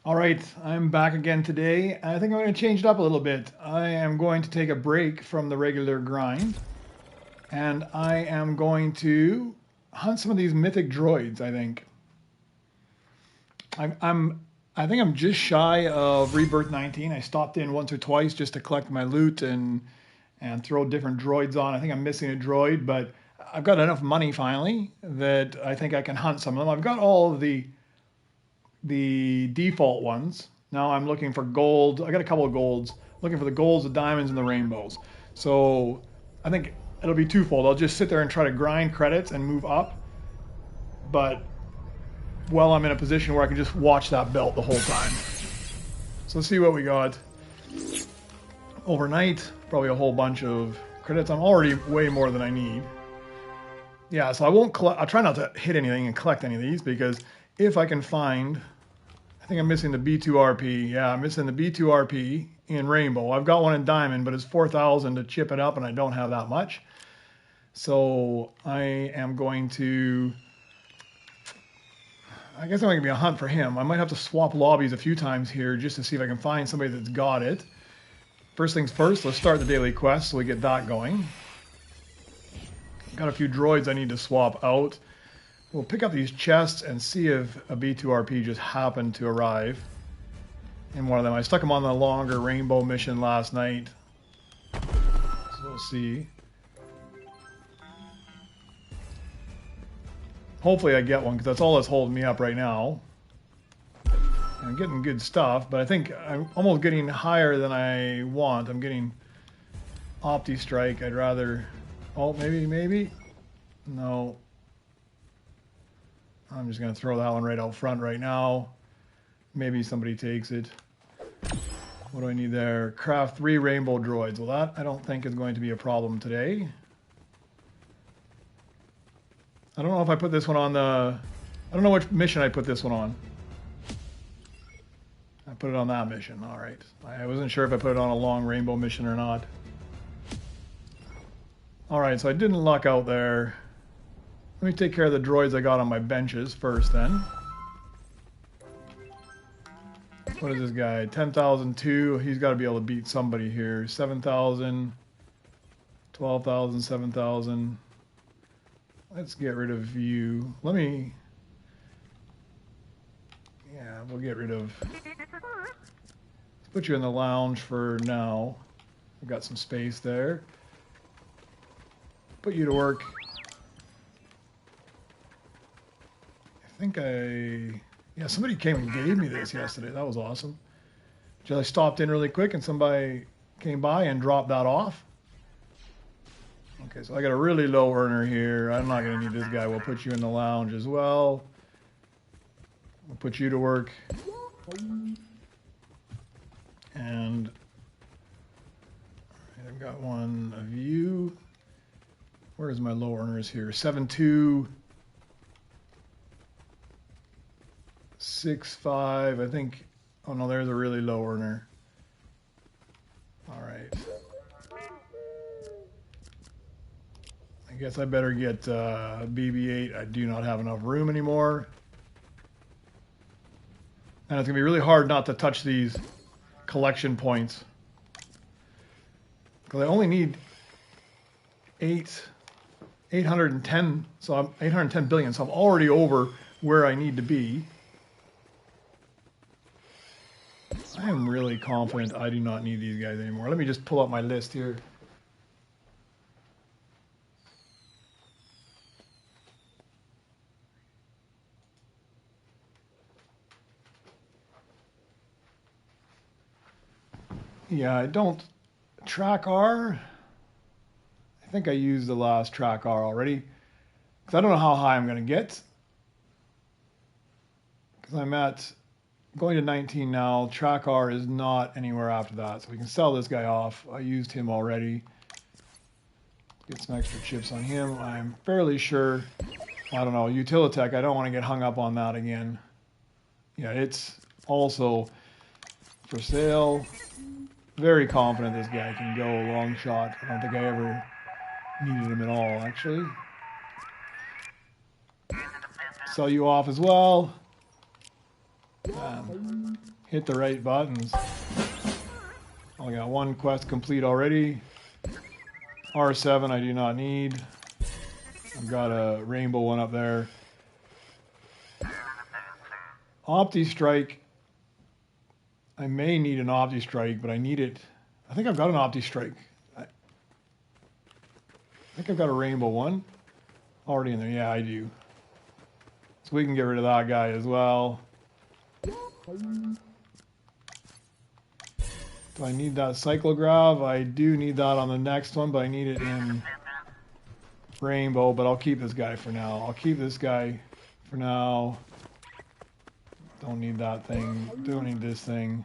All right, I'm back again today. I think I'm going to change it up a little bit. I am going to take a break from the regular grind, and I am going to hunt some of these mythic droids. I'm, I'm I think I'm just shy of Rebirth 19. I stopped in once or twice just to collect my loot and throw different droids on. I think I'm missing a droid, but I've got enough money finally that I think I can hunt some of them. I've got all of the default ones. Now I'm looking for gold. I got a couple of golds. Looking for the golds, the diamonds, and the rainbows. So I think it'll be twofold. I'll just sit there and try to grind credits and move up. But while I'm in a position where I can just watch that belt the whole time. So let's see what we got. Overnight, probably a whole bunch of credits. I'm already way more than I need. Yeah, so I won't collect. I'll try not to hit anything and collect any of these because if I can find, I think I'm missing the B2RP. Yeah, I'm missing the B2RP in Rainbow. I've got one in Diamond, but it's 4,000 to chip it up, and I don't have that much. So I am going to, I guess I'm going to be a hunt for him. I might have to swap lobbies a few times here just to see if I can find somebody that's got it. First things first, let's start the daily quest so we get that going. Got a few droids I need to swap out. We'll pick up these chests and see if a B2RP just happened to arrive in one of them. I stuck them on the longer rainbow mission last night. So we'll see. Hopefully I get one because that's all that's holding me up right now. And I'm getting good stuff, but I think I'm almost getting higher than I want. I'm getting Opti Strike. I'd rather... Oh, maybe? No. I'm just going to throw that one right out front right now. Maybe somebody takes it. What do I need there? Craft 3 rainbow droids. Well, that I don't think is going to be a problem today. I don't know if I put this one on the... I don't know which mission I put this one on. I put it on that mission. All right. I wasn't sure if I put it on a long rainbow mission or not. All right, so I didn't luck out there. Let me take care of the droids I got on my benches first then. What is this guy? 10,002. He's got to be able to beat somebody here. 7,000, 12,000, 7,000. Let's get rid of you. Let me... Yeah, we'll get rid of... Let's put you in the lounge for now. We've got some space there. Put you to work. I think yeah, somebody came and gave me this yesterday. That was awesome. Just I stopped in really quick and somebody came by and dropped that off. Okay, so I got a really low earner here. I'm not going to need this guy. We'll put you in the lounge as well. We'll put you to work. And I've got one of you. Where's my low earners here? 7,265. I think. Oh no, there's a really low earner. All right. I guess I better get BB-8. I do not have enough room anymore. And it's going to be really hard not to touch these collection points. Because I only need 810, so I'm 810 billion, so I'm already over where I need to be. I am really confident I do not need these guys anymore. Let me just pull up my list here. Yeah, I don't... Track R... I think I used the last track R already. Because I don't know how high I'm going to get. Because I'm at... Going to 19 now. Track R is not anywhere after that. So we can sell this guy off. I used him already. Get some extra chips on him. I'm fairly sure... I don't know. Utilitech, I don't want to get hung up on that again. Yeah, it's also for sale. Very confident this guy can go a long shot. I don't think I ever needed him at all, actually. Sell you off as well. hit the right buttons. I got one quest complete already. R7 I do not need. I've got a rainbow one up there. Opti Strike. I may need an Opti Strike, but I need it. I think I've got an Opti Strike. I think I've got a rainbow one already in there. Yeah, I do. So we can get rid of that guy as well. Do I need that cyclograv? I do need that on the next one, but I need it in rainbow, but I'll keep this guy for now. I'll keep this guy for now. Don't need that thing. Don't need this thing.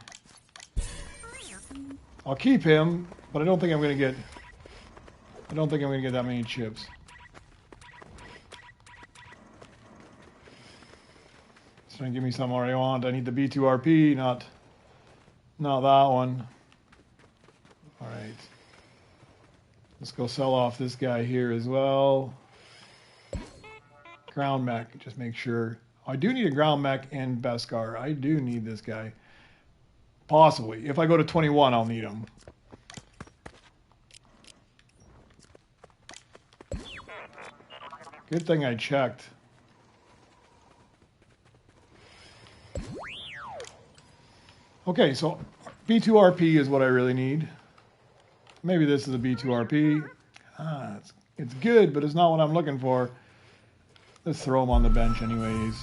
I'll keep him, but I don't think I'm gonna get that many chips. It's trying to give me something I want. I need the B2RP, not that one. Alright. Let's go sell off this guy here as well. Ground mech, just make sure. I do need a ground mech and Beskar. I do need this guy. Possibly. If I go to 21, I'll need him. Good thing I checked. Okay, so B2RP is what I really need. Maybe this is a B2RP. It's good, but it's not what I'm looking for. Let's throw him on the bench anyways.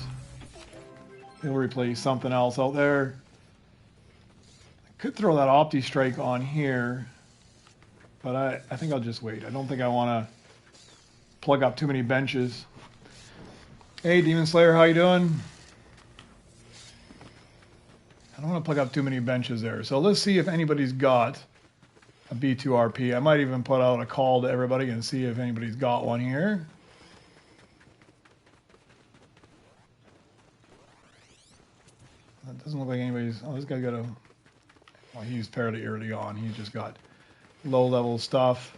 He'll replace something else out there. I could throw that Opti Strike on here, but I think I'll just wait. I don't think I want to plug up too many benches. Hey, Demon Slayer, how you doing? I don't want to plug up too many benches there. So let's see if anybody's got a B2RP. I might even put out a call to everybody and see if anybody's got one here. That doesn't look like anybody's... Oh, this guy got a... Well, he's fairly early on. He's just got low-level stuff.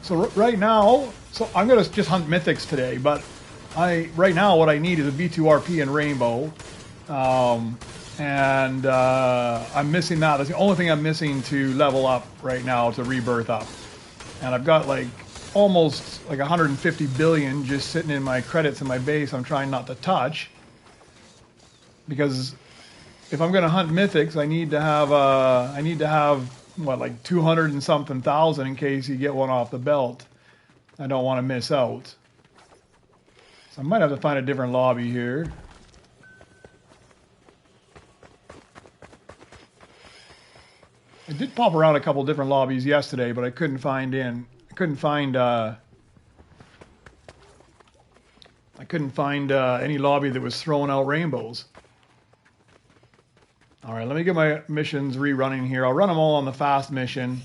So right now, I'm going to just hunt mythics today, but right now what I need is a B2RP and rainbow, and I'm missing that. That's the only thing I'm missing to level up right now, to rebirth up. And I've got like almost like 150 billion just sitting in my credits in my base. I'm trying not to touch, because if I'm going to hunt mythics, I need to have what, like 200 and something thousand in case you get one off the belt. I don't want to miss out. So I might have to find a different lobby here. I did pop around a couple different lobbies yesterday, but I couldn't find any lobby that was throwing out rainbows. All right, let me get my missions rerunning here. I'll run them all on the fast mission.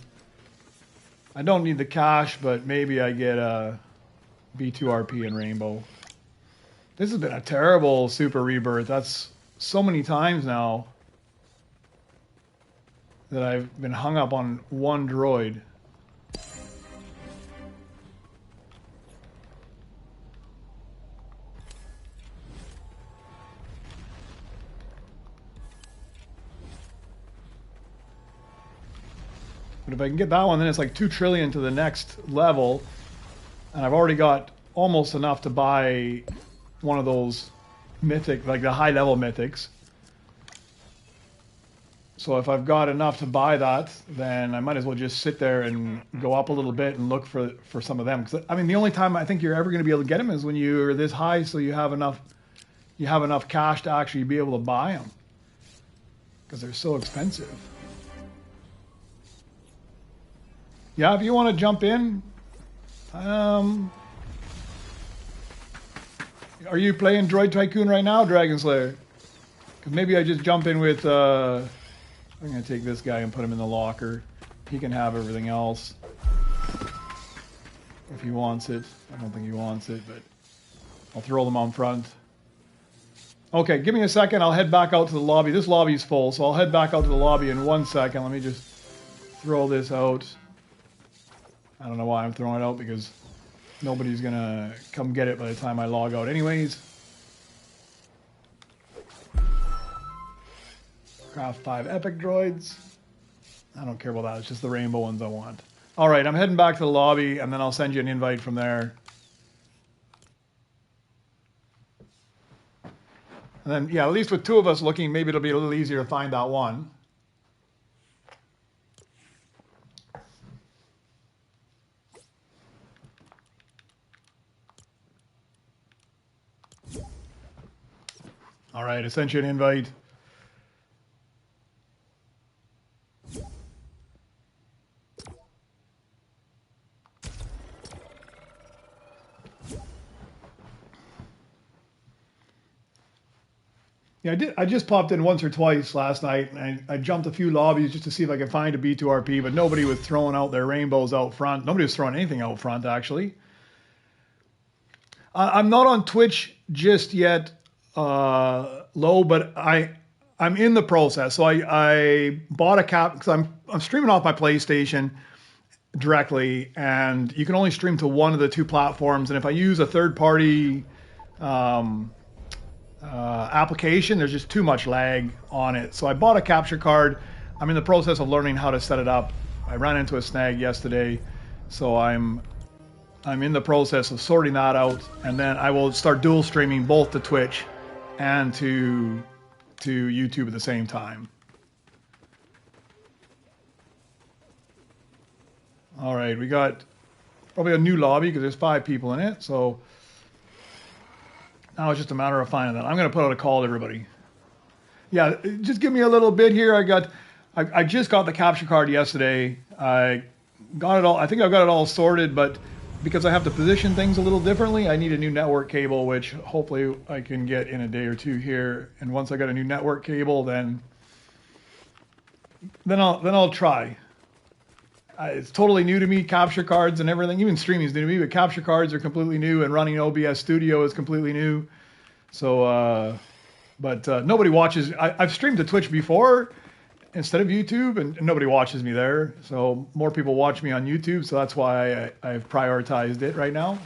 I don't need the cash, but maybe I get a B2RP and rainbow. This has been a terrible super rebirth. That's so many times now that I've been hung up on one droid. But if I can get that one, then it's like 2 trillion to the next level. And I've already got almost enough to buy one of those mythic, like the high level mythics. So if I've got enough to buy that, then I might as well just sit there and go up a little bit and look for some of them. Because I mean, the only time I think you're ever going to be able to get them is when you're this high, so you have enough cash to actually be able to buy them. Because they're so expensive. Yeah, if you want to jump in, are you playing Droid Tycoon right now, Dragon Slayer? Because maybe I just jump in with, I'm going to take this guy and put him in the locker. He can have everything else if he wants it. I don't think he wants it, but I'll throw them on front. Okay, give me a second. I'll head back out to the lobby. This lobby's full, so I'll head back out to the lobby in 1 second. Let me just throw this out. I don't know why I'm throwing it out, because nobody's gonna come get it by the time I log out anyways. Craft 5 epic droids. I don't care about that, it's just the rainbow ones I want. Alright, I'm heading back to the lobby, and then I'll send you an invite from there. And then, yeah, at least with 2 of us looking, maybe it'll be a little easier to find that one. All right, I sent you an invite. Yeah, I just popped in once or twice last night, and I jumped a few lobbies just to see if I could find a B2RP, but nobody was throwing out their rainbows out front. Nobody was throwing anything out front, actually. I'm not on Twitch just yet, low, but I'm in the process. So I bought a cap because I'm streaming off my PlayStation directly, and you can only stream to one of the 2 platforms. And if I use a third-party application, there's just too much lag on it. So I bought a capture card. I'm in the process of learning how to set it up. I ran into a snag yesterday, so I'm in the process of sorting that out, and then I will start dual streaming both to Twitch and to YouTube at the same time. All right, we got probably a new lobby because there's 5 people in it, so now it's just a matter of finding that. I'm going to put out a call to everybody. Yeah, just give me a little bit here. I just got the capture card yesterday. I got it all. I think I've got it all sorted, but because I have to position things a little differently, I need a new network cable, which hopefully I can get in a day or 2 here. And once I got a new network cable, then I'll try. It's totally new to me, capture cards and everything. Even streaming is new to me, but capture cards are completely new, and running OBS Studio is completely new. So, but nobody watches. I've streamed to Twitch before instead of YouTube, and nobody watches me there. So more people watch me on YouTube, so that's why I've prioritized it right now.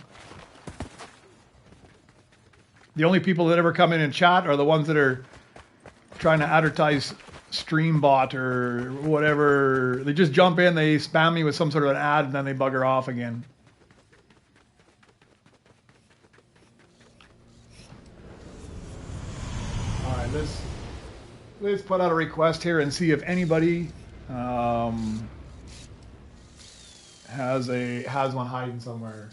The only people that ever come in and chat are the ones that are trying to advertise Streambot or whatever. They just jump in, they spam me with some sort of an ad, and then they bugger off again. All right, let's put out a request here and see if anybody has one hiding somewhere.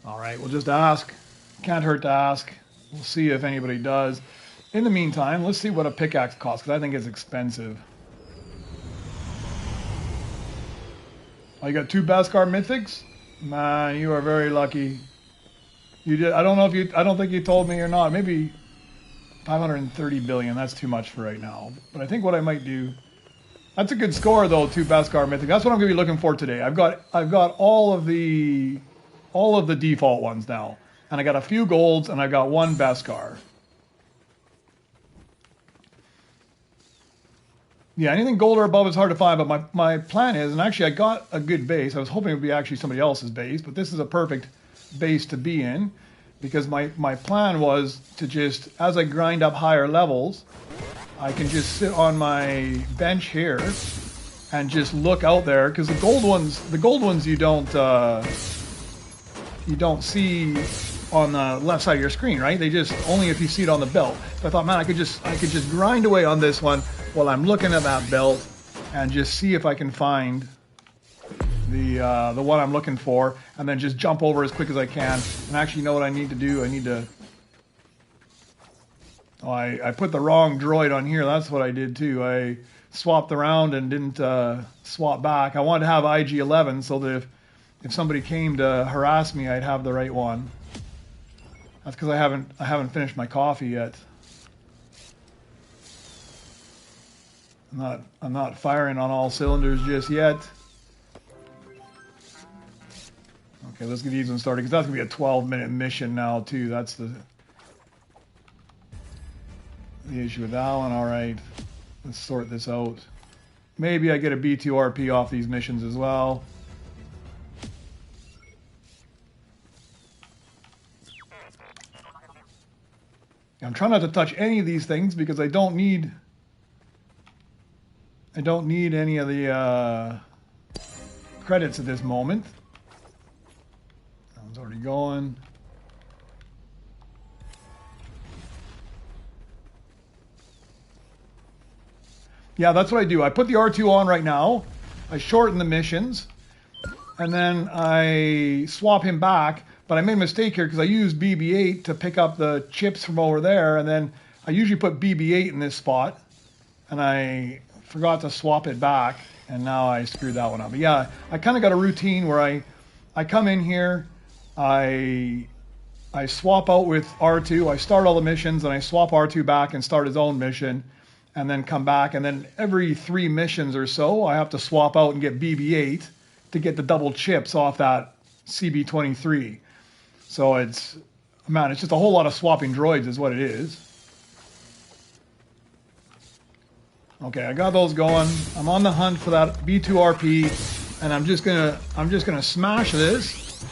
All right, we'll just ask. Can't hurt to ask. We'll see if anybody does. In the meantime, let's see what a pickaxe costs, because I think it's expensive. Oh, you got 2 Beskar Mythics? Man, you are very lucky. You did. I don't know if you. I don't think you told me or not. Maybe 530 billion. That's too much for right now. But I think what I might do. That's a good score though. 2 Beskar Mythics. That's what I'm going to be looking for today. I've got all of the default ones now, and I got a few golds, and I got 1 Beskar. Yeah, anything gold or above is hard to find, but my plan is, and actually I got a good base. I was hoping it would be actually somebody else's base, but this is a perfect base to be in, because my plan was to just, as I grind up higher levels, I can just sit on my bench here and just look out there, because the gold ones you don't see on the left side of your screen, right? They just only if you see it on the belt. So I thought, man, I could just grind away on this one while I'm looking at that belt and just see if I can find the one I'm looking for, and then just jump over as quick as I can. And actually, you know what I need to do? I need to. Oh, I put the wrong droid on here. That's what I did too. I swapped around and didn't swap back. I wanted to have IG-11 so that if somebody came to harass me, I'd have the right one. That's because I haven't finished my coffee yet. I'm not firing on all cylinders just yet. Okay, let's get these ones started, because that's gonna be a 12-minute mission now too. That's the issue with that one. All right, let's sort this out. Maybe I get a B2RP off these missions as well. I'm trying not to touch any of these things because I don't need any of the credits at this moment. That one's already going. Yeah, that's what I do. I put the R2 on right now. I shorten the missions. And then I swap him back. But I made a mistake here because I used BB-8 to pick up the chips from over there. And then I usually put BB-8 in this spot. And I forgot to swap it back. And now I screwed that one up. But yeah, I kind of got a routine where I come in here. I swap out with R2. I start all the missions. And I swap R2 back and start his own mission. And then come back, and then every 3 missions or so, I have to swap out and get BB-8 to get the double chips off that CB-23. So it's just a whole lot of swapping droids is what it is. Okay, I got those going. I'm on the hunt for that B2RP, and I'm just gonna smash this.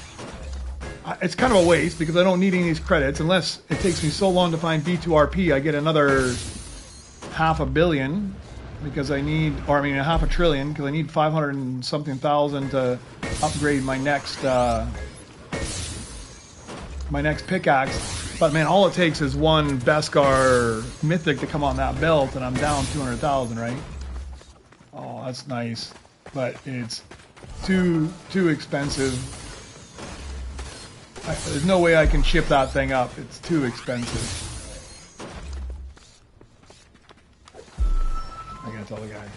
It's kind of a waste because I don't need any of these credits unless it takes me so long to find B2RP. I get another $500 million because I need, or I mean $500 billion because I need 500 and something thousand to upgrade my next pickaxe. But man, all it takes is one Beskar Mythic to come on that belt, and I'm down 200,000, right? Oh, that's nice, but it's too expensive. There's no way I can ship that thing up. It's too expensive. I gotta tell the guy.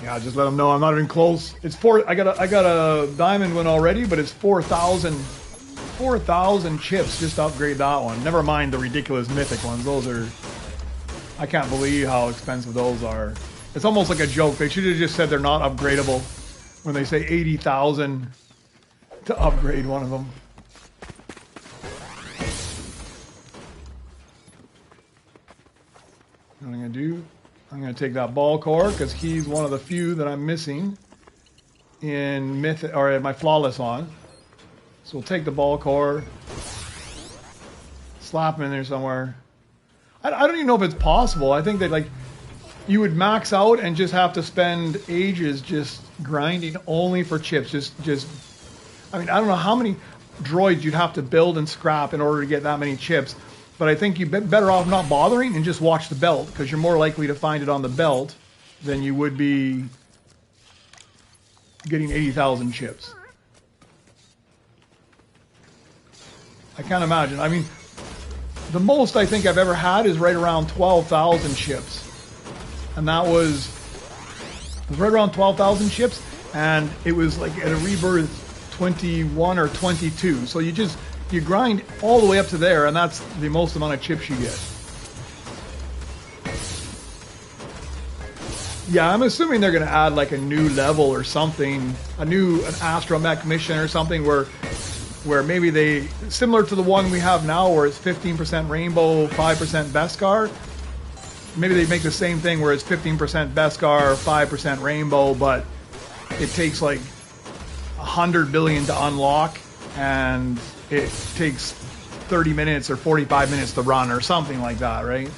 Yeah, just let them know I'm not even close. It's I got a diamond one already, but it's 4,000 chips just to upgrade that one. Never mind the ridiculous mythic ones. Those are, I can't believe how expensive those are. It's almost like a joke. They should have just said they're not upgradable when they say 80,000 to upgrade one of them. What I'm gonna do? I'm going to take that ball core because he's one of the few that I'm missing in Mythic, or my flawless on. So we'll take the ball core, slap him in there somewhere. I don't even know if it's possible. I think that like you would max out and just have to spend ages just grinding only for chips. I mean, I don't know how many droids you'd have to build and scrap in order to get that many chips. But I think you'd be better off not bothering and just watch the belt, because you're more likely to find it on the belt than you would be getting 80,000 chips. I can't imagine. I mean, the most I think I've ever had is right around 12,000 chips. And that was right around 12,000 chips, and it was like at a rebirth 21 or 22. So you grind all the way up to there, and that's the most amount of chips you get. Yeah, I'm assuming they're going to add like a new level or something, an astromech mission or something where maybe they, similar to the one we have now where it's 15% rainbow, 5% Beskar, maybe they make the same thing where it's 15% Beskar, 5% rainbow, but it takes like 100 billion to unlock, and it takes 30 minutes or 45 minutes to run or something like that, right?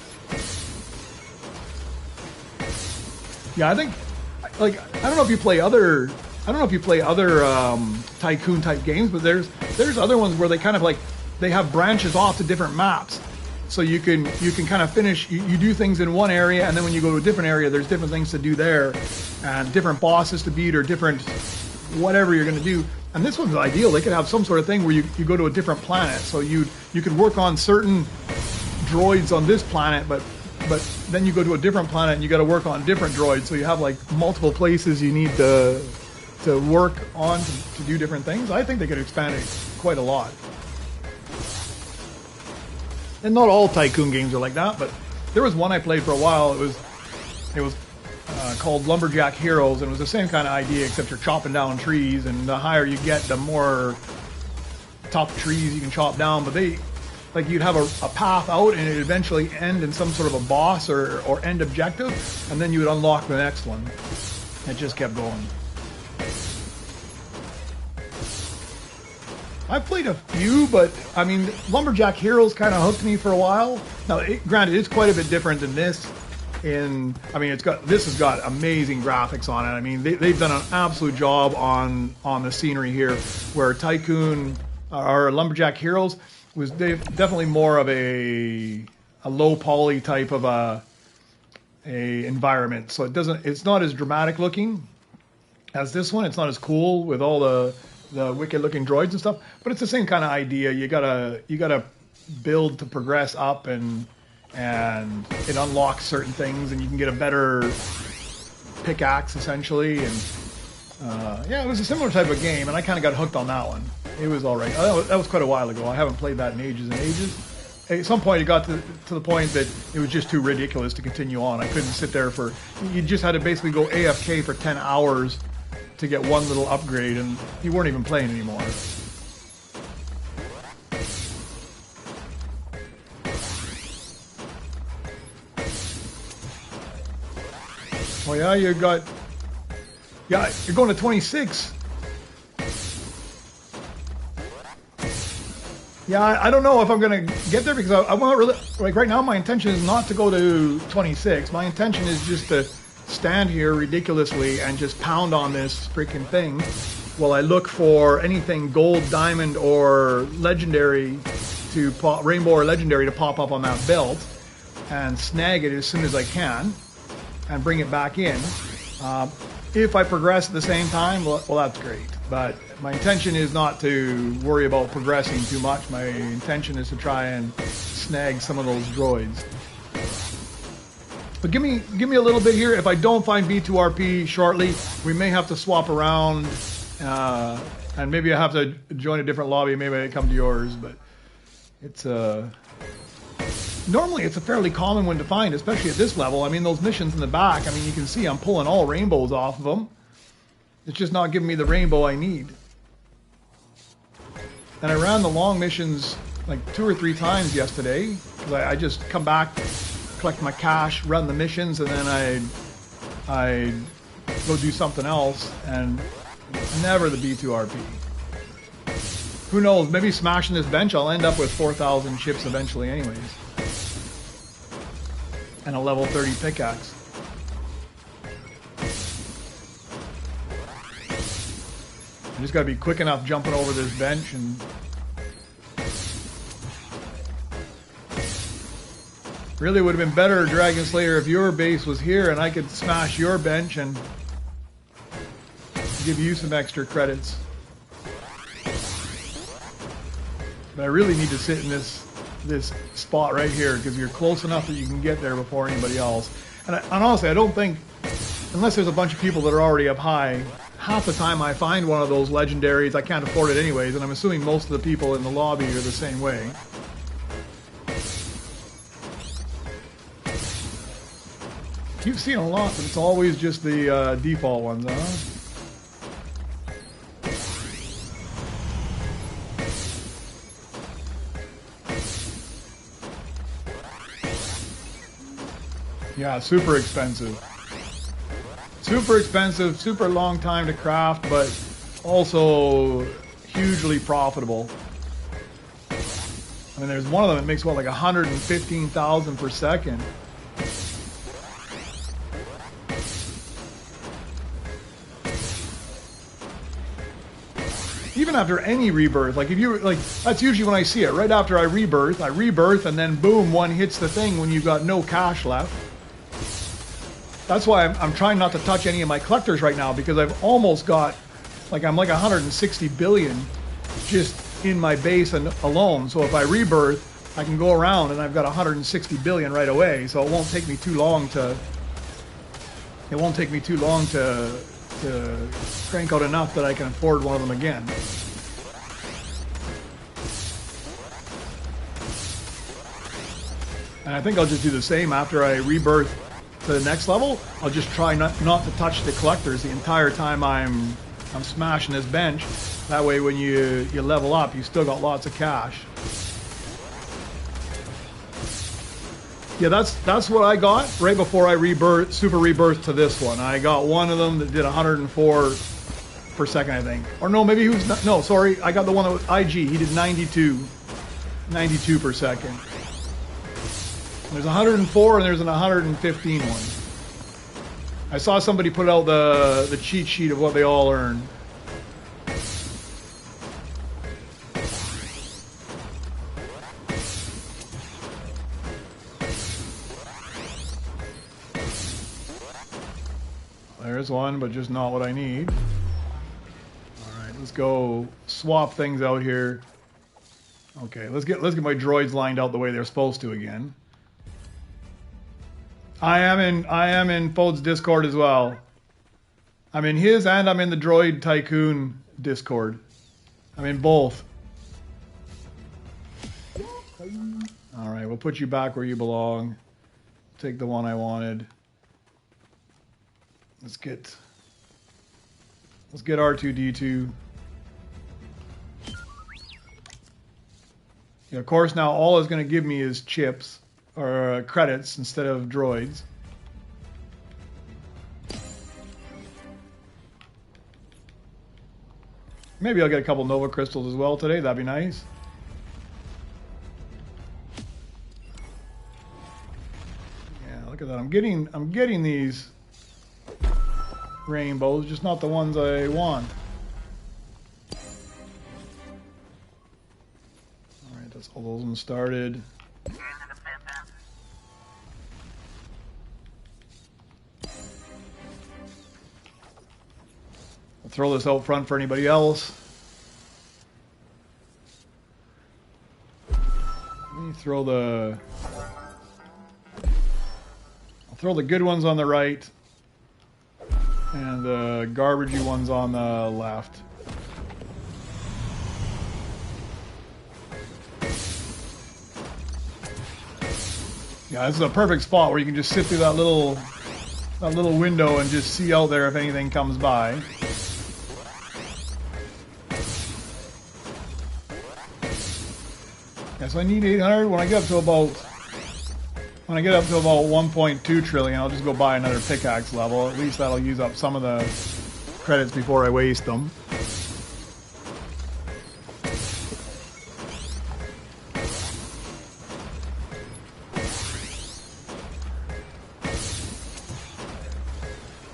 Yeah, I think, like, I don't know if you play other Tycoon type games, but there's other ones where they kind of like, they have branches off to different maps. so you can kind of finish. You do things in one area, and then when you go to a different area, there's different things to do there, and different bosses to beat or different whatever you're going to do. And this one's ideal. They could have some sort of thing where you go to a different planet, so you could work on certain droids on this planet, but then you go to a different planet and you got to work on different droids. So you have like multiple places you need to work on to do different things. I think they could expand it quite a lot. And not all Tycoon games are like that, but there was one I played for a while. It was called Lumberjack Heroes, and it was the same kind of idea, except you're chopping down trees, and the higher you get, the more tough trees you can chop down. But you'd have a path out, and it'd eventually end in some sort of a boss or end objective, and then you would unlock the next one. It just kept going. I've played a few, but I mean, Lumberjack Heroes kind of hooked me for a while. Now, granted, it's quite a bit different than this. This has got amazing graphics on it. I mean, they've done an absolute job on the scenery here, where Tycoon or Lumberjack Heroes was definitely more of a low poly type of a environment. So it's not as dramatic looking as this one. It's not as cool with all the wicked looking droids and stuff, but it's the same kind of idea. You gotta build to progress up, and it unlocks certain things, and you can get a better pickaxe essentially. And yeah, it was a similar type of game, and I kind of got hooked on that one. It was all right. That was quite a while ago. I haven't played that in ages and ages. At some point, it got to the point that it was just too ridiculous to continue on. I couldn't sit there you just had to basically go AFK for 10 hours to get one little upgrade, and you weren't even playing anymore. Oh yeah, you're going to 26. Yeah, I don't know if I'm going to get there, because I want really, like right now, my intention is not to go to 26. My intention is just to stand here ridiculously and just pound on this freaking thing while I look for anything gold, diamond, or legendary to pop, rainbow or legendary to pop up on that belt, and snag it as soon as I can and bring it back in. If I progress at the same time, well, that's great. But my intention is not to worry about progressing too much. My intention is to try and snag some of those droids. But give me a little bit here. If I don't find B2RP shortly, we may have to swap around, and maybe I have to join a different lobby. Maybe I come to yours, but it's normally it's a fairly common one to find, especially at this level. I mean, those missions in the back, I mean, you can see I'm pulling all rainbows off of them. It's just not giving me the rainbow I need. And I ran the long missions like 2 or 3 times yesterday, because I just come back, collect my cash, run the missions, and then I go do something else, and never the B2RP. Who knows, maybe smashing this bench I'll end up with 4,000 chips eventually anyways. And a level 30 pickaxe. I just gotta be quick enough jumping over this bench, and really would have been better, Dragon Slayer, if your base was here and I could smash your bench and give you some extra credits. But I really need to sit in this spot right here, because you're close enough that you can get there before anybody else. And honestly, I don't think, unless there's a bunch of people that are already up high, half the time I find one of those legendaries, I can't afford it anyways, and I'm assuming most of the people in the lobby are the same way. You've seen a lot, but it's always just the default ones, huh? Yeah, super expensive. Super expensive, super long time to craft, but also hugely profitable. I mean, there's one of them that makes, what, like 115,000 per second. Even after any rebirth. Like if you like, that's usually when I see it. Right after I rebirth, and then boom, one hits the thing when you've got no cash left. That's why I'm trying not to touch any of my collectors right now, because I've almost got, like, I'm like 160 billion just in my base alone. So if I rebirth, I can go around and I've got 160 billion right away. So it won't take me too long to. It won't take me too long to crank out enough that I can afford one of them again. And I think I'll just do the same after I rebirth to the next level. I'll just try not to touch the collectors the entire time I'm smashing this bench. That way when you level up, you still got lots of cash. Yeah, that's what I got right before I super rebirth to this one. I got one of them that did 104 per second, I think. Or no, maybe he was, no, sorry. I got the one that was IG. He did 92 per second. There's 104 and there's an 115 one. I saw somebody put out the cheat sheet of what they all earn. There's one, but just not what I need. All right, let's go swap things out here. Okay, let's get my droids lined out the way they're supposed to again. I am in Fode's Discord as well. I'm in his and I'm in the Droid Tycoon Discord. I'm in both. All right, we'll put you back where you belong. Take the one I wanted. Let's get R2-D2. Yeah, of course, now all it's going to give me is chips or credits instead of droids. Maybe I'll get a couple Nova Crystals as well today. That'd be nice. Yeah, look at that. I'm getting these rainbows, just not the ones I want. Alright, that's all those ones started. I'll throw this out front for anybody else. Let me throw I'll throw the good ones on the right. And the garbagey ones on the left. Yeah, this is a perfect spot where you can just sit through that little window and just see out there if anything comes by. Yeah, so I need 800 when I get up to about 1.2 trillion, I'll just go buy another pickaxe level. At least that'll use up some of the credits before I waste them.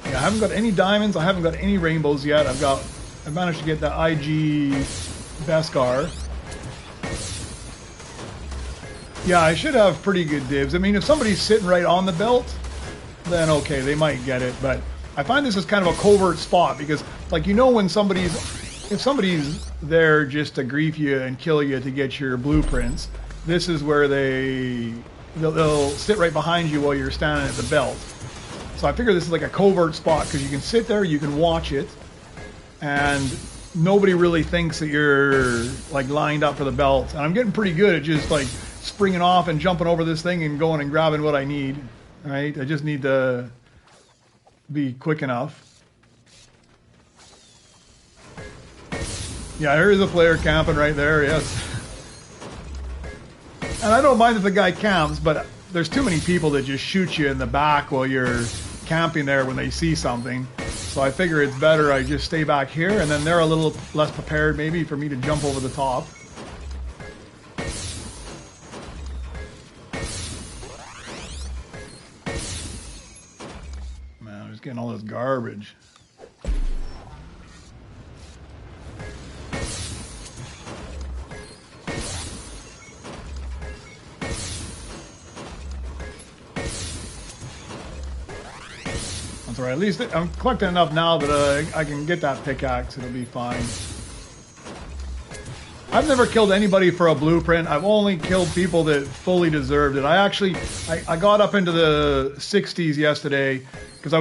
Yeah, I haven't got any diamonds. I haven't got any rainbows yet. I managed to get the IG Beskar. Yeah, I should have pretty good dibs. I mean, if somebody's sitting right on the belt, then okay, they might get it. But I find this is kind of a covert spot because, like, you know, when if somebody's there just to grief you and kill you to get your blueprints, this is where they'll sit right behind you while you're standing at the belt. So I figure this is like a covert spot because you can sit there, you can watch it, and nobody really thinks that you're like lined up for the belt. And I'm getting pretty good at just like springing off and jumping over this thing and going and grabbing what I need. All right, I just need to be quick enough. Yeah, there is a player camping right there, yes. And I don't mind if the guy camps, but there's too many people that just shoot you in the back while you're camping there when they see something. So I figure it's better I just stay back here, and then they're a little less prepared maybe for me to jump over the top. Man, I'm just getting all this garbage. That's all right. At least I'm collecting enough now that I can get that pickaxe. It'll be fine. I've never killed anybody for a blueprint. I've only killed people that fully deserved it. I got up into the 60s yesterday because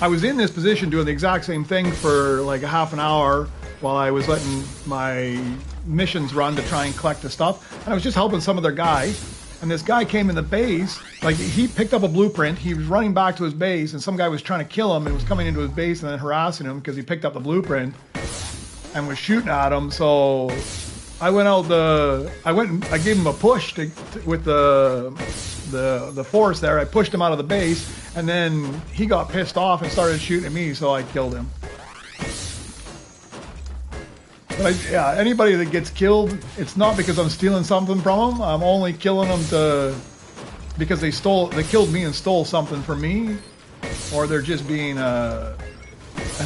I was in this position doing the exact same thing for like a half an hour while I was letting my missions run to try and collect the stuff. And I was just helping some other guy. And this guy came in the base, like he picked up a blueprint, he was running back to his base, and some guy was trying to kill him and was coming into his base and then harassing him because he picked up the blueprint and was shooting at him. So I went out I gave him a push with the force there. I pushed him out of the base, and then he got pissed off and started shooting at me, so I killed him. But yeah, anybody that gets killed, it's not because I'm stealing something from them. I'm only killing them because they killed me and stole something from me, or they're just being an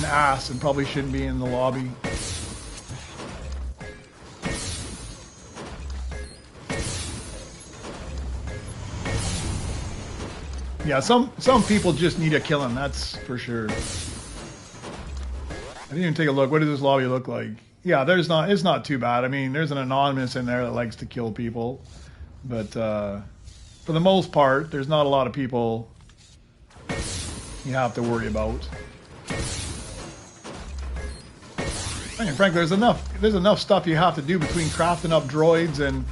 ass and probably shouldn't be in the lobby. Yeah, some people just need a killing, that's for sure. I didn't even take a look. What does this lobby look like? Yeah, it's not too bad. I mean, there's an anonymous in there that likes to kill people, but for the most part, there's not a lot of people you have to worry about. And frankly, there's enough stuff you have to do between crafting up droids and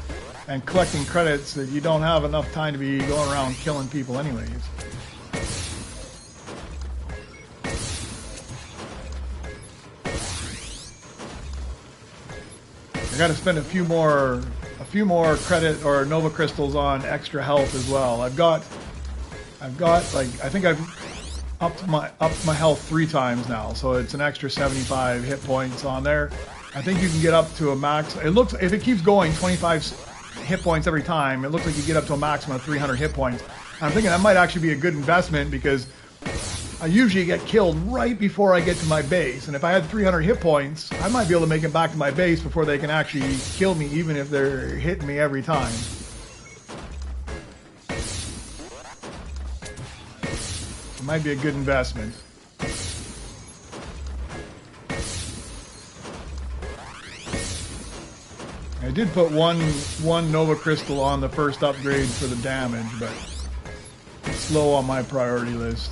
collecting credits that you don't have enough time to be going around killing people anyways. I got to spend a few more credit or Nova crystals on extra health as well. I've got like I think I've upped my health 3 times now, so it's an extra 75 hit points on there. I think you can get up to a max. It looks, if it keeps going 25 hit points every time, it looks like you get up to a maximum of 300 hit points. And I'm thinking that might actually be a good investment because I usually get killed right before I get to my base, and if I had 300 hit points, I might be able to make it back to my base before they can actually kill me, even if they're hitting me every time. It might be a good investment. I did put one Nova Crystal on the first upgrade for the damage, but it's low on my priority list.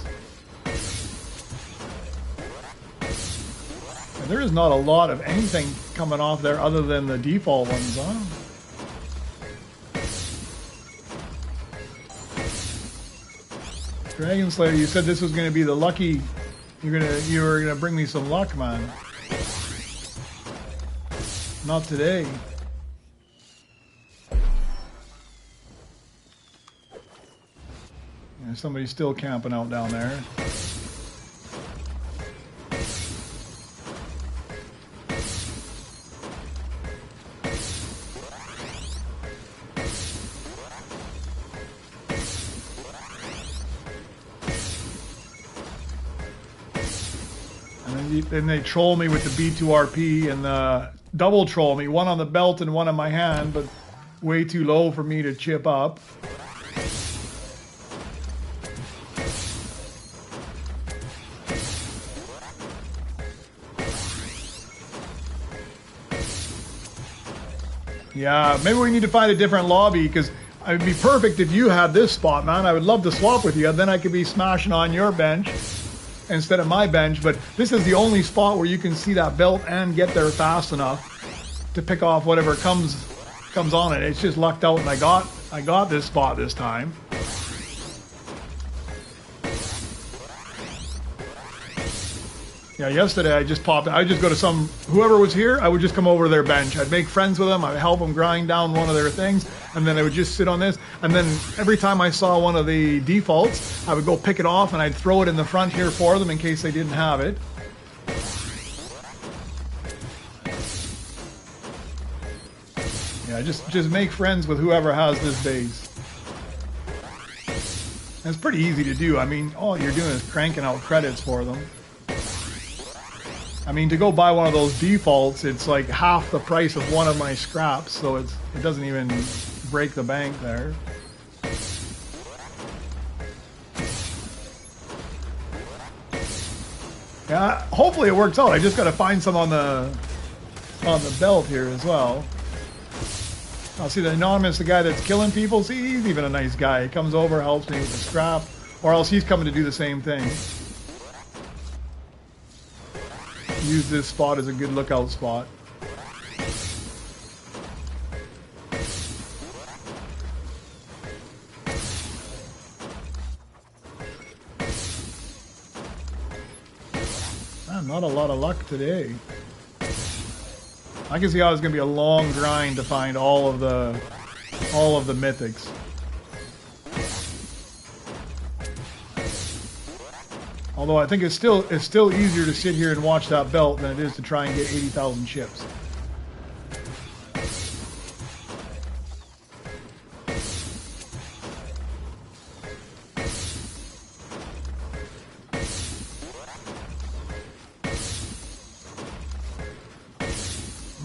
And there is not a lot of anything coming off there other than the default ones, huh? Dragon Slayer, you said this was going to be the lucky. You were gonna bring me some luck, man. Not today. Yeah, somebody's still camping out down there. Then they troll me with the B2RP and double troll me, one on the belt and one on my hand, but way too low for me to chip up. Yeah, maybe we need to find a different lobby, because it would be perfect if you had this spot, man. I would love to swap with you, then I could be smashing on your bench instead of my bench, but this is the only spot where you can see that belt and get there fast enough to pick off whatever comes on it. It's just lucked out, and I got this spot this time. Yeah, yesterday I just popped. I would just go to whoever was here. I would just come over to their bench. I'd make friends with them. I'd help them grind down one of their things, and then I would just sit on this. And then every time I saw one of the defaults, I would go pick it off and I'd throw it in the front here for them in case they didn't have it. Yeah, just make friends with whoever has this base. And it's pretty easy to do. I mean, all you're doing is cranking out credits for them. I mean, to go buy one of those defaults, it's like half the price of one of my scraps, so it doesn't even break the bank there. Yeah, hopefully it works out. I just got to find some on the belt here as well. I'll see the anonymous, the guy that's killing people. See, he's even a nice guy. He comes over, helps me with the scrap, or else he's coming to do the same thing. Use this spot as a good lookout spot. Not a lot of luck today. I can see how it's going to be a long grind to find all of the mythics. Although I think it's still easier to sit here and watch that belt than it is to try and get 80,000 chips.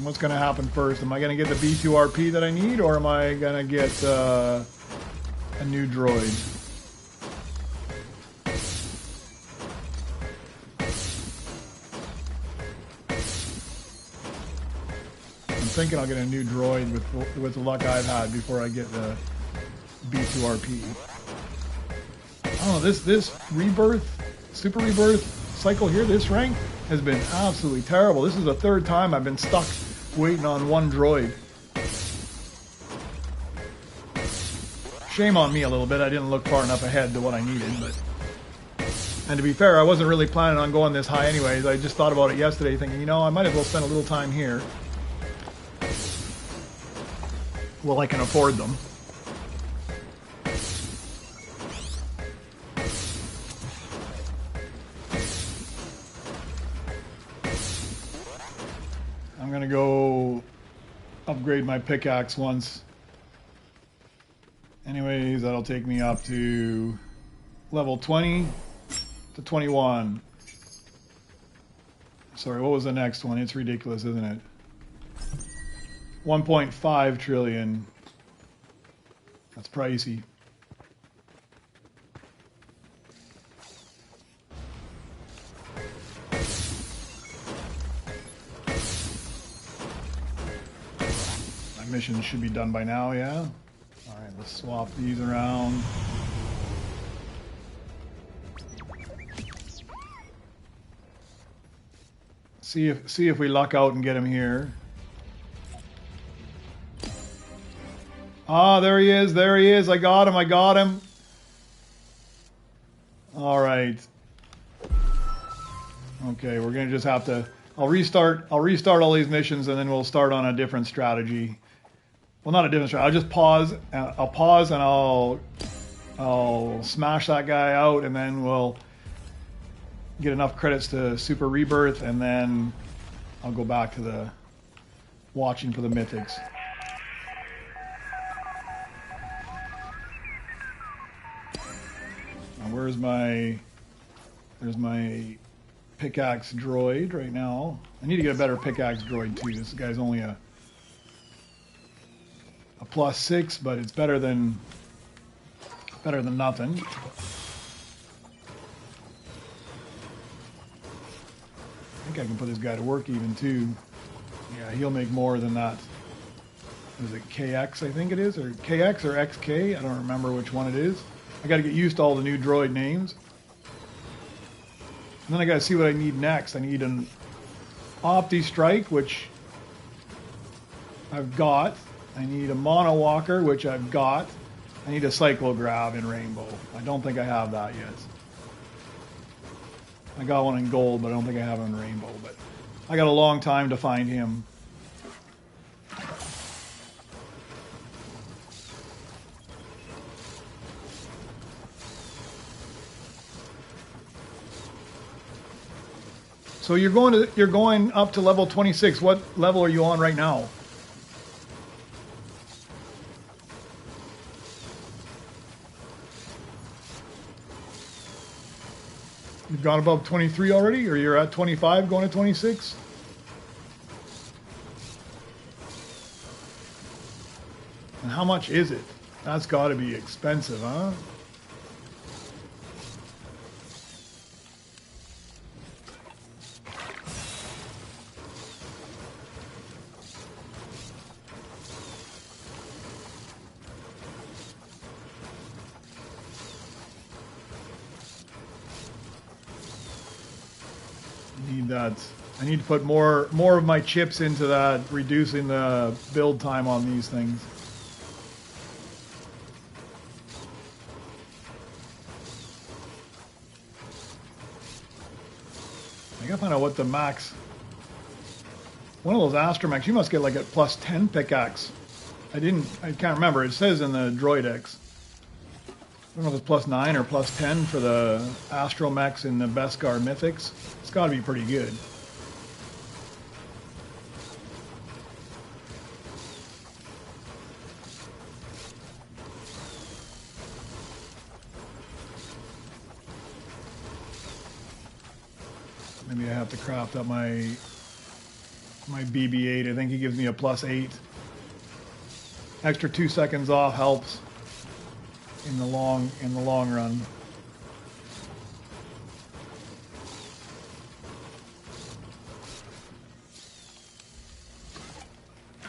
What's going to happen first? Am I going to get the B2RP that I need, or am I going to get a new droid? I'm thinking I'll get a new droid with the luck I've had before I get the B2RP. I don't know, this rebirth, super rebirth cycle here, this rank has been absolutely terrible. This is the third time I've been stuck waiting on one droid. Shame on me a little bit. I didn't look far enough ahead to what I needed, but... And to be fair, I wasn't really planning on going this high anyways. I just thought about it yesterday thinking, you know, I might as well spend a little time here. Well, I can afford them. I'm gonna go upgrade my pickaxe once. Anyways, that'll take me up to level 20 to 21. Sorry, what was the next one? It's ridiculous, isn't it? 1.5 trillion. That's pricey. Missions should be done by now, yeah? Alright, let's swap these around. See if we luck out and get him here. Ah, there he is, I got him. Alright. Okay, we're gonna just have to... I'll restart all these missions and then we'll start on a different strategy. Well, not a different strategy. I'll just pause. I'll pause and I'll smash that guy out, and then we'll get enough credits to Super Rebirth, and then I'll go back to the watching for the mythics. Now, there's my pickaxe droid right now. I need to get a better pickaxe droid too. This guy's only a +6, but it's better than nothing. I think I can put this guy to work even too. Yeah, he'll make more than that. Is it KX, I think it is, or KX or XK? I don't remember which one it is. I got to get used to all the new droid names. And then I got to see what I need next. I need an Opti Strike, which I've got. I need a Mono Walker, which I've got. I need a Cyclograb in Rainbow. I don't think I have that yet. I got one in Gold, but I don't think I have one in Rainbow. But I got a long time to find him. So you're going up to level 26. What level are you on right now? You've gone above 23 already, or you're at 25 going to 26? And how much is it? That's got to be expensive, huh? Need that. I need to put more of my chips into that, reducing the build time on these things. I gotta find out what the max. One of those astromechs, you must get like a plus 10 pickaxe. I can't remember. It says in the Droidex. I don't know if it's plus 9 or plus 10 for the astromechs in the Beskar Mythics. It's gotta be pretty good. Maybe I have to craft up my BB-8. I think he gives me a plus 8. Extra 2 seconds off helps in the long run.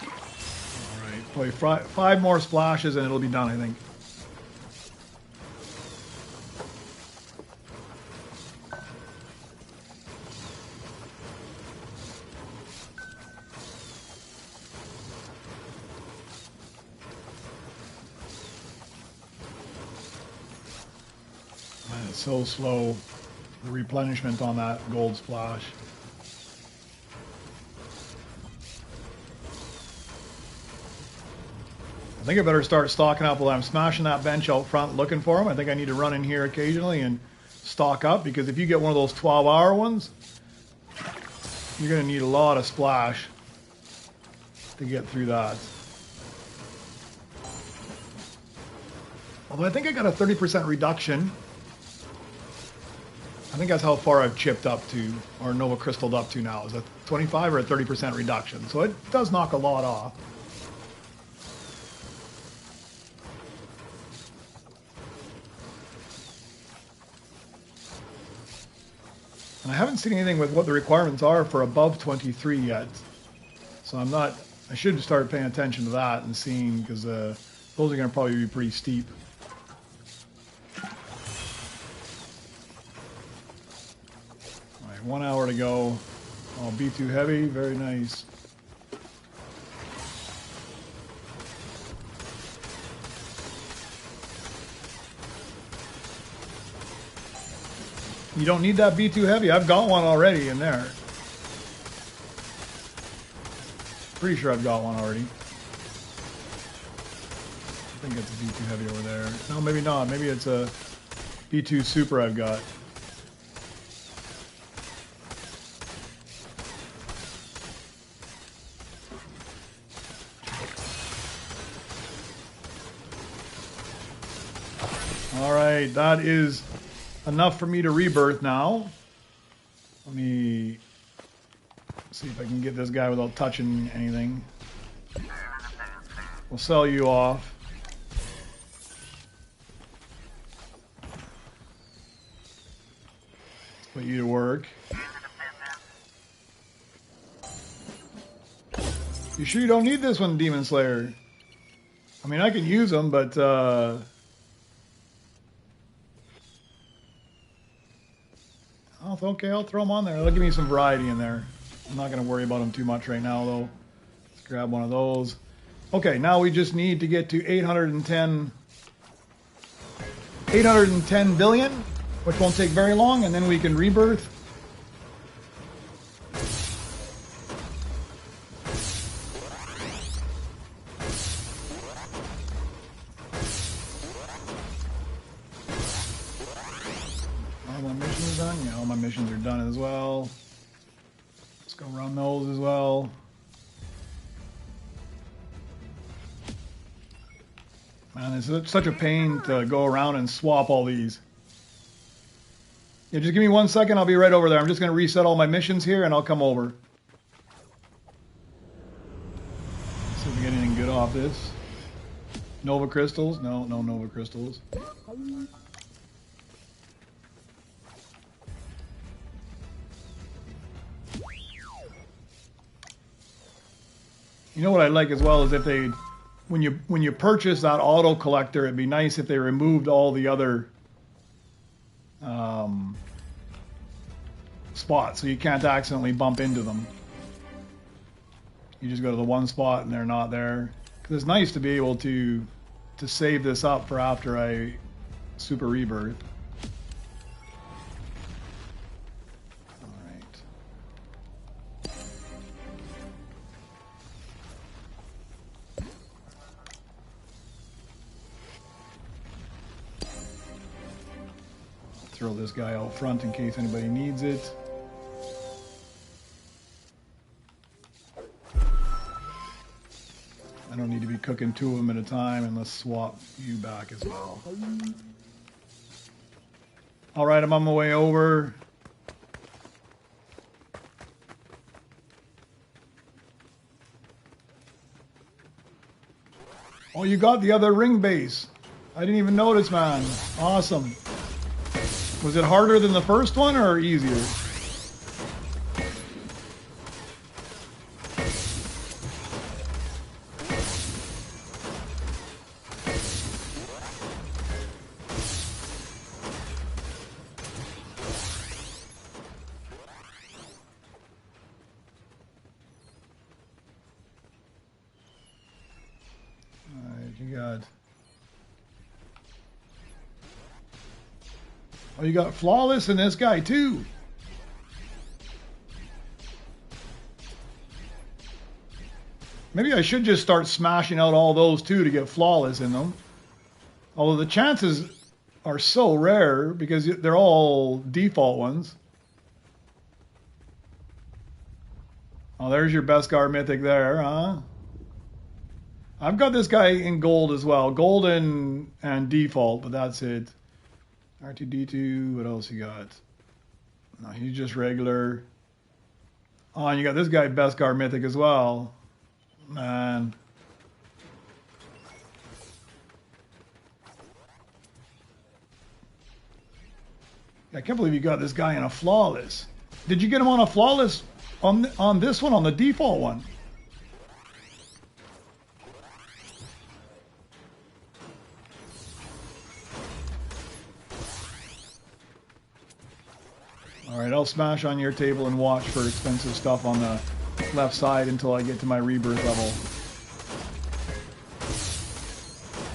All right, play 5 more splashes and it'll be done, I think. So slow, the replenishment on that gold splash. I think I better start stocking up while I'm smashing that bench out front looking for them. I think I need to run in here occasionally and stock up, because if you get one of those 12-hour ones, you're going to need a lot of splash to get through that. Although I think I got a 30% reduction. I think that's how far I've chipped up to, or Nova Crystalled up to now. Is a 25 or a 30% reduction. So it does knock a lot off. And I haven't seen anything with what the requirements are for above 23 yet. So I should start paying attention to that and seeing, because those are going to probably be pretty steep. 1 hour to go. Oh, be too heavy. Very nice. You don't need that B2 heavy. I've got one already in there. Pretty sure I've got one already. I think it's a B2 heavy over there. No, maybe not. Maybe it's a B2 super I've got. All right, that is enough for me to rebirth now. Let me see if I can get this guy without touching anything. We'll sell you off. Let's put you to work. You sure you don't need this one, Demon Slayer? I mean, I can use them, but okay, I'll throw them on there. That'll give me some variety in there. I'm not going to worry about them too much right now, though. Let's grab one of those. Okay, now we just need to get to 810 billion, which won't take very long, and then we can rebirth. Missions are done as well. Let's go run those as well. Man, it's such a pain to go around and swap all these. Yeah, just give me 1 second. I'll be right over there. I'm just going to reset all my missions here and I'll come over. See if we get anything good off this. Nova Crystals? No Nova Crystals. You know what I like as well is if they, when you purchase that auto collector, it'd be nice if they removed all the other spots, so you can't accidentally bump into them. You just go to the one spot and they're not there. Because it's nice to be able to save this up for after I super rebirth. Alright. I'll throw this guy out front in case anybody needs it. I don't need to be cooking two of them at a time, and let's swap you back as well. All right, I'm on my way over. Oh, you got the other ring base. I didn't even notice, man. Awesome. Was it harder than the first one or easier? Oh, you got flawless in this guy too. Maybe I should just start smashing out all those too to get flawless in them. Although the chances are so rare because they're all default ones. Oh, there's your Beskar Mythic there, huh? I've got this guy in gold as well. Gold and default, but that's it. R2-D2, what else you got? No, he's just regular. Oh, and you got this guy, Beskar Mythic as well. Man. I can't believe you got this guy in a flawless. Did you get him on a flawless on this one, on the default one? Alright, I'll smash on your table and watch for expensive stuff on the left side until I get to my rebirth level.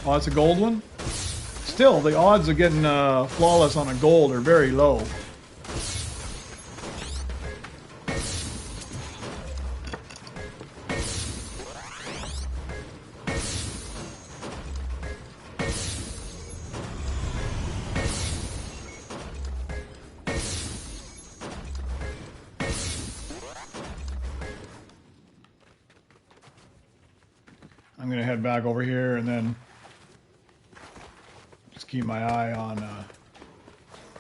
Oh, that's a gold one? Still, the odds of getting flawless on a gold are very low. I'm going to head back over here and then just keep my eye on...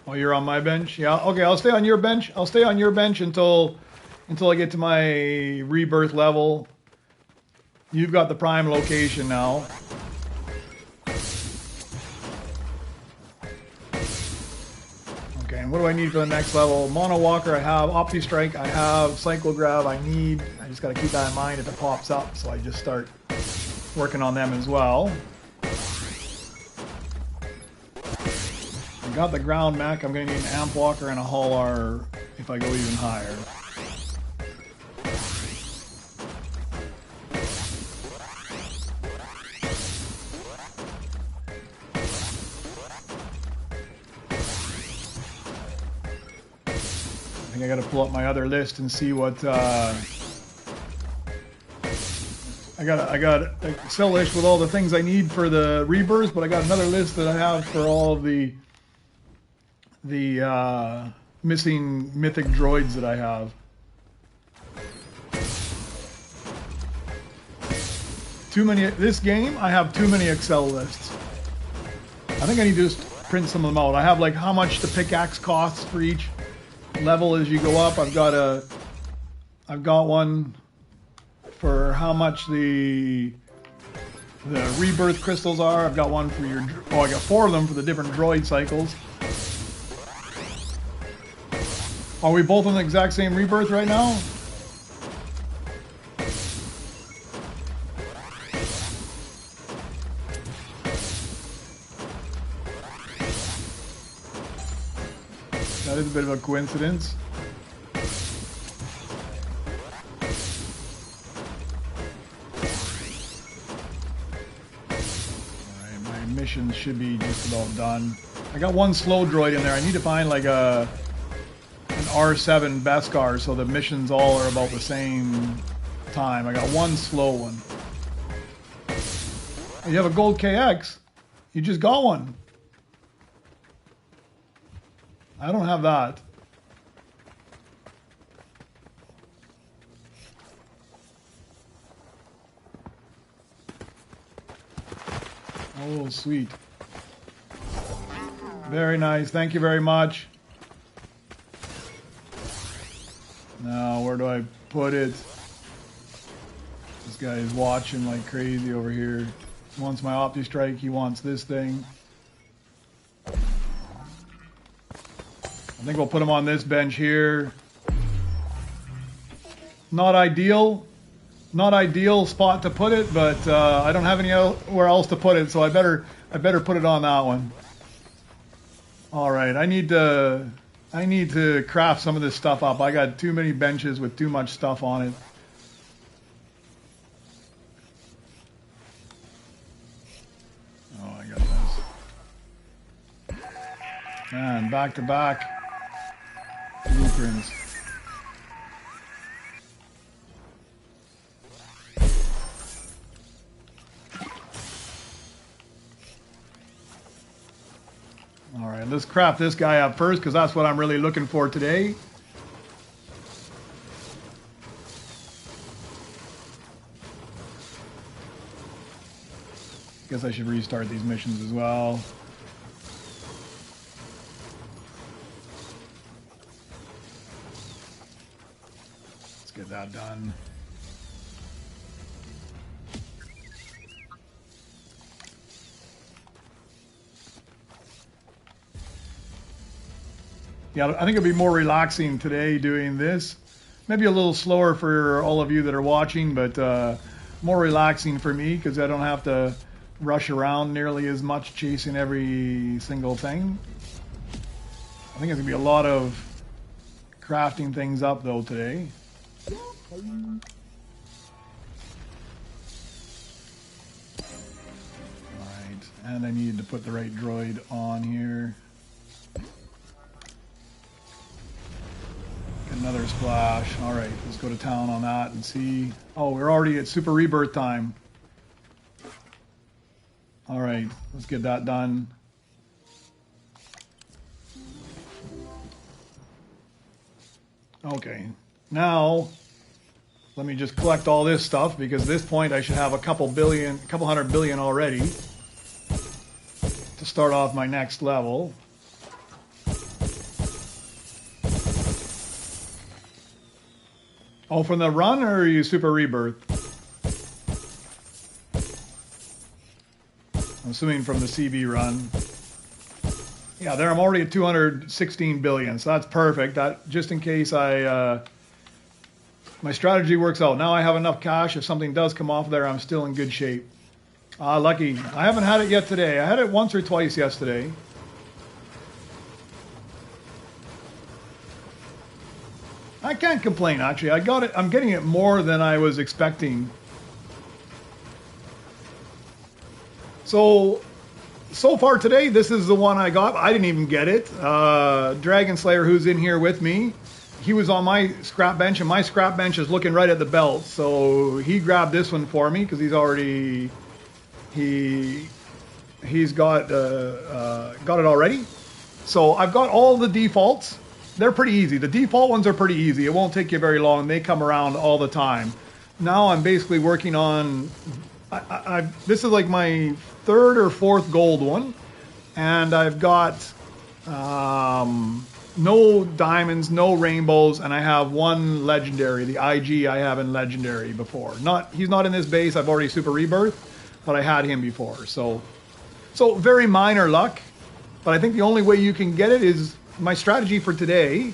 Oh, you're on my bench? Yeah, okay, I'll stay on your bench. I'll stay on your bench until I get to my rebirth level. You've got the prime location now. Okay, and what do I need for the next level? Mono Walker I have, Opti Strike I have, Cycle Grab I need. I just got to keep that in mind if it pops up, so I just start working on them as well. I got the ground mech. I'm going to need an amp walker and a hull R if I go even higher. I think I got to pull up my other list and see what I got an Excel list with all the things I need for the rebirth, but I got another list that I have for all of the missing mythic droids that I have. Too many. This game, I have too many Excel lists. I think I need to just print some of them out. I have like how much the pickaxe costs for each level as you go up. I've got one for how much the rebirth crystals are. I've got one for your... Oh, I got 4 of them for the different droid cycles. Are we both on the exact same rebirth right now? That is a bit of a coincidence. missions should be just about done. I got one slow droid in there. I need to find like an R7 Beskar so the missions all are about the same time. I got one slow one. You have a gold KX. You just got one. I don't have that. Oh, sweet. Very nice. Thank you very much. Now, where do I put it? This guy is watching like crazy over here. He wants my Opti Strike. He wants this thing. I think we'll put him on this bench here. Not ideal. Not ideal spot to put it, but I don't have anywhere else to put it, so I better put it on that one. All right, I need to craft some of this stuff up. I got too many benches with too much stuff on it. Oh, I got this. Man, back to back blueprints. All right, let's craft this guy up first because that's what I'm really looking for today. Guess I should restart these missions as well. Let's get that done. Yeah, I think it'll be more relaxing today doing this. Maybe a little slower for all of you that are watching, but more relaxing for me because I don't have to rush around nearly as much chasing every single thing. I think it's going to be a lot of crafting things up though today. Alright, and I need to put the right droid on here. Another splash. All right, let's go to town on that and see. Oh, we're already at Super Rebirth time. All right, let's get that done. Okay, now let me just collect all this stuff because at this point I should have a couple hundred billion already to start off my next level. Oh, from the run, or are you Super Rebirth? I'm assuming from the CB run. Yeah, there I'm already at 216 billion, so that's perfect. That just in case my strategy works out. Now I have enough cash. If something does come off there, I'm still in good shape. Lucky. I haven't had it yet today. I had it once or twice yesterday. I can't complain, actually. I got it. I'm getting it more than I was expecting. So far today, this is the one I got. I didn't even get it. Dragon Slayer, who's in here with me, he was on my scrap bench, and my scrap bench is looking right at the belt. So he grabbed this one for me because he's already he's got it already. So I've got all the defaults. They're pretty easy. The default ones are pretty easy. It won't take you very long. They come around all the time. Now I'm basically working on... this is like my third or fourth gold one. And I've got no diamonds, no rainbows, and I have one legendary. The IG I have in legendary before. He's not in this base. I've already Super Rebirth, but I had him before. So very minor luck. But I think the only way you can get it is... My strategy for today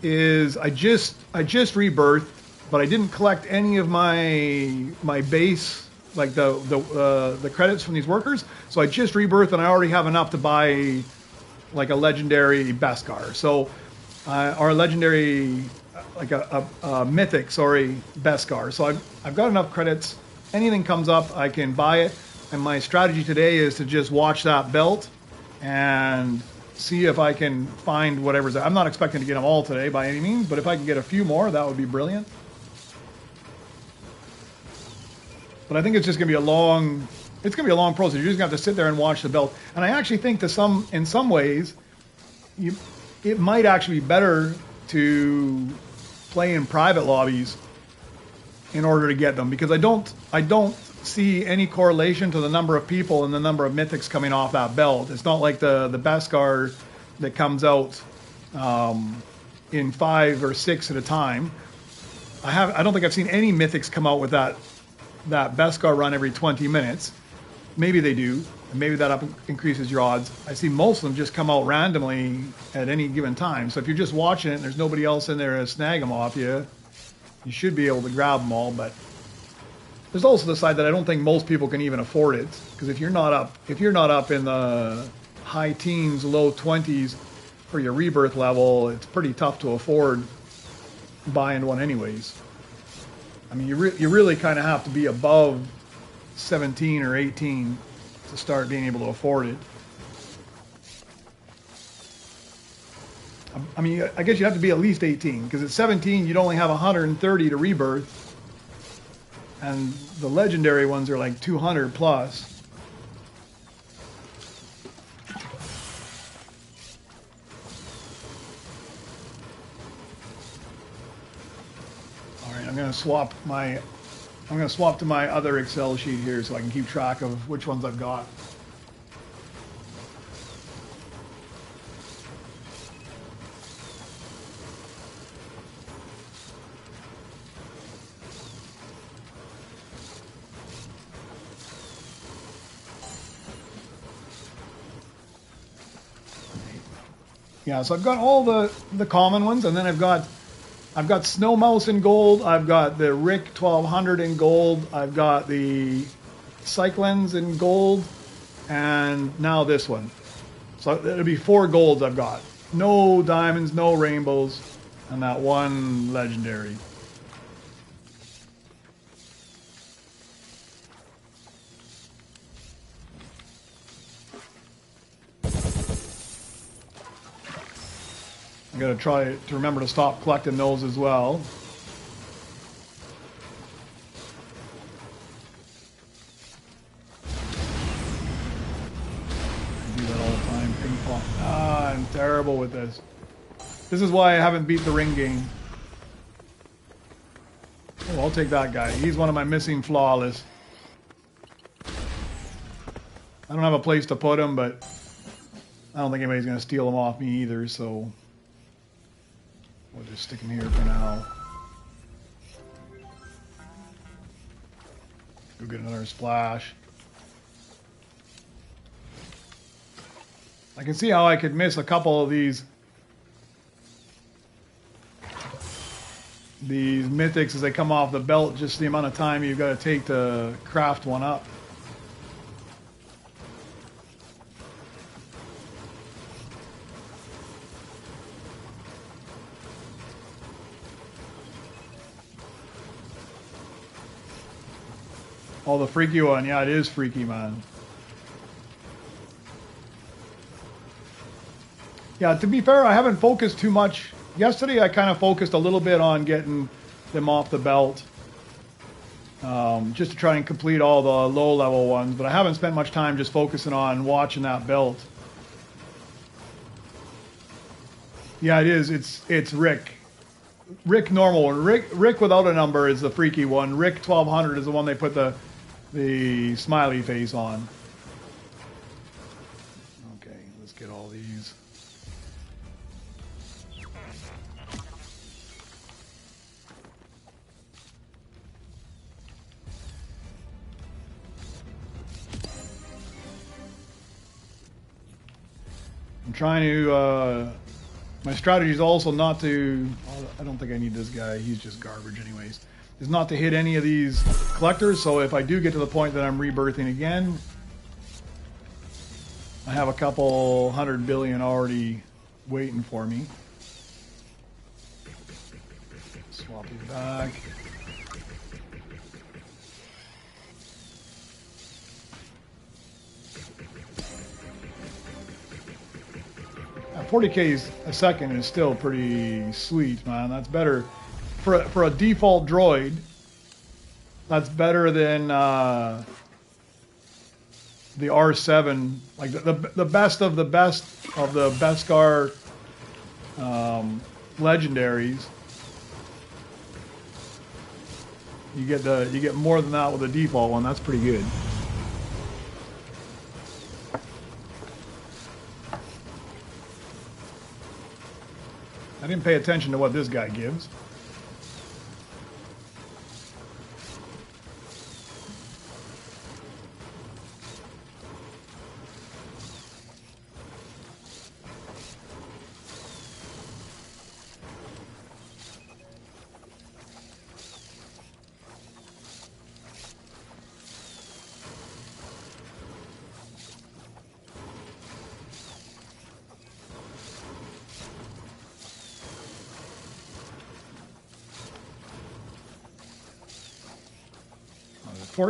is I just rebirthed, but I didn't collect any of my base, like the credits from these workers. So I just rebirthed, and I already have enough to buy like a legendary Beskar. So or a legendary like a mythic, sorry, Beskar. So I've got enough credits. Anything comes up, I can buy it. And my strategy today is to just watch that belt and see if I can find whatever's there. I'm not expecting to get them all today by any means, but if I can get a few more, that would be brilliant. But I think it's just going to be a long, it's going to be a long process. You're just going to have to sit there and watch the belt. And I actually think in some ways, it might actually be better to play in private lobbies in order to get them, because I don't see any correlation to the number of people and the number of mythics coming off that belt. It's not like the Beskar that comes out in 5 or 6 at a time. I don't think I've seen any mythics come out with that Beskar run every 20 minutes. Maybe they do, and maybe that increases your odds. I see most of them just come out randomly at any given time. So if you're just watching it and there's nobody else in there to snag them off you, you should be able to grab them all. But there's also the side that I don't think most people can even afford it, because if you're not up in the high teens, low 20s for your rebirth level, it's pretty tough to afford buying one anyways. I mean, you really kind of have to be above 17 or 18 to start being able to afford it. I mean, I guess you have to be at least 18, because at 17 you'd only have 130 to rebirth, and the legendary ones are like 200 plus. All right, I'm going to swap to my other Excel sheet here so I can keep track of which ones I've got. Yeah, so I've got all the common ones, and then I've got Snow Mouse in gold, I've got the Rick 1200 in gold, I've got the Cyclones in gold, and now this one. So it'll be 4 golds I've got. No diamonds, no rainbows, and that one legendary. I'm going to try to remember to stop collecting those as well. I do that all the time. Ping pong. I'm terrible with this. This is why I haven't beat the ring game. Oh, I'll take that guy. He's one of my missing flawless. I don't have a place to put him, but I don't think anybody's going to steal him off me either, so we'll just stick him here for now. Go get another splash. I can see how I could miss a couple of these mythics as they come off the belt, just the amount of time you've got to take to craft one up. Oh, the freaky one. Yeah, it is freaky, man. Yeah, to be fair, I haven't focused too much. Yesterday, I kind of focused a little bit on getting them off the belt, just to try and complete all the low-level ones. But I haven't spent much time just focusing on watching that belt. Yeah, it is. It's Rick. Rick normal one. Rick without a number is the freaky one. Rick 1200 is the one they put the smiley face on. Okay, let's get all these. I'm trying to, my strategy is also not to, I don't think I need this guy, he's just garbage anyways, is not to hit any of these collectors, so if I do get to the point that I'm rebirthing again, I have a couple 100 billion already waiting for me. Swap these back. 40k a second is still pretty sweet, man. That's better for a default droid. That's better than the R7, like the best of the Beskar legendaries. You get more than that with the default one. That's pretty good. I didn't pay attention to what this guy gives.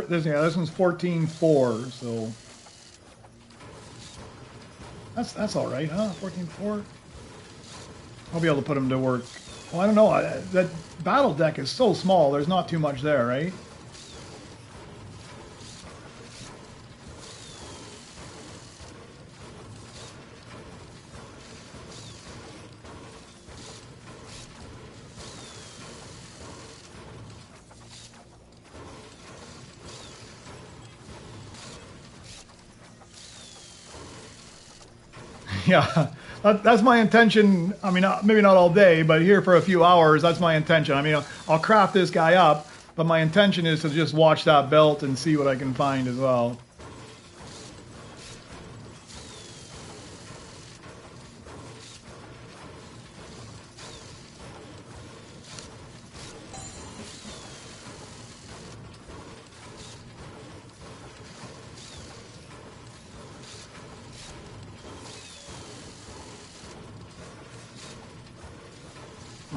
This one's 14.4, so that's all right, huh? 14.4. I'll be able to put them to work. Well, I don't know. That battle deck is so small. There's not too much there, right? Yeah, that's my intention. I mean, maybe not all day, but here for a few hours, that's my intention. I mean, I'll craft this guy up, but my intention is to just watch that belt and see what I can find as well.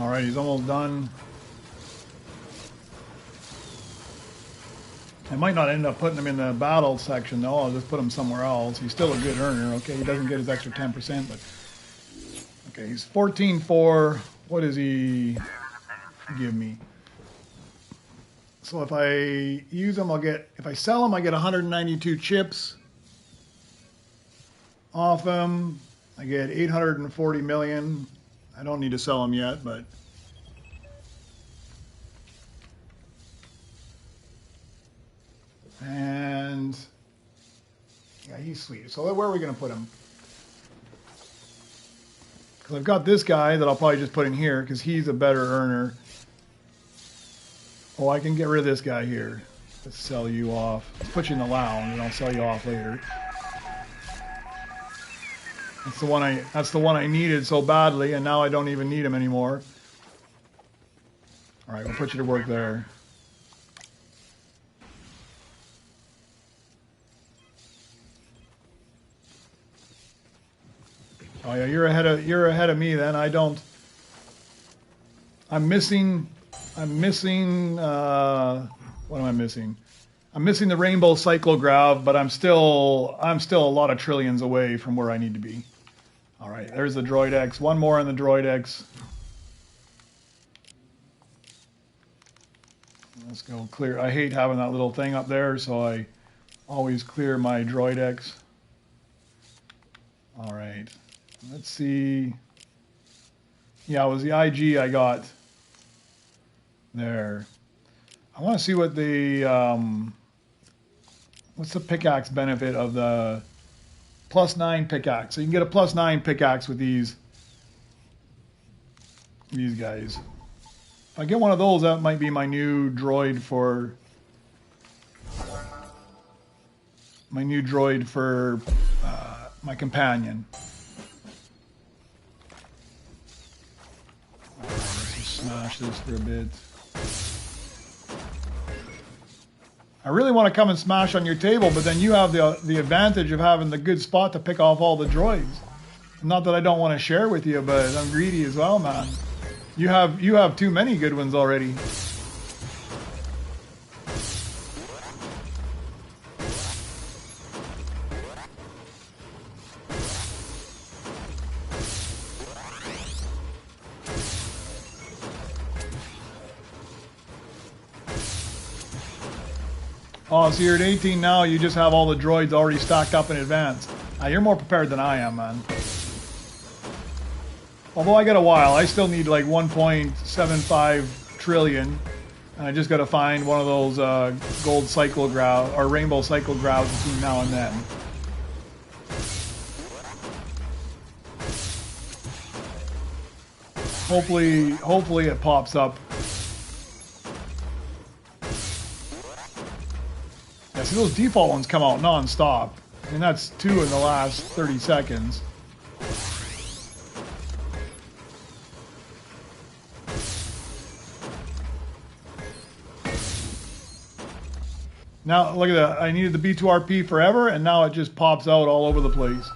All right, he's almost done. I might not end up putting him in the battle section, though. I'll just put him somewhere else. He's still a good earner. Okay, he doesn't get his extra 10%, but... Okay, he's 14.4. What does he give me? So if I use him, if I sell him, I get 192 chips off him. I get 840 million. I don't need to sell him yet, but... And... yeah, he's sweet. So where are we going to put him? Because I've got this guy that I'll probably just put in here because he's a better earner. Oh, I can get rid of this guy here. Let's sell you off. Let's put you in the lounge and I'll sell you off later. That's the one I needed so badly, and now I don't even need him anymore. All right, we'll put you to work there. Oh yeah, you're ahead of me then. I'm missing what am I missing? I'm missing the rainbow cyclograph, but I'm still a lot of trillions away from where I need to be. All right, there's the Droid X. One more on the Droid X. Let's go clear. I hate having that little thing up there, so I always clear my Droid X. All right, let's see. Yeah, it was the IG I got there. I want to see what the what's the pickaxe benefit of the +9 pickaxe. So you can get a +9 pickaxe with these guys. If I get one of those, that might be my new droid for my companion. Let's just smash this for a bit. I really want to come and smash on your table, but then you have the advantage of having the good spot to pick off all the droids. Not that I don't want to share with you, but I'm greedy as well, man. You have too many good ones already. Oh, so you're at 18 now, you just have all the droids already stocked up in advance. You're more prepared than I am, man. Although I got a while, I still need like 1.75 trillion. And I just got to find one of those gold cyclograph or rainbow cyclographs between now and then. Hopefully it pops up. Yeah, see those default ones come out non-stop. I mean, that's 2 in the last 30 seconds. Now, look at that. I needed the B2RP forever, and now it just pops out all over the place.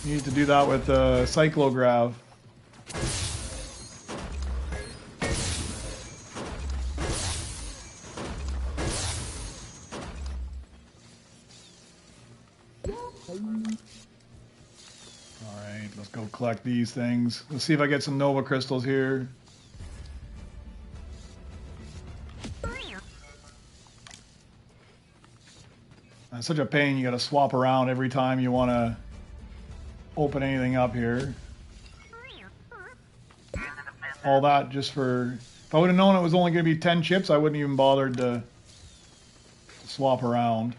You need to do that with the cyclograph. Alright, let's go collect these things. Let's see if I get some Nova crystals here. It's such a pain, you gotta swap around every time you want to open anything up here. All that just for... If I would have known it was only going to be 10 chips, I wouldn't even bothered to swap around.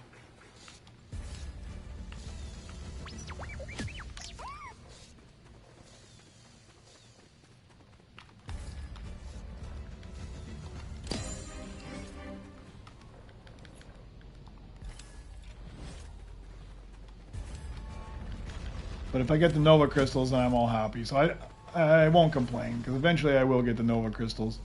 But if I get the Nova crystals, then I'm all happy. So I won't complain, because eventually I will get the Nova crystals.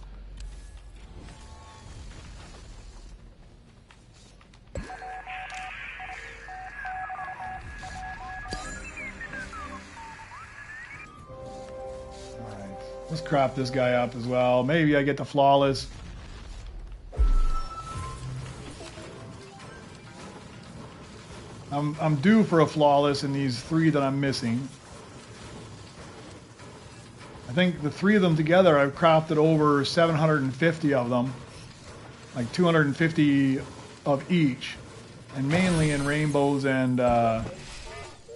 Alright, let's crap this guy up as well. Maybe I get the flawless. I'm due for a flawless in these 3 that I'm missing. I think the 3 of them together, I've crafted over 750 of them. Like 250 of each. And mainly in rainbows and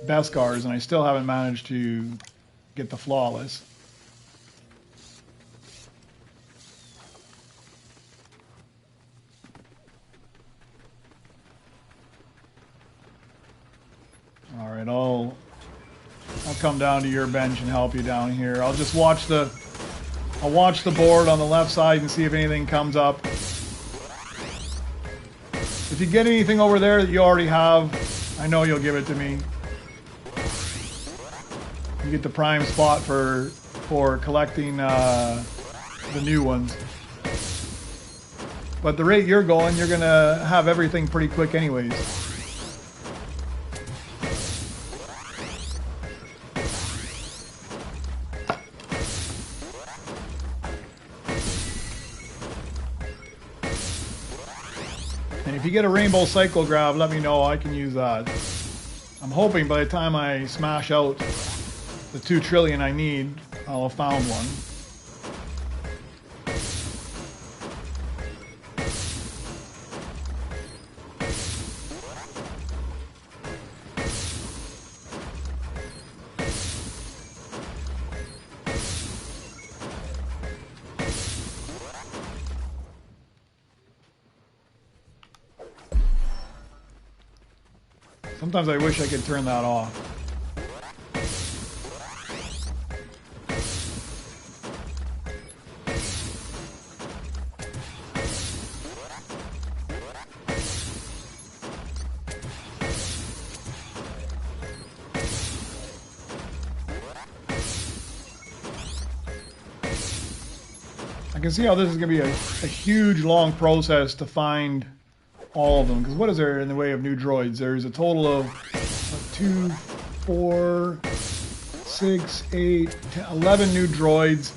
Beskars, and I still haven't managed to get the flawless. Alright, I'll come down to your bench and help you down here. I'll just watch the board on the left side and see if anything comes up. If you get anything over there that you already have, I know you'll give it to me. You get the prime spot for collecting the new ones. But the rate you're going, you're gonna have everything pretty quick anyways. And if you get a rainbow cyclograph, let me know. I can use that. I'm hoping by the time I smash out the 2 trillion I need, I'll have found one. Sometimes I wish I could turn that off. I can see how this is going to be a huge, long process to find all of them, because what is there in the way of new droids? There's a total of 2, 4, 6, 8, 10, 11 new droids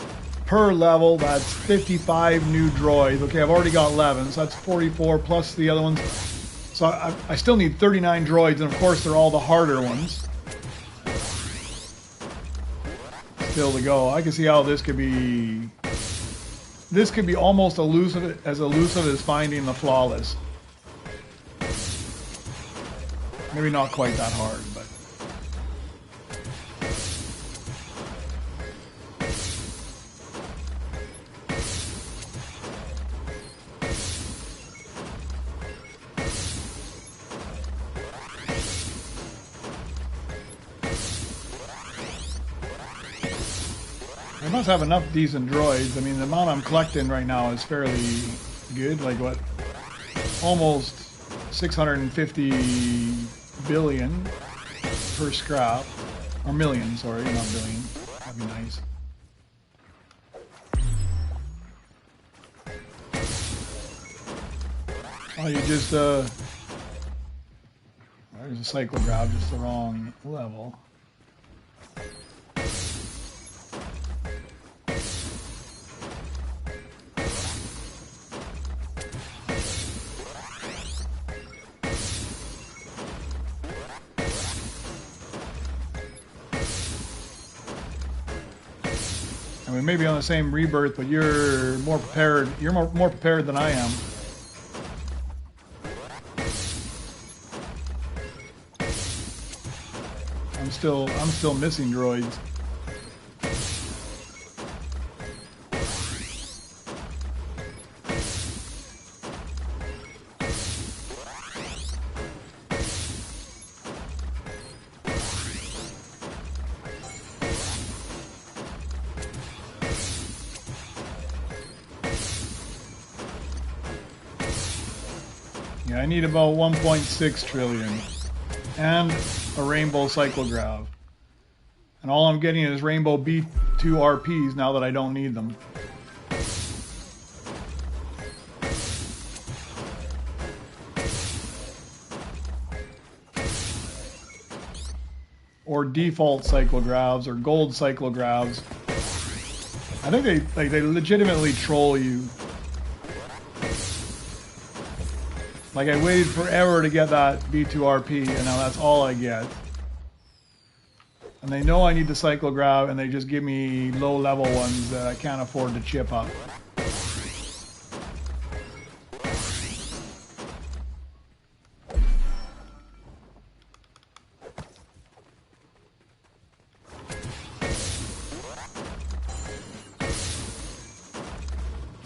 per level. That's 55 new droids. Okay, I've already got 11, so that's 44 plus the other ones. So I still need 39 droids, and of course they're all the harder ones still to go. I can see how this could be this could be almost elusive as finding the flawless. Maybe not quite that hard, but. I must have enough decent droids. I mean, the amount I'm collecting right now is fairly good. Like what? Almost 650 billion per scrap. Or million, sorry, not billion. That'd be nice. Oh, you just, there's a cyclograph, just the wrong level. I mean, maybe on the same rebirth, but you're more prepared. You're more prepared than I am. I'm still missing droids. Yeah, I need about 1.6 trillion and a rainbow cyclograph. And all I'm getting is rainbow B2 RPs now that I don't need them. Or default cyclographs or gold cyclographs. I think they legitimately troll you. Like, I waited forever to get that B2RP, and now that's all I get. And they know I need the cyclograph, and they just give me low-level ones that I can't afford to chip up.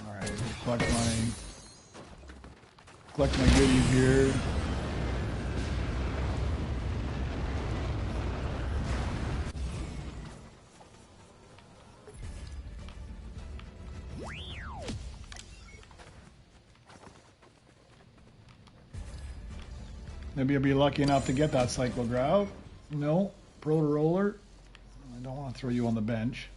Alright, let's collect my goodies here. Maybe I'll be lucky enough to get that cyclograph. No, proto roller. I don't want to throw you on the bench.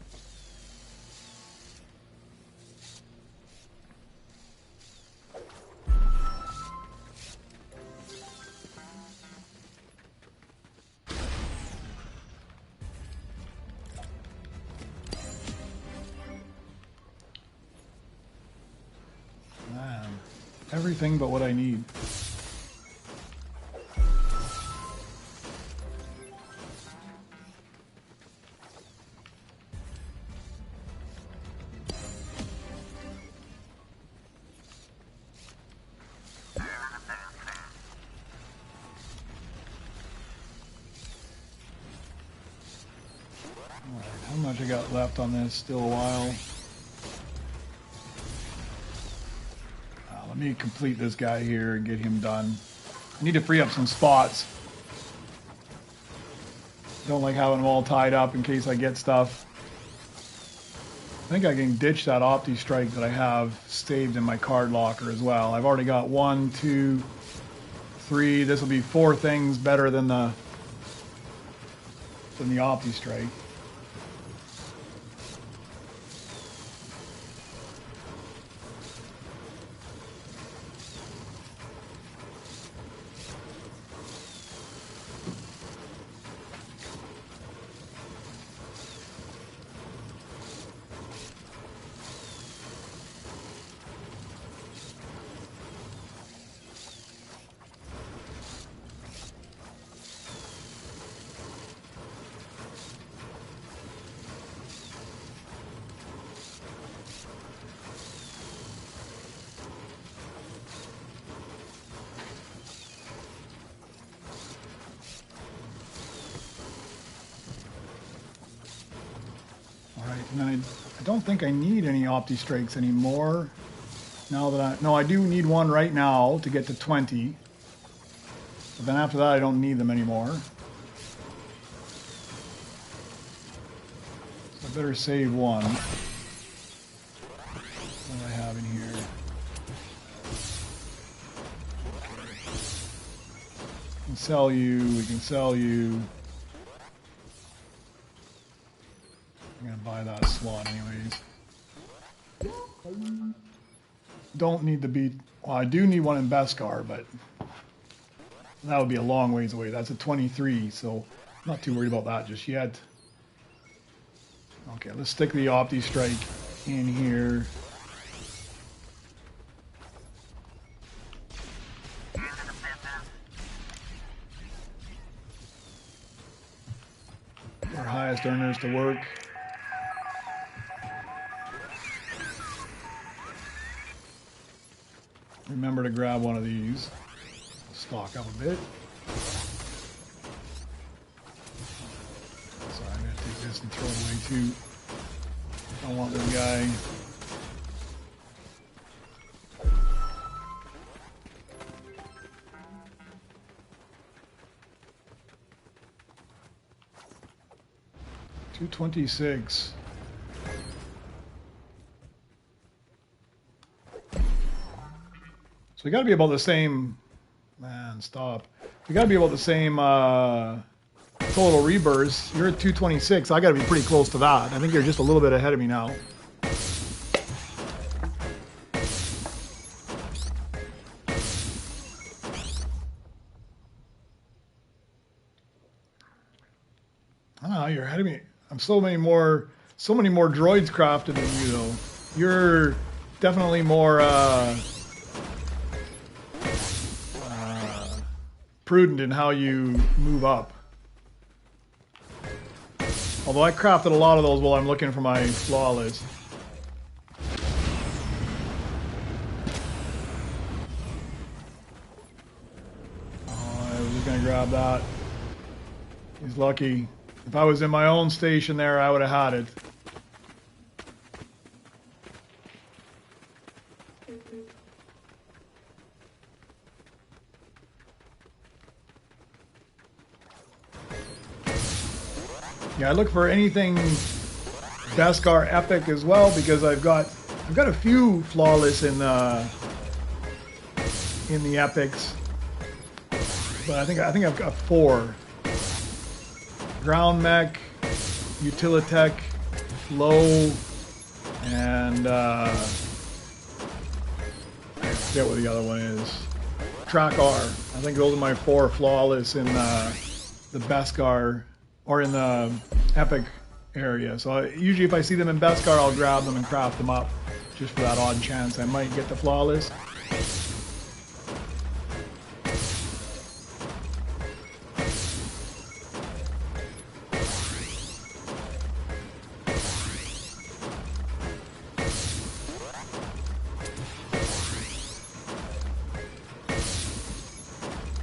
Man, everything but what I need. How much I got left on this? Still a while. Let me complete this guy here and get him done. I need to free up some spots. Don't like having them all tied up in case I get stuff. I think I can ditch that Opti Strike that I have saved in my card locker as well. I've already got 1, 2, 3. This will be 4 things better than the Opti Strike. And then I don't think I need any Opti Strikes anymore. Now that no, I do need one right now to get to 20. But then after that, I don't need them anymore. So I better save one. What do I have in here? We can sell you. We can sell you. I'm gonna buy that slot anyways. Don't need the beat. Well, I do need one in Beskar, but that would be a long ways away. That's a 23, so not too worried about that just yet. Okay, let's stick the Opti Strike in here. Our highest earners to work. Remember to grab one of these. Stock up a bit. Sorry, I'm going to take this and throw it away too. Don't want this guy. $226. So we got to be about the same. Man, stop. We got to be about the same total rebirths. You're at 226. I got to be pretty close to that. I think you're just a little bit ahead of me now. I don't know. You're ahead of me. I'm so many more droids crafted than you, though. You're definitely more prudent in how you move up. Although I crafted a lot of those while I'm looking for my flawless. Oh, I was just gonna grab that. He's lucky. If I was in my own station there, I would have had it. Yeah, I look for anything Beskar epic as well because I've got a few flawless in the epics, but I think I've got 4: ground mech, utilitech, low, and I forget what the other one is. Track R. I think those are my 4 flawless in the Beskar. Or in the epic area. So usually if I see them in Beskar, I'll grab them and craft them up. Just for that odd chance I might get the flawless.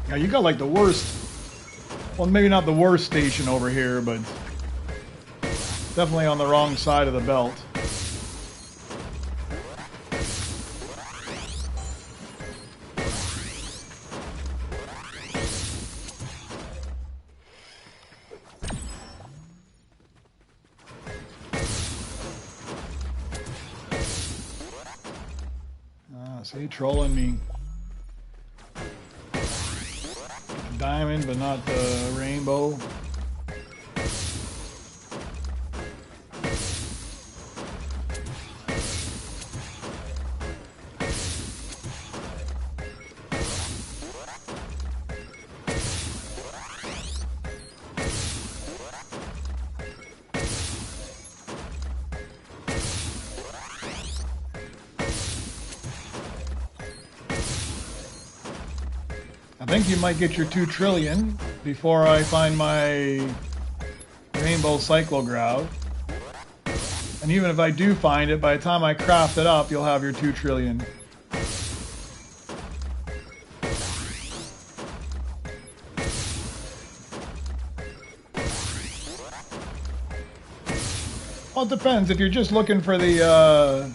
Yeah, you got like the worst. Well, maybe not the worst station over here, but definitely on the wrong side of the belt. Ah, see, trolling me. Diamond, but not the rainbow. I think you might get your 2 trillion before I find my rainbow cyclograph. And even if I do find it, by the time I craft it up, you'll have your 2 trillion. Well, it depends. If you're just looking for the...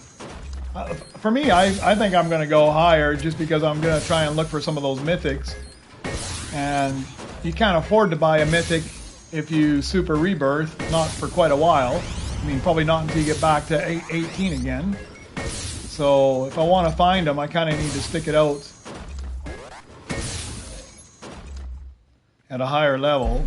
for me, I think I'm going to go higher just because I'm going to try and look for some of those mythics. And you can't afford to buy a mythic if you super rebirth, not for quite a while. I mean, probably not until you get back to 18 again. So if I want to find them, I kind of need to stick it out at a higher level.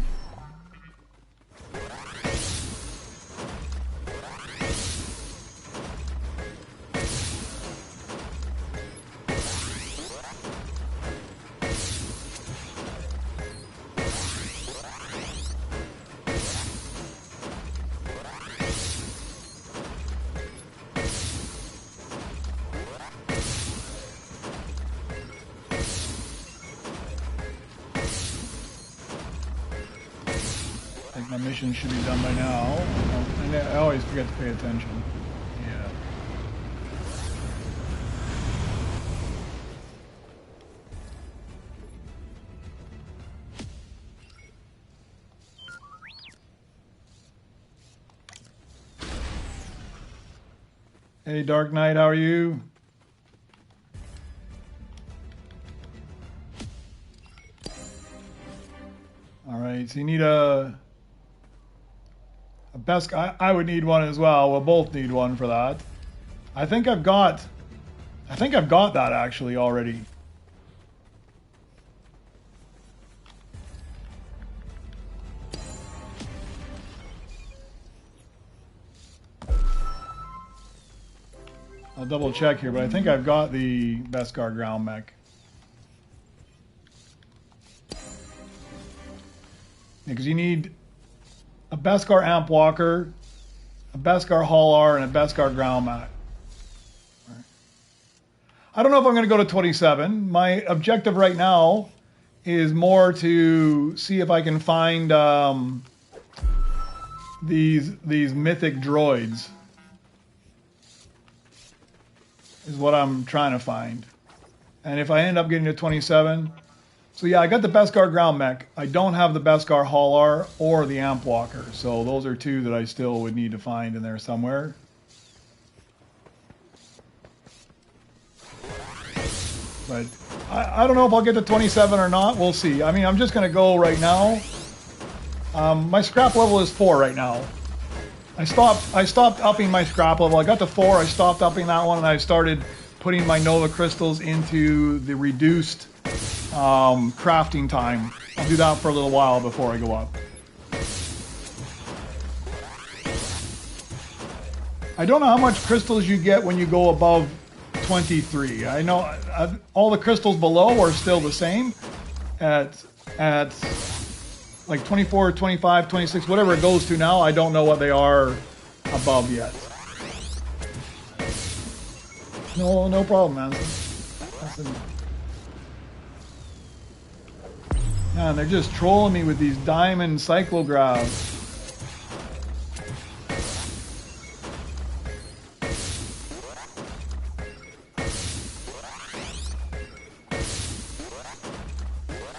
My mission should be done by now. I always forget to pay attention. Yeah. Hey, Dark Knight, how are you? All right, so you need a Beskar. I would need one as well. We'll both need one for that. I think I've got that actually already. I'll double check here, but I think I've got the Beskar ground mech. Because you need a Beskar amp walker, a Beskar hauler, and a Beskar ground mech. Right. I don't know if I'm going to go to 27. My objective right now is more to see if I can find these Mythic Droids. Is what I'm trying to find. And if I end up getting to 27... So yeah, I got the Beskar ground mech. I don't have the Beskar hauler or the amp walker. So those are two that I still would need to find in there somewhere. But I don't know if I'll get to 27 or not. We'll see. I mean, I'm just going to go right now. My scrap level is 4 right now. I stopped upping my scrap level. I got to 4. I stopped upping that one, and I started putting my Nova crystals into the reduced crafting time. I'll do that for a little while before I go up. I don't know how much crystals you get when you go above 23. I know all the crystals below are still the same at like 24, 25, 26, whatever it goes to now. I don't know what they are above yet. No problem, man. Man, they're just trolling me with these diamond cyclographs.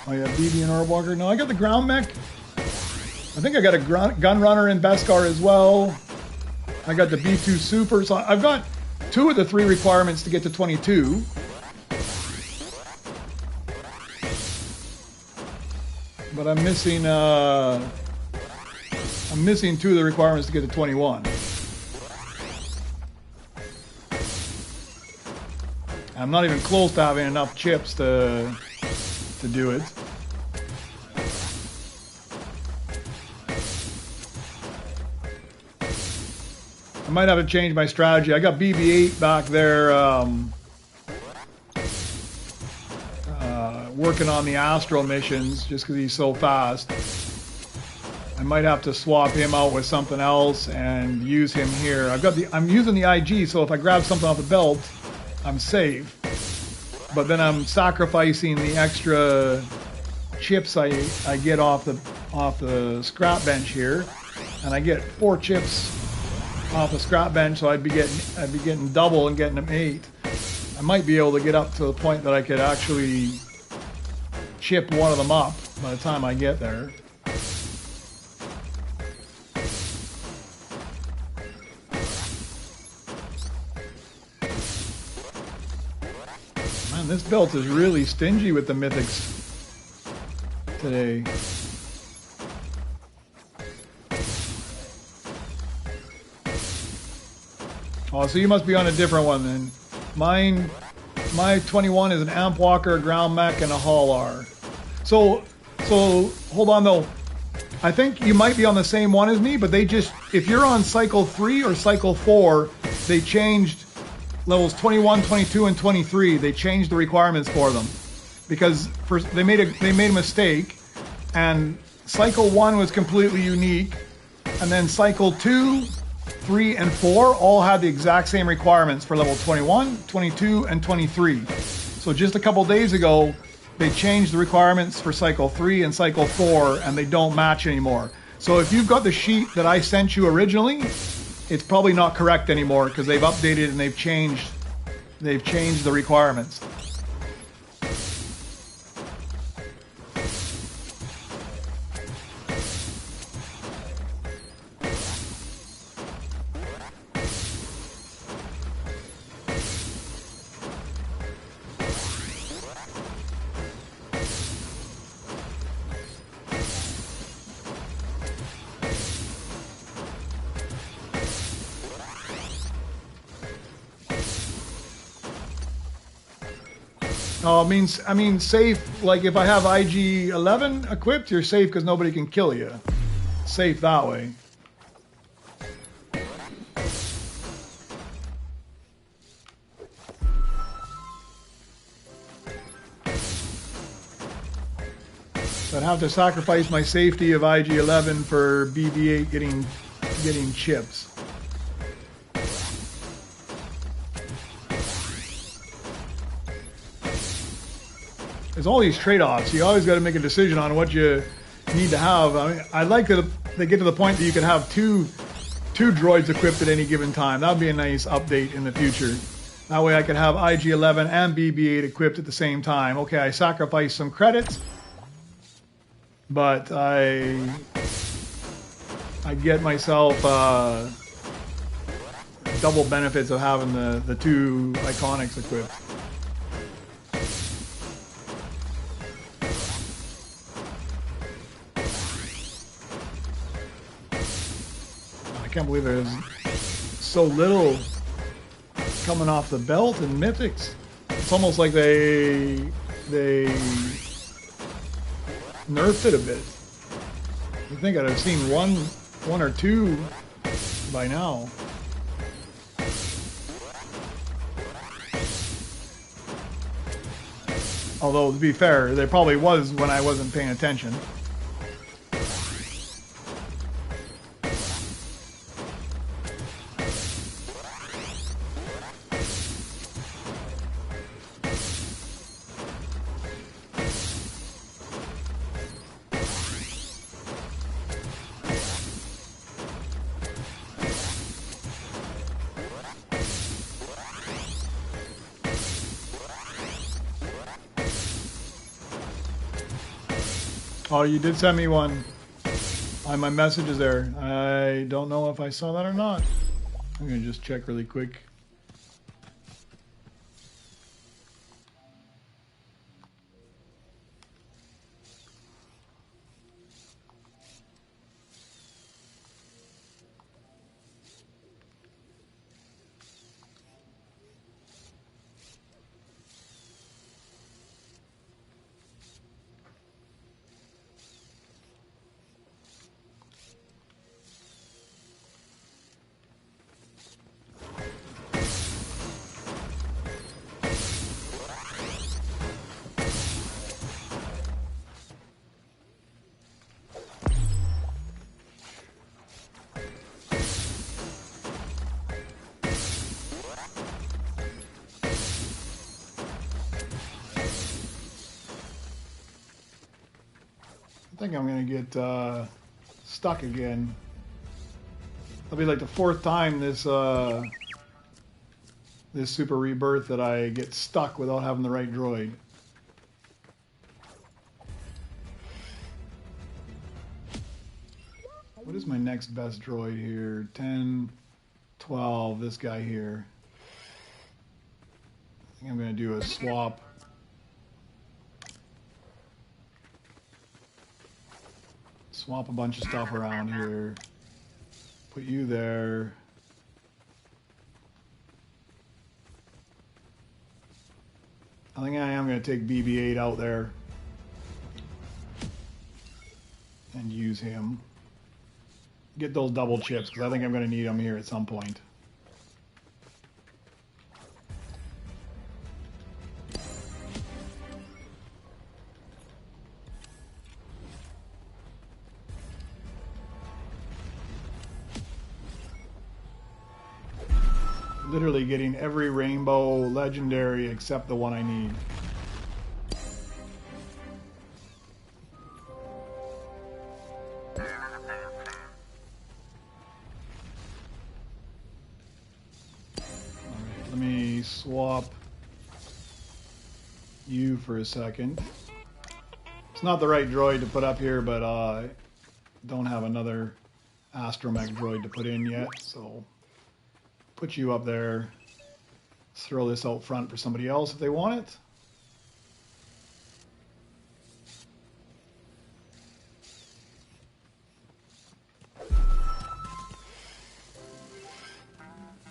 Oh yeah, BB and Orb Walker. No, I got the ground mech. I think I got a gun runner in Beskar as well. I got the B2 Super. So I've got 2 of the 3 requirements to get to 22. But I'm missing 2 of the requirements to get to 21. I'm not even close to having enough chips to do it. I might have to change my strategy. I got BB-8 back there working on the Astro missions just because he's so fast. I might have to swap him out with something else and use him here. I'm using the IG, so if I grab something off the belt, I'm safe. But then I'm sacrificing the extra chips I get off the scrap bench here, and I get 4 chips off the scrap bench, so I'd be getting double and getting them 8. I might be able to get up to the point that I could actually chip one of them up by the time I get there. Man, this belt is really stingy with the mythics today. Oh, so you must be on a different one then. My 21 is an amp walker, a ground mech, and a hauler. So hold on though. I think you might be on the same one as me, but they just, if you're on cycle 3 or cycle 4, they changed levels 21, 22, and 23. They changed the requirements for them because they made a mistake, and cycle 1 was completely unique, and then cycle 2, 3, and 4 all had the exact same requirements for level 21, 22, and 23. So just a couple days ago, they changed the requirements for cycle 3 and cycle 4, and they don't match anymore. So if you've got the sheet that I sent you originally, it's probably not correct anymore because they've updated and they've changed the requirements. Oh, I mean safe, like if I have IG-11 equipped, you're safe because nobody can kill you. Safe that way. So I'd have to sacrifice my safety of IG-11 for BB-8 getting chips. There's all these trade-offs. You always got to make a decision on what you need to have. I mean, I'd like to they get to the point that you could have two droids equipped at any given time. That would be a nice update in the future. That way I could have IG-11 and BB-8 equipped at the same time. Okay, I sacrificed some credits, but I get myself double benefits of having the two iconics equipped. I can't believe there's so little coming off the belt in Mythics. It's almost like they nerfed it a bit. I think I'd have seen one or two by now. Although, to be fair, there probably was when I wasn't paying attention. Oh, you did send me one. My message is there. I don't know if I saw that or not. I'm going to just check really quick. I think I'm going to get stuck again. That'll be like the fourth time this this Super Rebirth that I get stuck without having the right droid. What is my next best droid here? 10, 12, this guy here. I think I'm going to do a swap. swap a bunch of stuff around here. Put you there. I think I am going to take BB-8 out there and use him. Get those double chips, because I think I'm going to need them here at some point. Literally getting every rainbow legendary except the one I need. Alright, let me swap you for a second. It's not the right droid to put up here, but I don't have another astromech droid to put in yet, so put you up there. Let's throw this out front for somebody else if they want it.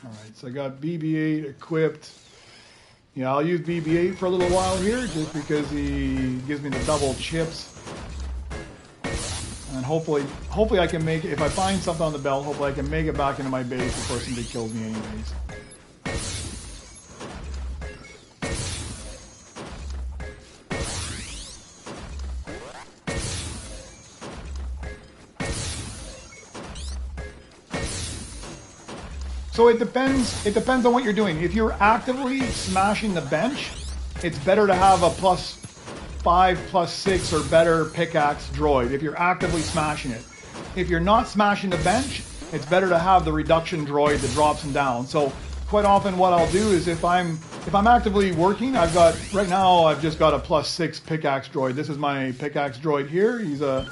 Alright, so I got BB-8 equipped. Yeah, I'll use BB-8 for a little while here just because he gives me the double chips. And hopefully I can make it, if I find something on the belt, hopefully I can make it back into my base before somebody kills me anyways. So it depends on what you're doing. If you're actively smashing the bench, it's better to have a +5, +6 or better pickaxe droid if you're actively smashing it. If you're not smashing the bench, it's better to have the reduction droid that drops them down. So quite often what I'll do is if I'm actively working, right now I've just got a +6 pickaxe droid. This is my pickaxe droid here. He's a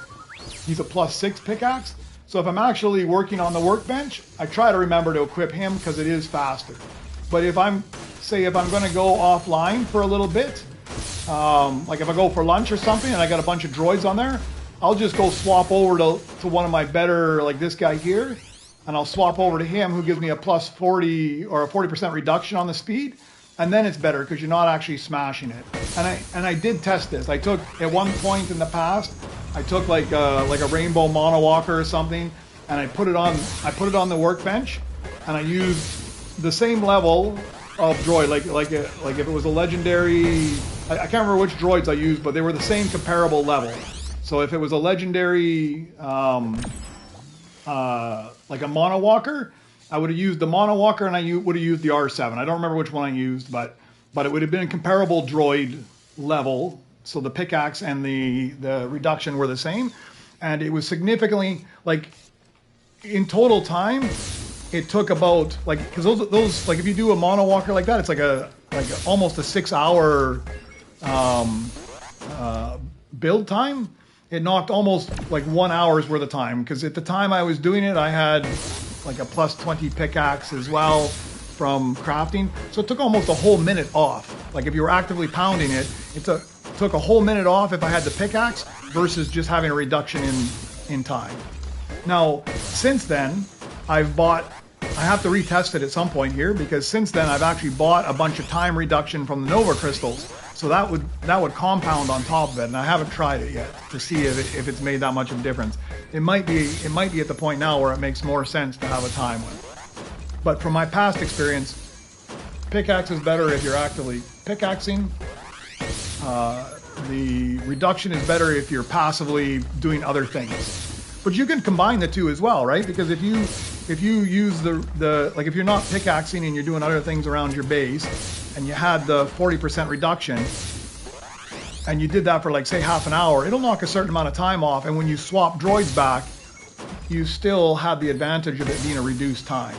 +6 pickaxe. So if I'm actually working on the workbench, I try to remember to equip him because it is faster. But if I'm going to go offline for a little bit, like if I go for lunch or something and I got a bunch of droids on there, I'll just go swap over to one of my better, like this guy here, and I'll swap over to him who gives me a +40 or a 40% reduction on the speed, and then it's better because you're not actually smashing it. And I did test this. I took, at one point in the past, I took like a rainbow monowalker or something, and I put it on the workbench, and I used the same level of droid, like if it was a legendary, I can't remember which droids I used, but they were the same comparable level. So if it was a legendary, like a monowalker, I would have used the monowalker, and I would have used the R7. I don't remember which one I used, but it would have been a comparable droid level. So the pickaxe and the reduction were the same, and it was significantly, like, in total time, it took about, like, because those like if you do a monowalker like that, it's like almost a 6-hour build time. It knocked almost like 1 hour's worth of time, because at the time I was doing it, I had like a +20 pickaxe as well from crafting, so it took almost a whole minute off. Like if you were actively pounding it, it took a whole minute off if I had the pickaxe versus just having a reduction in time. Now, since then, I have to retest it at some point here, because since then I've actually bought a bunch of time reduction from the Nova crystals, so that would compound on top of it, and I haven't tried it yet to see if it's made that much of a difference. It might be at the point now where it makes more sense to have a time one. But from my past experience, pickaxe is better if you're actively pickaxing. The reduction is better if you're passively doing other things. But you can combine the two as well, right? Because if you use like if you're not pickaxing and you're doing other things around your base, and you had the 40% reduction, and you did that for like say half an hour, it'll knock a certain amount of time off, and when you swap droids back, you still have the advantage of it being a reduced time.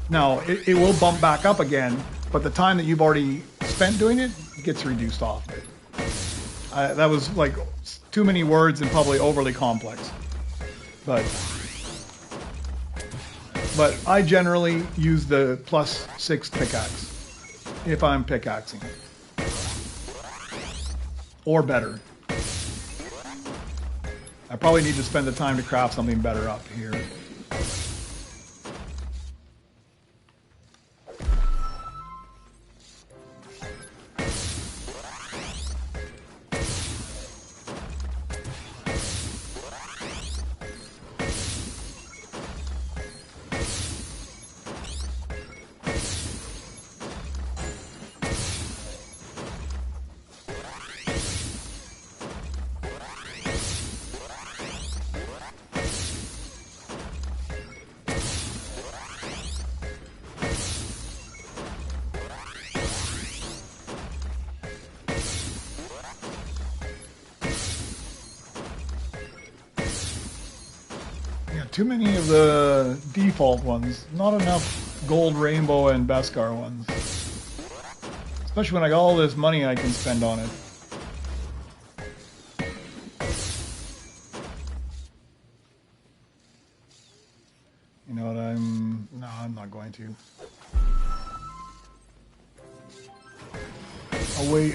Now, it will bump back up again, but the time that you've already spent doing it gets reduced off of it. That was like too many words and probably overly complex. But I generally use the +6 pickaxe if I'm pickaxing. Or better. I probably need to spend the time to craft something better up here. Too many of the default ones. Not enough gold, rainbow, and Beskar ones. Especially when I got all this money I can spend on it. You know what, no, I'm not going to.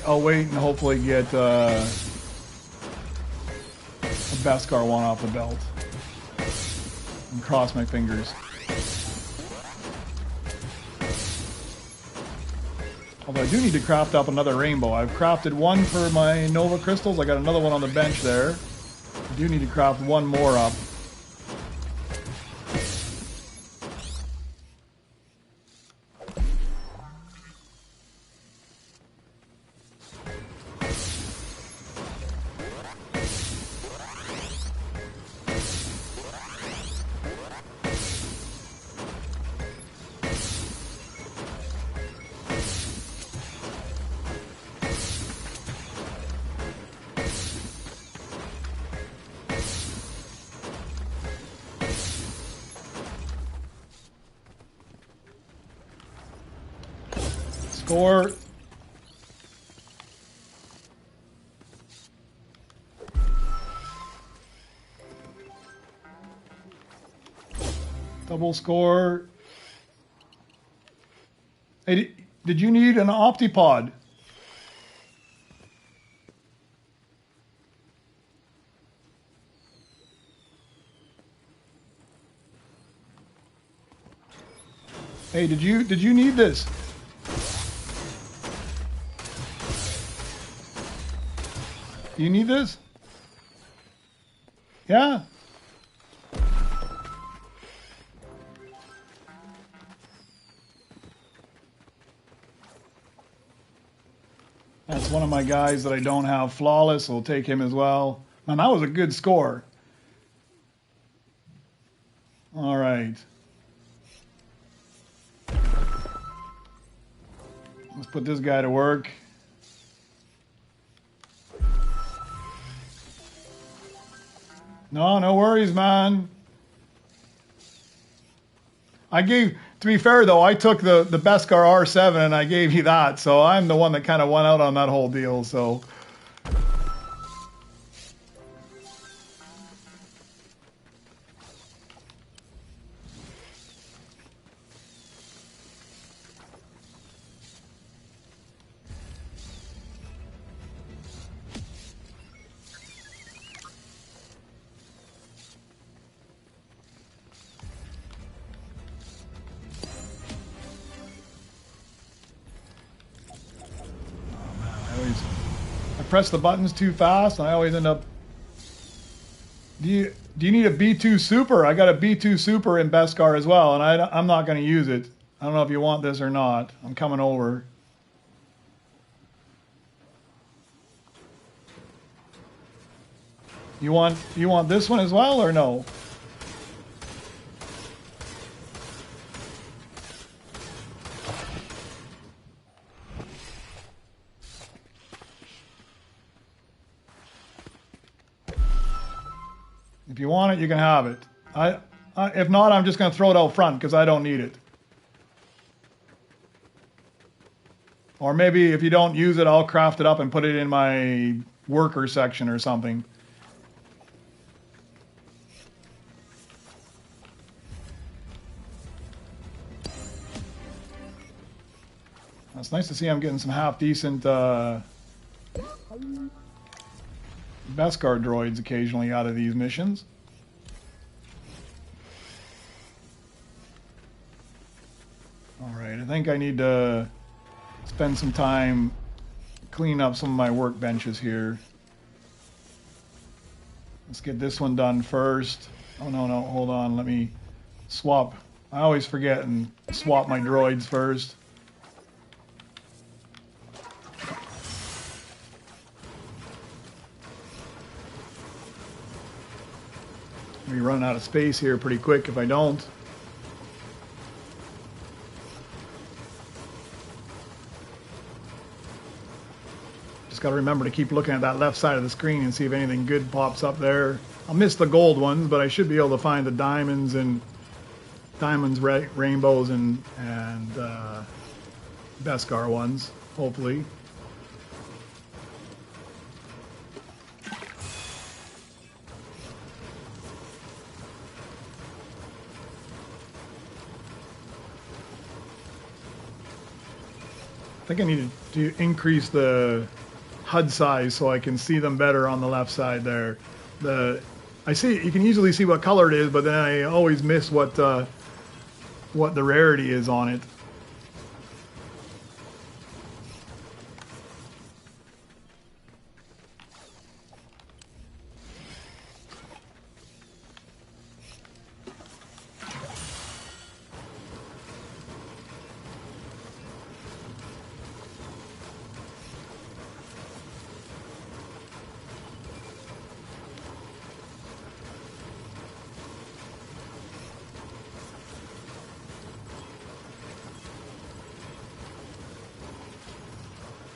I'll wait and hopefully get a Beskar one off the belt. And cross my fingers. Although I do need to craft up another rainbow. I've crafted one for my Nova crystals. I got another one on the bench there. I do need to craft one more up. Score. Double score. Hey, did you need an Optipod? Hey, did you need this? Do you need this? Yeah. That's one of my guys that I don't have flawless. I'll take him as well. Man, that was a good score. All right. Let's put this guy to work. No worries, man. To be fair though, I took the Beskar R7 and I gave you that, so I'm the one that kind of won out on that whole deal, so. Press the buttons too fast and I always end up. Do you need a B2 Super? I got a B2 Super in Beskar as well, and I'm not going to use it. I don't know if you want this or not. I'm coming over. You want this one as well or no? If you want it, you can have it. If not, I'm just going to throw it out front because I don't need it. Or maybe if you don't use it, I'll craft it up and put it in my worker section or something. It's nice to see I'm getting some half decent Beskar droids occasionally out of these missions. Alright, I think I need to spend some time cleaning up some of my workbenches here. Let's get this one done first. Oh no, hold on, let me swap. I always forget and swap my droids first. We run out of space here pretty quick if I don't. Just got to remember to keep looking at that left side of the screen and see if anything good pops up there. I'll miss the gold ones, but I should be able to find the diamonds, rainbows, and Beskar ones, hopefully. I think I need to increase the HUD size so I can see them better on the left side there. I see you can easily see what color it is, but then I always miss what the rarity is on it.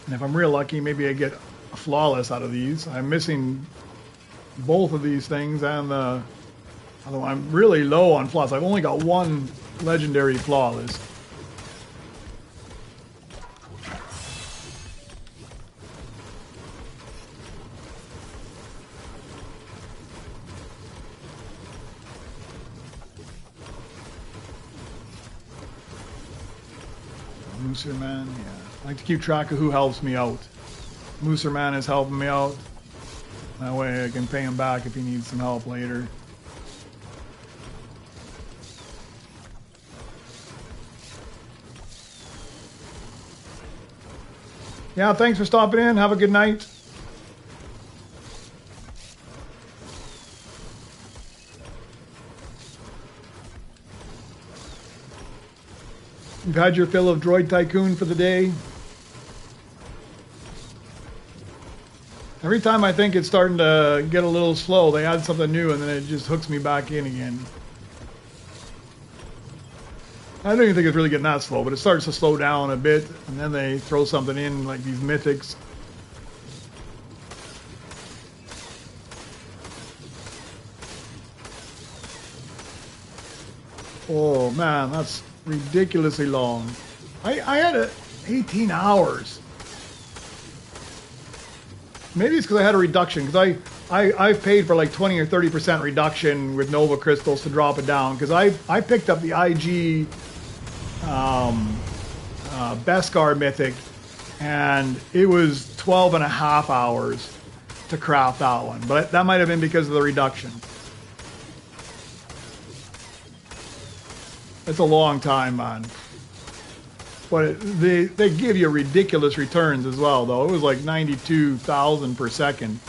And if I'm real lucky, maybe I get a flawless out of these. I'm missing both of these things, and although I'm really low on flawless. I've only got one legendary flawless. Mooserman, yeah. I like to keep track of who helps me out. Mooserman is helping me out. That way I can pay him back if he needs some help later. Yeah, thanks for stopping in. Have a good night. You've had your fill of Droid Tycoon for the day. Every time I think it's starting to get a little slow, they add something new and then it just hooks me back in again. I don't even think it's really getting that slow, but it starts to slow down a bit, and then they throw something in like these mythics. Oh man, that's ridiculously long. I had 18 hours. Maybe it's because I had a reduction, because I've paid for like 20 or 30% reduction with Nova crystals to drop it down, because I picked up the IG Beskar Mythic, and it was 12 and a half hours to craft that one, but that might have been because of the reduction. It's a long time, man. But they give you ridiculous returns as well, though. It was like 92,000 per second.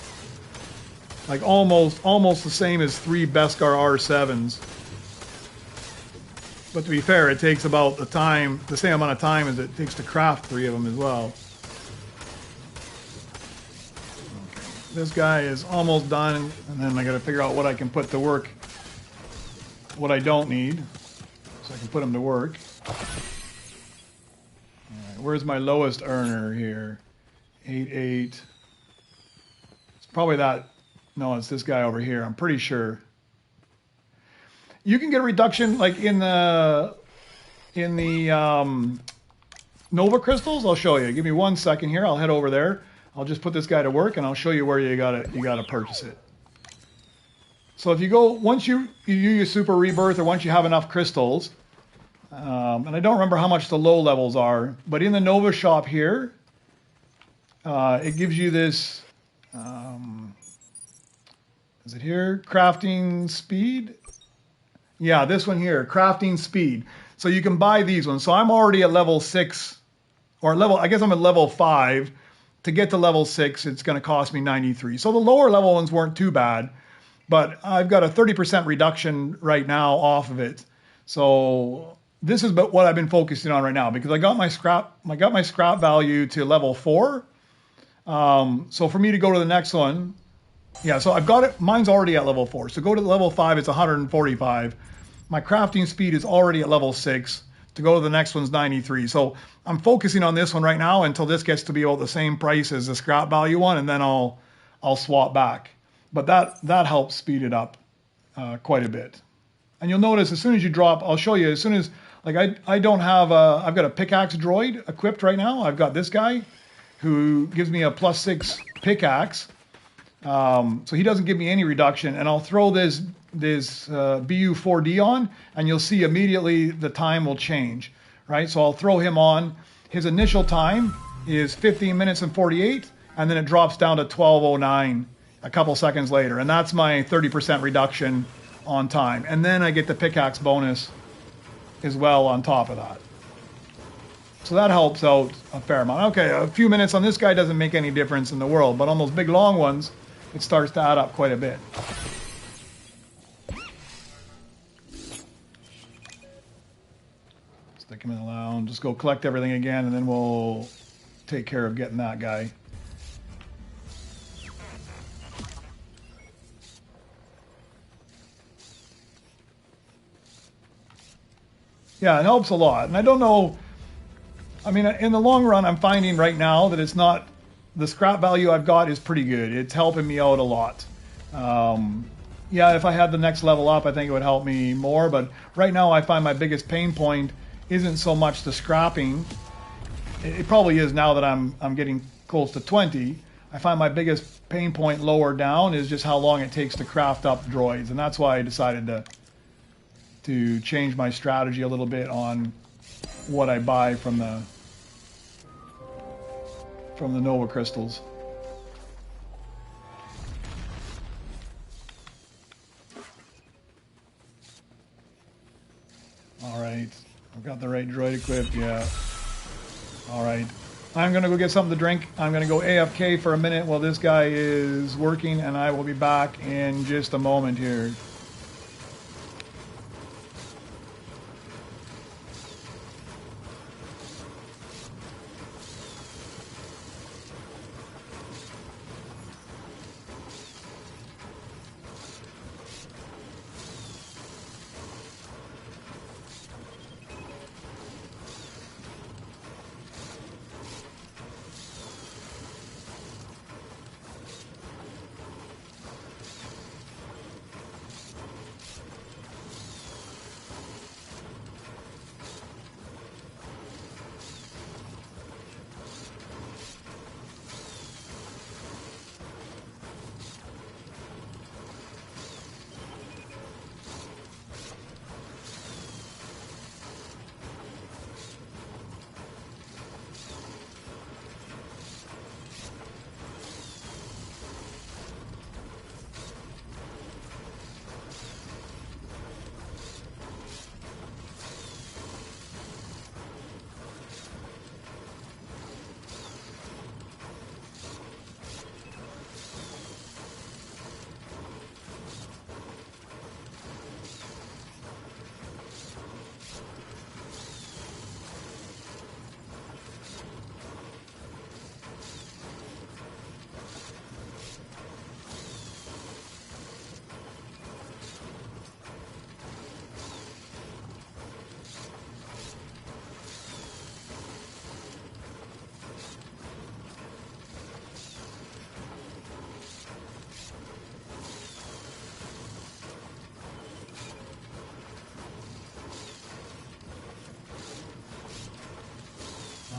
Like almost the same as 3 Beskar R7s. But to be fair, it takes about the same amount of time as it takes to craft 3 of them as well. Okay. This guy is almost done, and then I got to figure out what I can put to work, what I don't need, so I can put him to work. Where's my lowest earner here? 8.8. It's probably that. No, it's this guy over here. I'm pretty sure. You can get a reduction like in the Nova crystals. I'll show you. Give me 1 second here. I'll head over there. I'll just put this guy to work, and I'll show you where you gotta purchase it. So if you go, once you use Super Rebirth, or once you have enough crystals. And I don't remember how much the low levels are, but in the Nova shop here, it gives you this Is it here? Crafting speed? Yeah, this one here, crafting speed. So you can buy these ones. So I'm already at level 6, or level, I guess I'm at level 5. To get to level 6, it's going to cost me 93. So the lower level ones weren't too bad, but I've got a 30% reduction right now off of it. So this is what I've been focusing on right now, because I got my scrap value to level 4. So for me to go to the next one, yeah, so I've got it. Mine's already at level 4. So go to level 5, it's 145. My crafting speed is already at level 6. To go to the next one's 93. So I'm focusing on this one right now until this gets to be about the same price as the scrap value one, and then I'll swap back. But that helps speed it up quite a bit. And you'll notice as soon as you drop, I'll show you, as soon as, like I don't have I've got a pickaxe droid equipped right now. I've got this guy who gives me a +6 pickaxe. So he doesn't give me any reduction, and I'll throw this BU4D on, and you'll see immediately the time will change, right? So I'll throw him on. His initial time is 15 minutes and 48, and then it drops down to 12:09 a couple seconds later, and that's my 30% reduction on time. And then I get the pickaxe bonus as well on top of that. So that helps out a fair amount. Okay, a few minutes on this guy doesn't make any difference in the world, but on those big long ones, it starts to add up quite a bit. Stick him in the lounge. Just go collect everything again, and then we'll take care of getting that guy. Yeah, it helps a lot. And I don't know, I mean, in the long run, I'm finding right now that it's not, the scrap value I've got is pretty good. It's helping me out a lot. Yeah, if I had the next level up, I think it would help me more. But right now, I find my biggest pain point isn't so much the scrapping. It probably is now that I'm getting close to 20. I find my biggest pain point lower down is just how long it takes to craft up droids. And that's why I decided to change my strategy a little bit on what I buy from the Nova crystals. All right, I've got the right droid equipped, yeah. All right, I'm gonna go get something to drink. I'm gonna go AFK for a minute while this guy is working, and I will be back in just a moment here.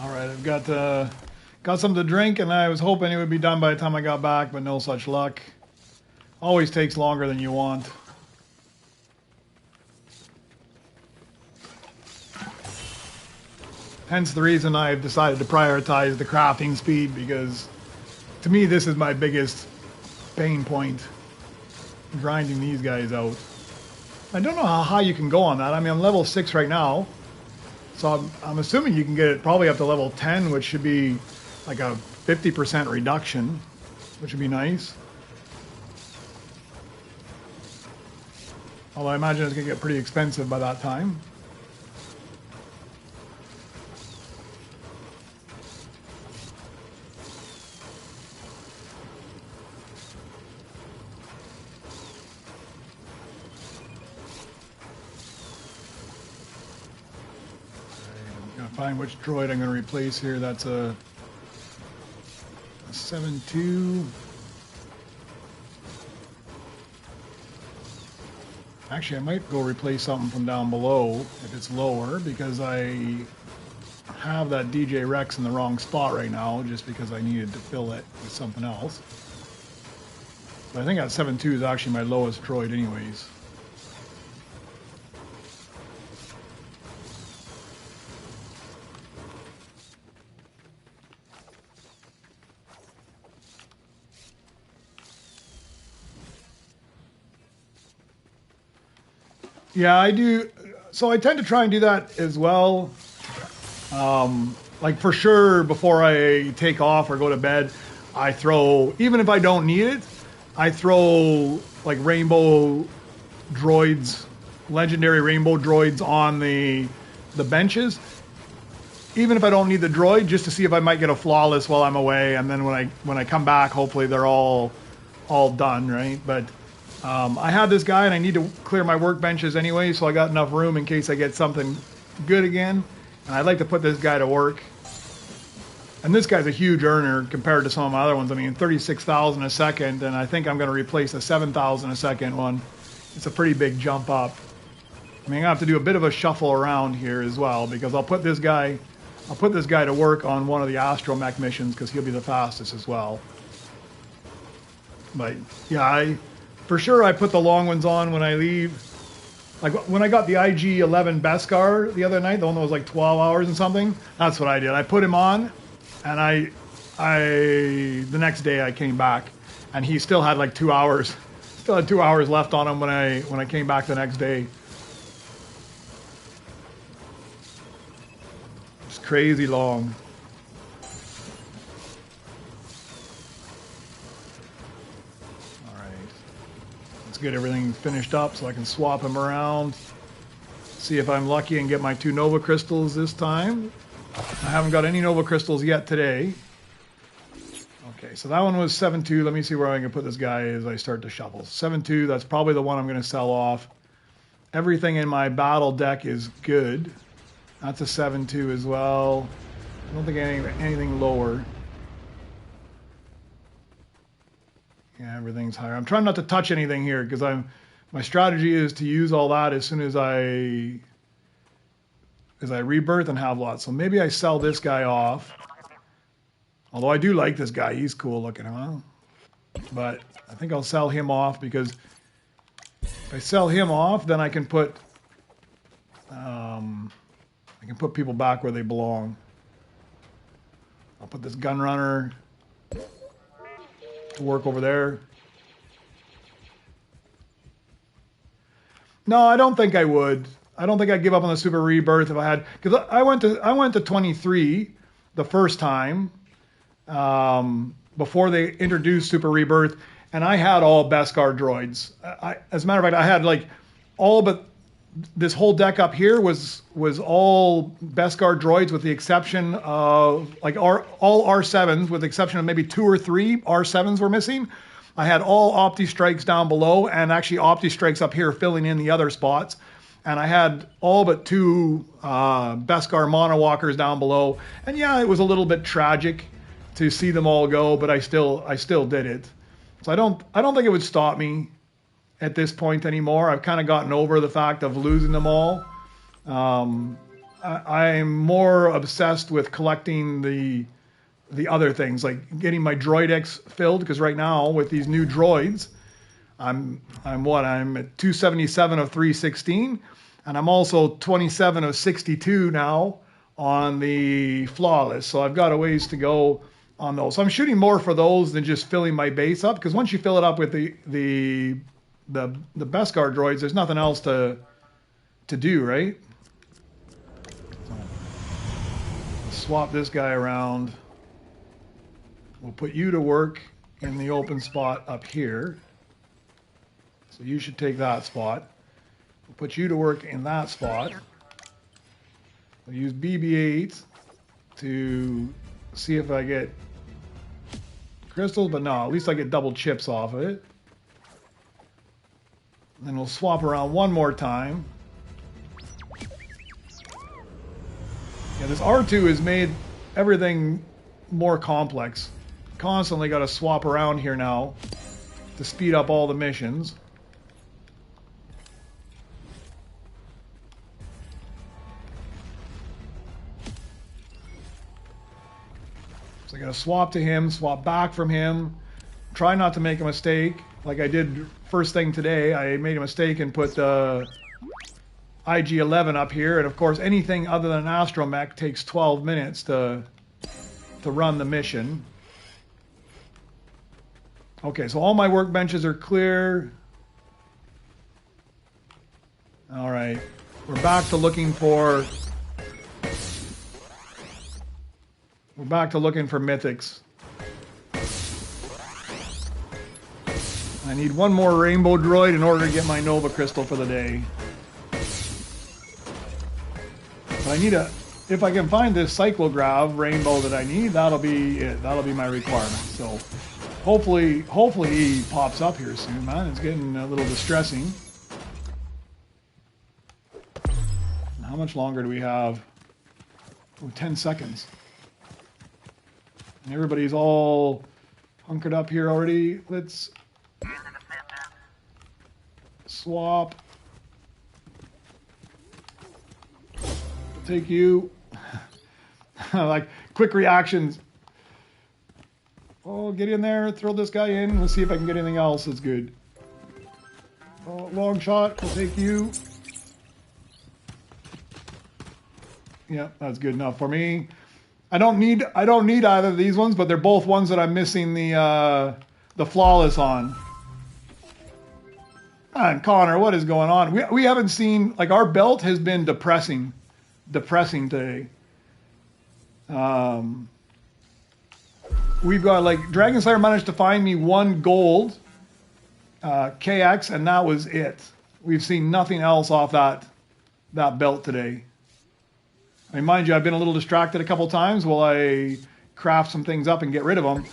I've got something to drink, and I was hoping it would be done by the time I got back, but no such luck. Always takes longer than you want. Hence the reason I've decided to prioritize the crafting speed, because to me this is my biggest pain point. grinding these guys out. I don't know how high you can go on that. I mean, I'm level 6 right now. So I'm assuming you can get it probably up to level 10, which should be like a 50% reduction, which would be nice. Although I imagine it's going to get pretty expensive by that time. Find which droid I'm going to replace here. That's a 7-2. Actually, I might go replace something from down below if it's lower, because I have that DJ Rex in the wrong spot right now, just because I needed to fill it with something else. But I think that 7-2 is actually my lowest droid anyways. Yeah, I do. So I tend to try and do that as well. Like for sure, before I take off or go to bed, I throw, even if I don't need it, I throw like rainbow droids, legendary rainbow droids on the benches. Even if I don't need the droid, just to see if I might get a flawless while I'm away, and then when I come back, hopefully they're all done, right? But I have this guy and I need to clear my workbenches anyway, so I got enough room in case I get something good again. And I'd like to put this guy to work. And this guy's a huge earner compared to some of my other ones. I mean, 36,000 a second, and I think I'm going to replace a 7,000 a second one. It's a pretty big jump up. I mean, I have to do a bit of a shuffle around here as well, because I'll put this guy to work on one of the astromech missions because he'll be the fastest as well. But yeah, for sure, I put the long ones on when I leave. Like when I got the IG-11 Beskar the other night, the one that was like 12 hours and something, that's what I did. I put him on, and the next day I came back, and he still had like 2 hours, still had 2 hours left on him when I came back the next day. It's crazy long. Get everything finished up so I can swap them around, see if I'm lucky and get my 2 Nova Crystals this time. I haven't got any Nova Crystals yet today. Okay, so that one was 7-2. Let me see where I can put this guy as I start to shuffle. 7-2, that's probably the one I'm going to sell off. Everything in my battle deck is good. That's a 7-2 as well. I don't think anything lower. Yeah, everything's higher. I'm trying not to touch anything here because my strategy is to use all that as soon as I rebirth and have lots. So maybe I sell this guy off. Although I do like this guy. He's cool looking, huh? But I think I'll sell him off, because if I sell him off, then I can put people back where they belong. I'll put this gun runner to work over there. No, I don't think I would. I don't think I'd give up on the Super Rebirth if I had, because I went to 23 the first time before they introduced Super Rebirth, and I had all Beskar droids. As a matter of fact, I had like all but this whole deck up here was all Beskar droids, with the exception of like all R7s, with the exception of maybe 2 or 3 R7s were missing. I had all Opti Strikes down below, and actually Opti Strikes up here filling in the other spots. And I had all but 2 Beskar Monowalkers down below. And yeah, it was a little bit tragic to see them all go, but I still did it. So I don't think it would stop me at this point anymore. I've kind of gotten over the fact of losing them all. I'm more obsessed with collecting the other things, like getting my Droidex filled, because right now with these new droids, I'm at 277 of 316, and I'm also 27 of 62 now on the flawless. So I've got a ways to go on those. So I'm shooting more for those than just filling my base up, because once you fill it up with the the Beskar droids, there's nothing else to do, right? So, swap this guy around. We'll put you to work in the open spot up here. So you should take that spot. We'll put you to work in that spot. We'll use BB-8 to see if I get crystals, but no, at least I get double chips off of it. And then we'll swap around one more time. Yeah, this R2 has made everything more complex. Constantly got to swap around here now to speed up all the missions. So I got to swap to him, swap back from him, try not to make a mistake. Like I did first thing today, I made a mistake and put the IG-11 up here, and of course anything other than an astromech takes 12 minutes to run the mission. Okay, so all my workbenches are clear. All right, we're back to looking for mythics. I need one more rainbow droid in order to get my Nova crystal for the day. But I need if I can find this cyclograv rainbow that I need, that'll be it. That'll be my requirement. So hopefully he pops up here soon, man. It's getting a little distressing. How much longer do we have? Oh, 10 seconds. And everybody's all hunkered up here already. Let's swap. Take you. Like quick reactions. Oh, get in there, throw this guy in. Let's see if I can get anything else that's good. Oh, long shot, we'll take you. Yeah, that's good enough for me. I don't need either of these ones, but they're both ones that I'm missing the flawless on. And Connor, what is going on? We haven't seen, like, our belt has been depressing today. We've got, like, Dragon Slayer managed to find me one gold KX, and that was it. We've seen nothing else off that belt today. I mean, mind you, I've been a little distracted a couple times while I craft some things up and get rid of them,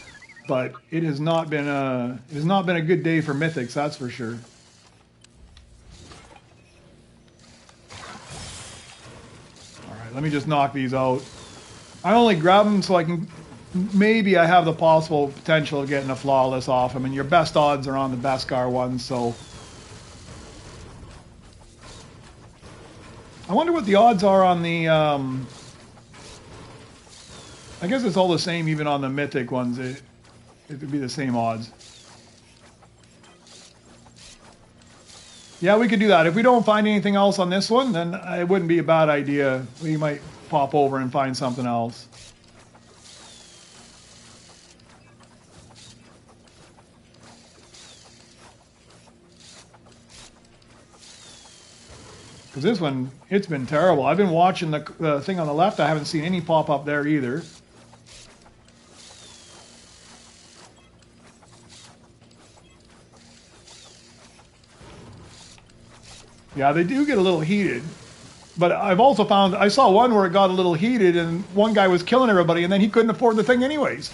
but it has not been a good day for mythics, that's for sure. All right, let me just knock these out. I only grab them so I can, maybe I have the possible potential of getting a flawless off them, and your best odds are on the Beskar ones, so. I wonder what the odds are on the, I guess it's all the same even on the mythic ones. It would be the same odds. Yeah, we could do that. If we don't find anything else on this one, then it wouldn't be a bad idea. We might pop over and find something else. Because this one, it's been terrible. I've been watching the thing on the left. I haven't seen any pop up there either. Yeah, they do get a little heated. But I've also found, I saw one where it got a little heated and one guy was killing everybody and then he couldn't afford the thing anyways.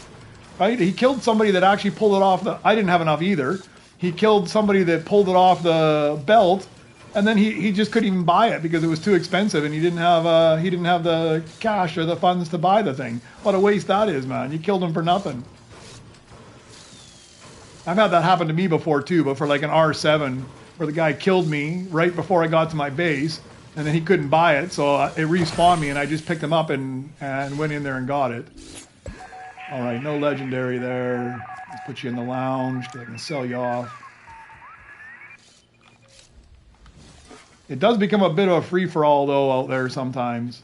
Right? He killed somebody that actually pulled it off I didn't have enough either. He killed somebody that pulled it off the belt. And then he just couldn't even buy it because it was too expensive, and he didn't have the cash or the funds to buy the thing. What a waste that is, man! You killed him for nothing. I've had that happen to me before too, but for like an R7, where the guy killed me right before I got to my base, and then he couldn't buy it, so it respawned me, and I just picked him up and went in there and got it. All right, no legendary there. Let's put you in the lounge because I can sell you off. It does become a bit of a free-for-all, though, out there sometimes.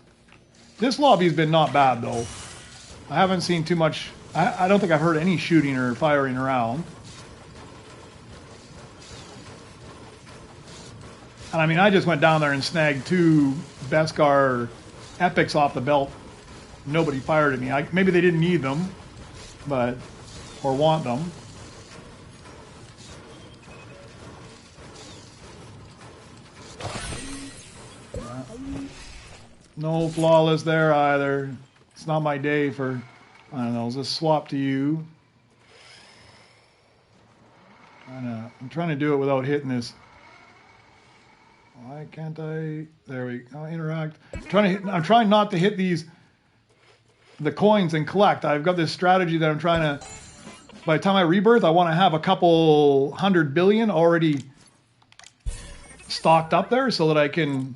This lobby's been not bad, though. I haven't seen too much. I don't think I've heard any shooting or firing around. And I mean, I just went down there and snagged 2 Beskar epics off the belt. Nobody fired at me. Maybe they didn't need them, but or want them. No flawless there either. It's not my day for, I don't know, let's swap to you. I'm trying to do it without hitting this. Why can't I? There we go. Interact. I'm trying not to hit the coins and collect. I've got this strategy that I'm trying to, by the time I rebirth, I want to have a couple 100 billion already stocked up there so that I can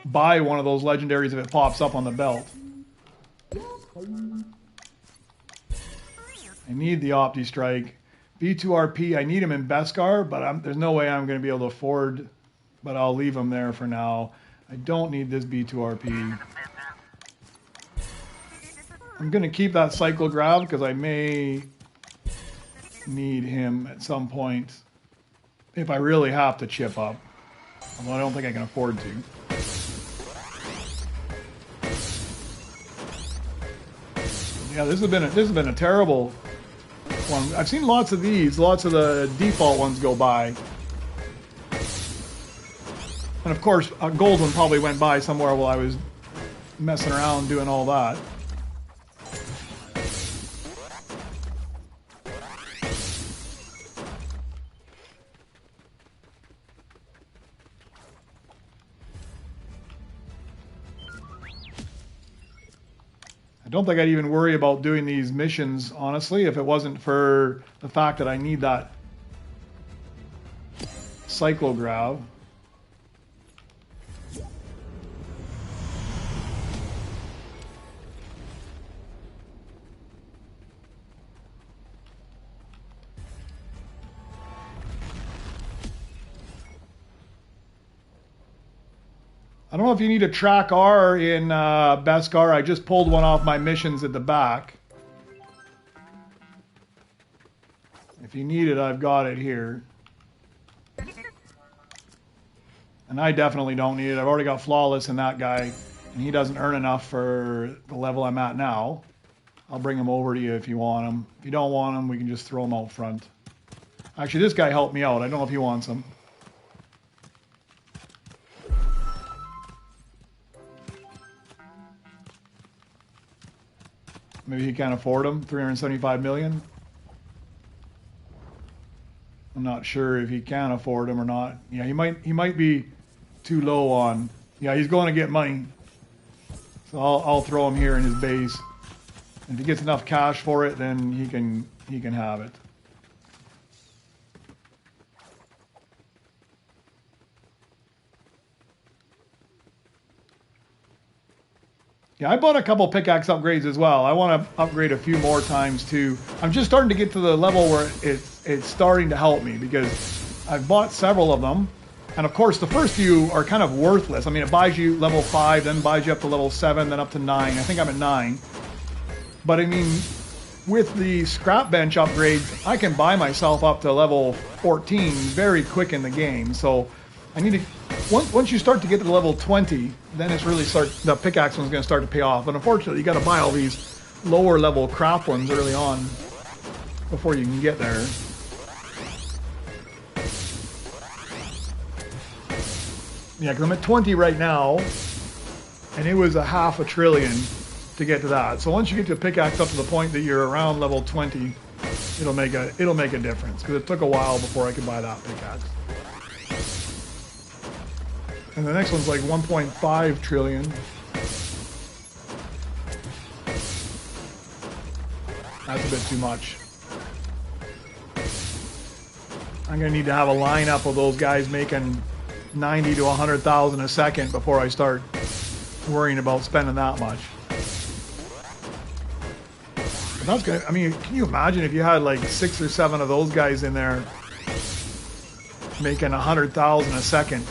buy one of those legendaries if it pops up on the belt. I need the Opti Strike. B2RP, I need him in Beskar, but there's no way I'm going to be able to afford, but I'll leave him there for now. I don't need this B2RP. I'm going to keep that Cyclograph because I may need him at some point if I really have to chip up. Although I don't think I can afford to. Yeah, this has been a terrible one. I've seen lots of these, lots of the default ones go by. And of course, a gold one probably went by somewhere while I was messing around doing all that. I don't think I'd even worry about doing these missions, honestly, if it wasn't for the fact that I need that Cyclograph. I don't know if you need a track R in Beskar. I just pulled one off my missions at the back. If you need it, I've got it here. And I definitely don't need it. I've already got Flawless in that guy, and he doesn't earn enough for the level I'm at now. I'll bring him over to you if you want him. If you don't want him, we can just throw him out front. Actually, this guy helped me out. I don't know if he wants him. Maybe he can't afford them. 375 million. I'm not sure if he can afford them or not. Yeah, he might be too low on. Yeah, he's going to get money. So I'll throw him here in his base. If he gets enough cash for it, then he can have it. Yeah, I bought a couple pickaxe upgrades as well. I want to upgrade a few more times too. I'm just starting to get to the level where it's starting to help me because I've bought several of them. And of course, the first few are kind of worthless. I mean, it buys you level 5, then buys you up to level 7, then up to 9. I think I'm at 9. But I mean, with the scrap bench upgrades, I can buy myself up to level 14 very quick in the game. So I need to... Once you start to get to the level 20, then it's really the pickaxe one's going to start to pay off. But unfortunately, you got to buy all these lower level craft ones early on before you can get there. Yeah, because I'm at 20 right now, and it was a $500 billion to get to that. So once you get your pickaxe up to the point that you're around level 20, it'll make a difference. Because it took a while before I could buy that pickaxe. And the next one's like 1.5 trillion. That's a bit too much. I'm going to need to have a lineup of those guys making 90 to 100,000 a second before I start worrying about spending that much. But that's good. I mean, can you imagine if you had like 6 or 7 of those guys in there making 100,000 a second?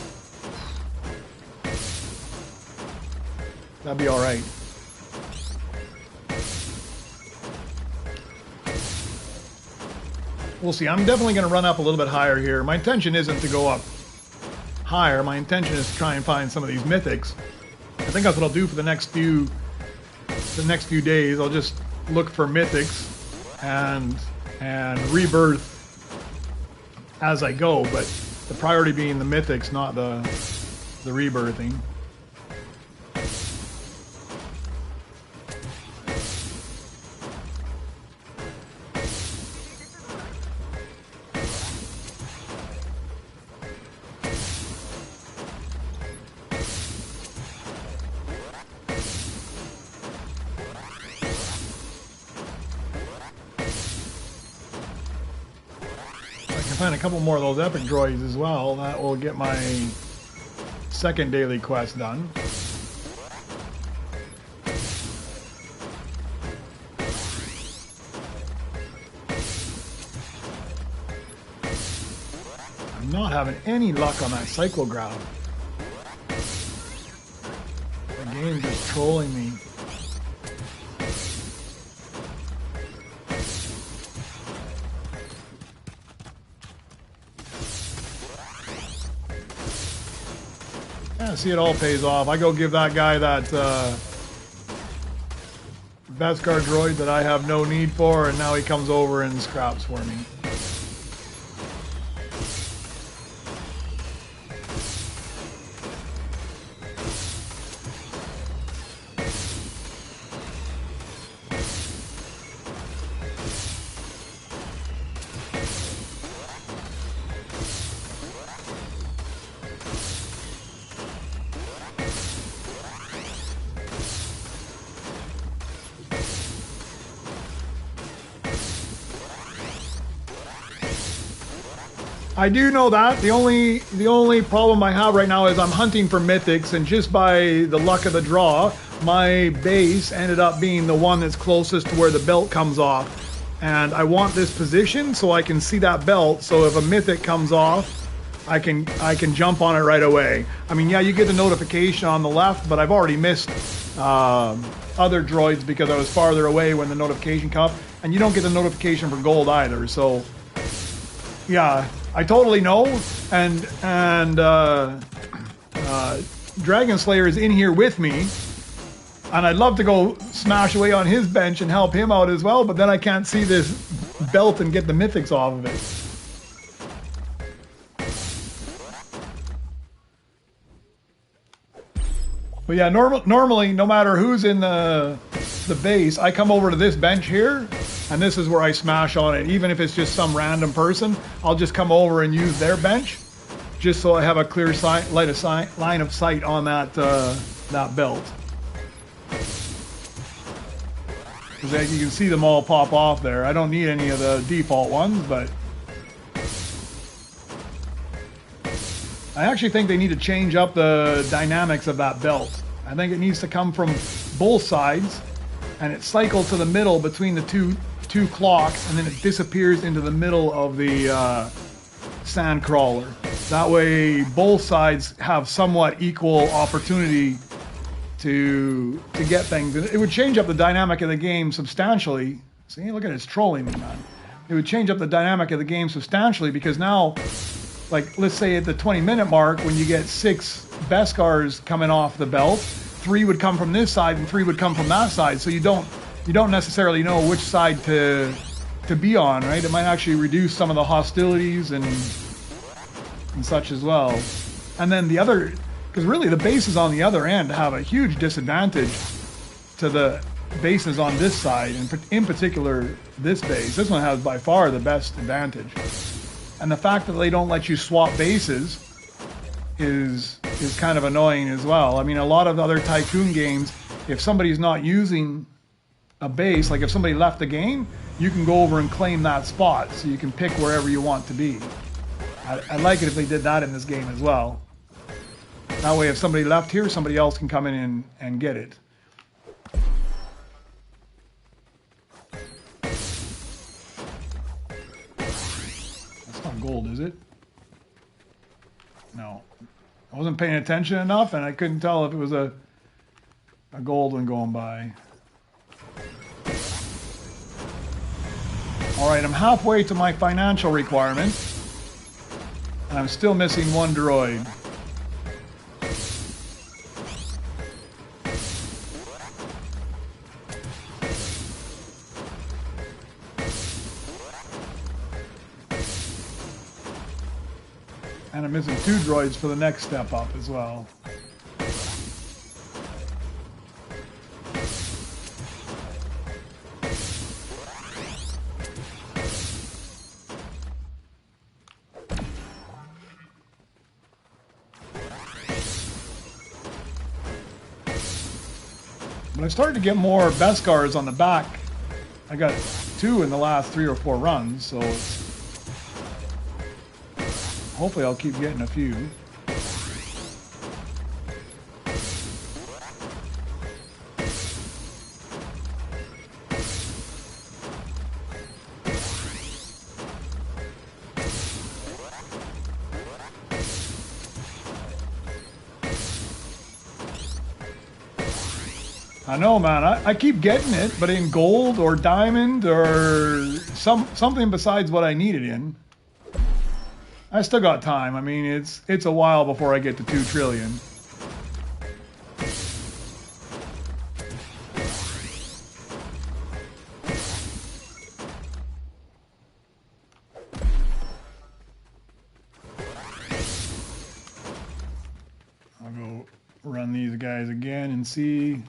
That'd be all right. We'll see. I'm definitely going to run up a little bit higher here. My intention isn't to go up higher. My intention is to try and find some of these mythics. I think that's what I'll do for the next few days. I'll just look for mythics and rebirth as I go, but the priority being the mythics, not the rebirthing. Find a couple more of those epic droids as well. That will get my second daily quest done. I'm not having any luck on that cyclograph. The game's just trolling me. Yeah, see, it all pays off. I go give that guy that Beskar droid that I have no need for, and now he comes over and scraps for me. I do know that. The only problem I have right now is I'm hunting for mythics, and just by the luck of the draw, my base ended up being the one that's closest to where the belt comes off. And I want this position so I can see that belt, so if a mythic comes off, I can jump on it right away. I mean, yeah, you get the notification on the left, but I've already missed other droids because I was farther away when the notification comes, and you don't get the notification for gold either. So yeah, I totally know, and Dragon Slayer is in here with me, and I'd love to go smash away on his bench and help him out as well, but then I can't see this belt and get the mythics off of it. But yeah, normally, no matter who's in the base, I come over to this bench here, and this is where I smash on it. Even if it's just some random person, I'll just come over and use their bench, just so I have a clear line of sight on that that belt. Because you can see them all pop off there. I don't need any of the default ones, but I actually think they need to change up the dynamics of that belt. I think it needs to come from both sides, and it cycles to the middle between the two clocks, and then it disappears into the middle of the sand crawler. That way both sides have somewhat equal opportunity to get things. It would change up the dynamic of the game substantially. See, look at it, it's trolling me, man. It would change up the dynamic of the game substantially, because now, like, let's say at the 20-minute mark, when you get 6 Beskars coming off the belt, 3 would come from this side and 3 would come from that side. So you don't necessarily know which side to be on, right? It might actually reduce some of the hostilities and such as well. And then the other, because really the bases on the other end have a huge disadvantage to the bases on this side, and in particular this base. This one has by far the best advantage. And the fact that they don't let you swap bases is kind of annoying as well. I mean, a lot of other Tycoon games, if somebody's not using a base, like if somebody left the game, you can go over and claim that spot, so you can pick wherever you want to be. I'd like it if they did that in this game as well. That way, if somebody left here, somebody else can come in and get it. That's not gold, is it? No. I wasn't paying attention enough, and I couldn't tell if it was a gold one going by. Alright, I'm halfway to my financial requirement. And I'm still missing one droid. And I'm missing 2 droids for the next step up as well. But I started to get more Beskars on the back. I got 2 in the last 3 or 4 runs, so hopefully I'll keep getting a few. I know, man. I keep getting it, but in gold or diamond or something besides what I need it in. I still got time. I mean, it's a while before I get to 2 trillion. I'll go run these guys again and see.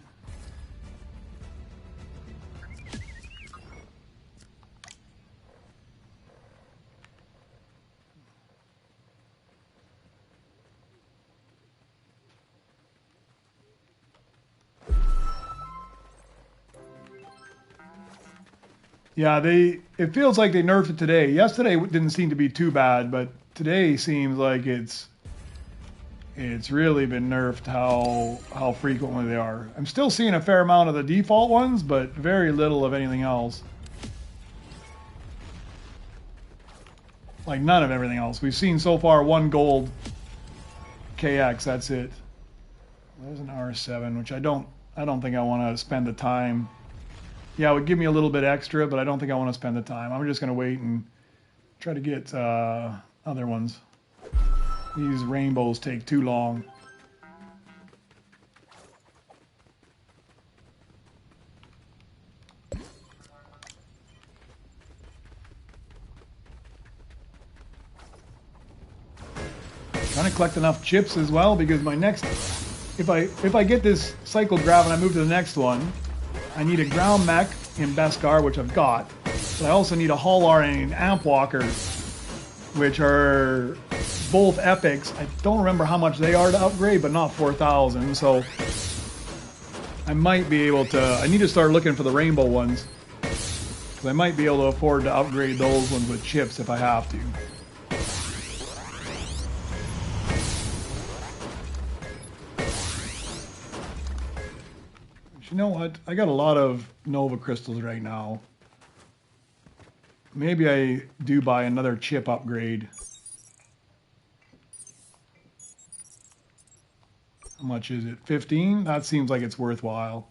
Yeah, it feels like they nerfed it today. Yesterday didn't seem to be too bad, but today seems like it's really been nerfed how frequently they are. I'm still seeing a fair amount of the default ones, but very little of anything else. Like none of everything else. We've seen so far 1 gold KX, that's it. There's an R7, which I don't think I want to spend the time. Yeah, it would give me a little bit extra, but I don't think I want to spend the time. I'm just going to wait and try to get other ones. These rainbows take too long. Trying to collect enough chips as well, because my next, if I get this cycle grav and I move to the next one, I need a ground mech in Beskar, which I've got, but I also need a Haular and an Amp Walker, which are both epics. I don't remember how much they are to upgrade, but not 4,000, so I might be able to, I need to start looking for the rainbow ones, because I might be able to afford to upgrade those ones with chips if I have to. You know what? I got a lot of Nova crystals right now. Maybe I do buy another chip upgrade. How much is it? 15? That seems like it's worthwhile.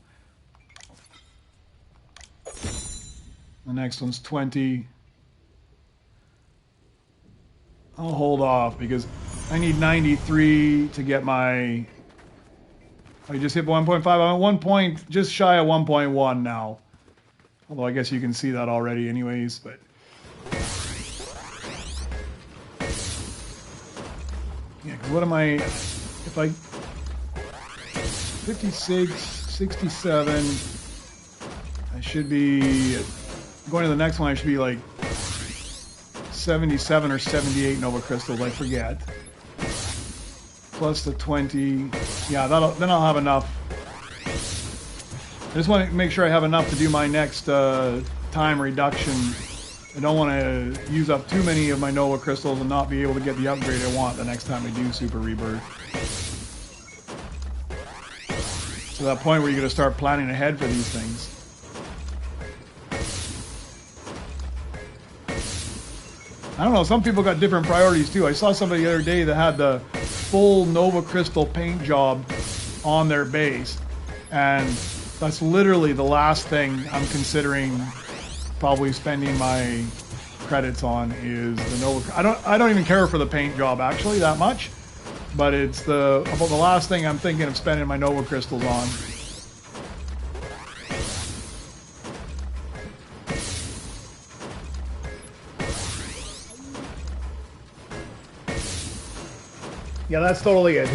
The next one's 20. I'll hold off because I need 93 to get my... I just hit 1.5. I'm at 1 point, just shy of 1.1 now. Although I guess you can see that already anyways, but... Yeah, because what am I... If I... 56, 67... I should be... Going to the next one, I should be like... 77 or 78 Nova Crystals, I forget. Plus the 20... Yeah, then I'll have enough. I just want to make sure I have enough to do my next time reduction. I don't want to use up too many of my Nova Crystals and not be able to get the upgrade I want the next time I do Super Rebirth. To that point where you're going to start planning ahead for these things. I don't know, some people got different priorities too. I saw somebody the other day that had the full Nova Crystal paint job on their base, and that's literally the last thing I'm considering probably spending my credits on is the Nova. I don't even care for the paint job actually that much, but it's about the last thing I'm thinking of spending my Nova crystals on. Yeah, that's totally it.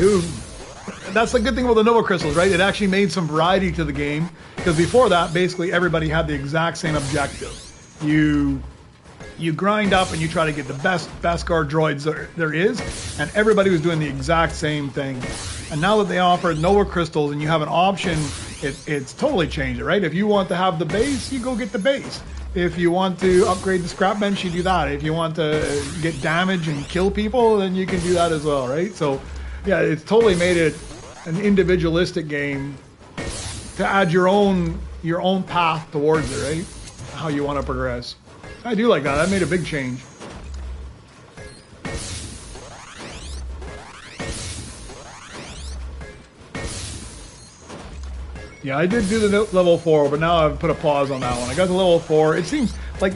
That's the good thing about the Nova crystals, right? It actually made some variety to the game, because before that, basically everybody had the exact same objective. You grind up and you try to get the best Beskar droids there is, and everybody was doing the exact same thing. And now that they offer Nova crystals and you have an option, it's totally changed it, right? If you want to have the base, you go get the base. If you want to upgrade the scrap bench, you do that. If you want to get damage and kill people, then you can do that as well, right? So, yeah, it's totally made it an individualistic game to add your own path towards it, right? How you want to progress. I do like that. That made a big change. Yeah, I did do the level 4, but now I've put a pause on that one. I got the level 4. It seems like,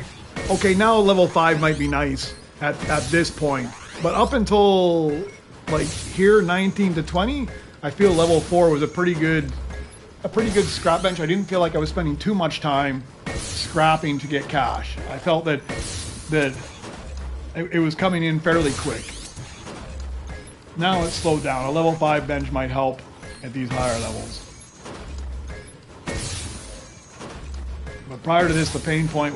okay, now level 5 might be nice at this point. But up until, like, here, 19 to 20, I feel level 4 was a pretty good scrap bench. I didn't feel like I was spending too much time scrapping to get cash. I felt that it was coming in fairly quick. Now it's slowed down. A level 5 bench might help at these higher levels. But prior to this, the pain point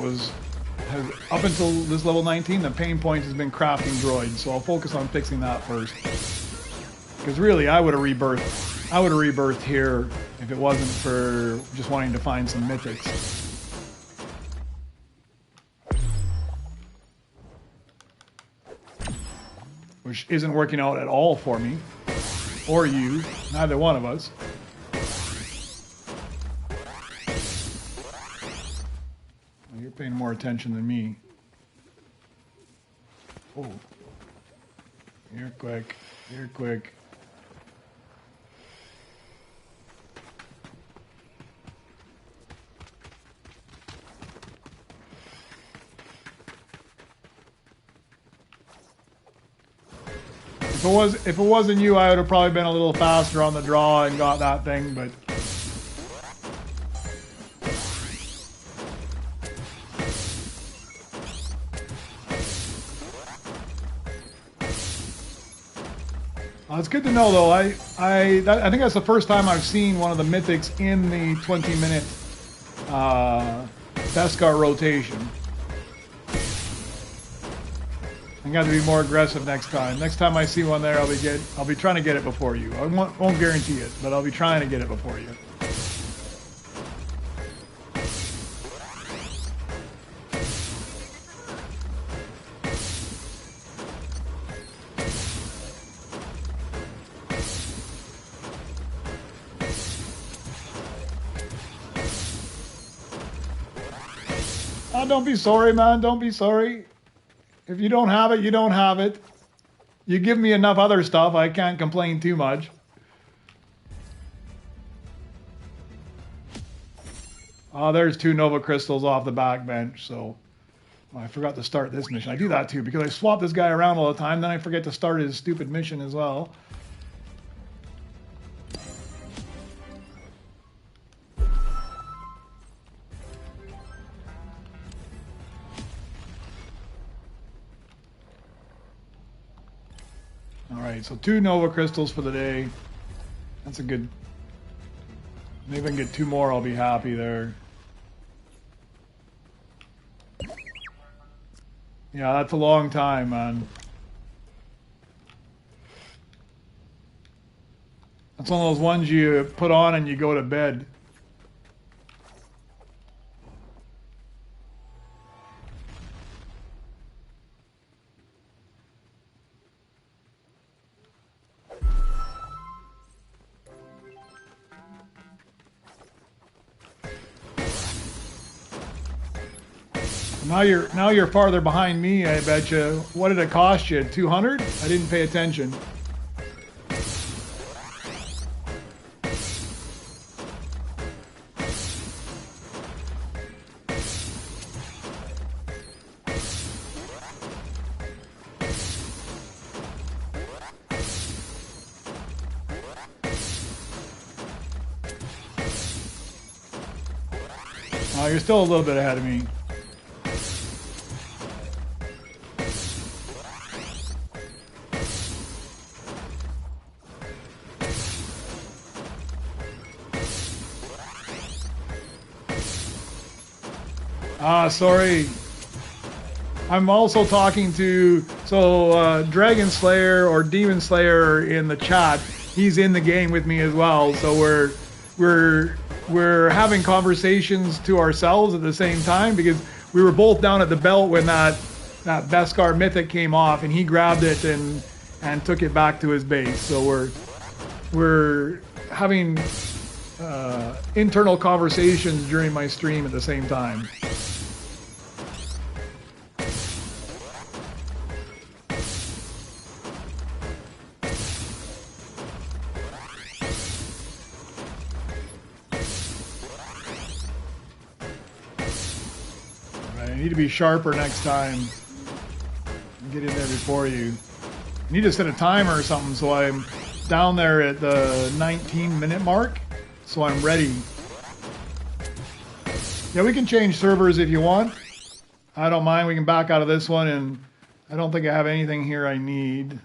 up until this level 19, the pain point has been crafting droids. So I'll focus on fixing that first. Because really, I would have rebirthed here if it wasn't for just wanting to find some mythics. Which isn't working out at all for me. Or you. Neither one of us. Well, you're paying more attention than me. Oh. You're quick. You're quick. If it wasn't you, I would have probably been a little faster on the draw and got that thing, but it's good to know though. I think that's the first time I've seen one of the mythics in the 20-minute Beskar rotation. I got to be more aggressive next time. Next time I see one there, I'll be trying to get it before you. I won't guarantee it, but I'll be trying to get it before you. Oh, don't be sorry, man. Don't be sorry. If you don't have it, you don't have it. You give me enough other stuff, I can't complain too much. Oh, there's 2 Nova crystals off the back bench, so I forgot to start this mission. I do that too, because I swap this guy around all the time, then I forget to start his stupid mission as well. Alright, so 2 Nova crystals for the day. That's a good... Maybe I can get 2 more, I'll be happy there. Yeah, that's a long time, man. That's one of those ones you put on and you go to bed. Now you're farther behind me, I bet you. What did it cost you? 200? I didn't pay attention. Oh, you're still a little bit ahead of me. Ah, sorry. I'm also talking to, Dragon Slayer or Demon Slayer in the chat. He's in the game with me as well. So we're having conversations to ourselves at the same time because we were both down at the belt when that Beskar Mythic came off, and he grabbed it and took it back to his base. So we're having internal conversations during my stream at the same time. I need to be sharper next time. Get in there before you. I need to set a timer or something so I'm down there at the 19-minute mark, so I'm ready. Yeah, we can change servers if you want. I don't mind. We can back out of this one, and I don't think I have anything here I need.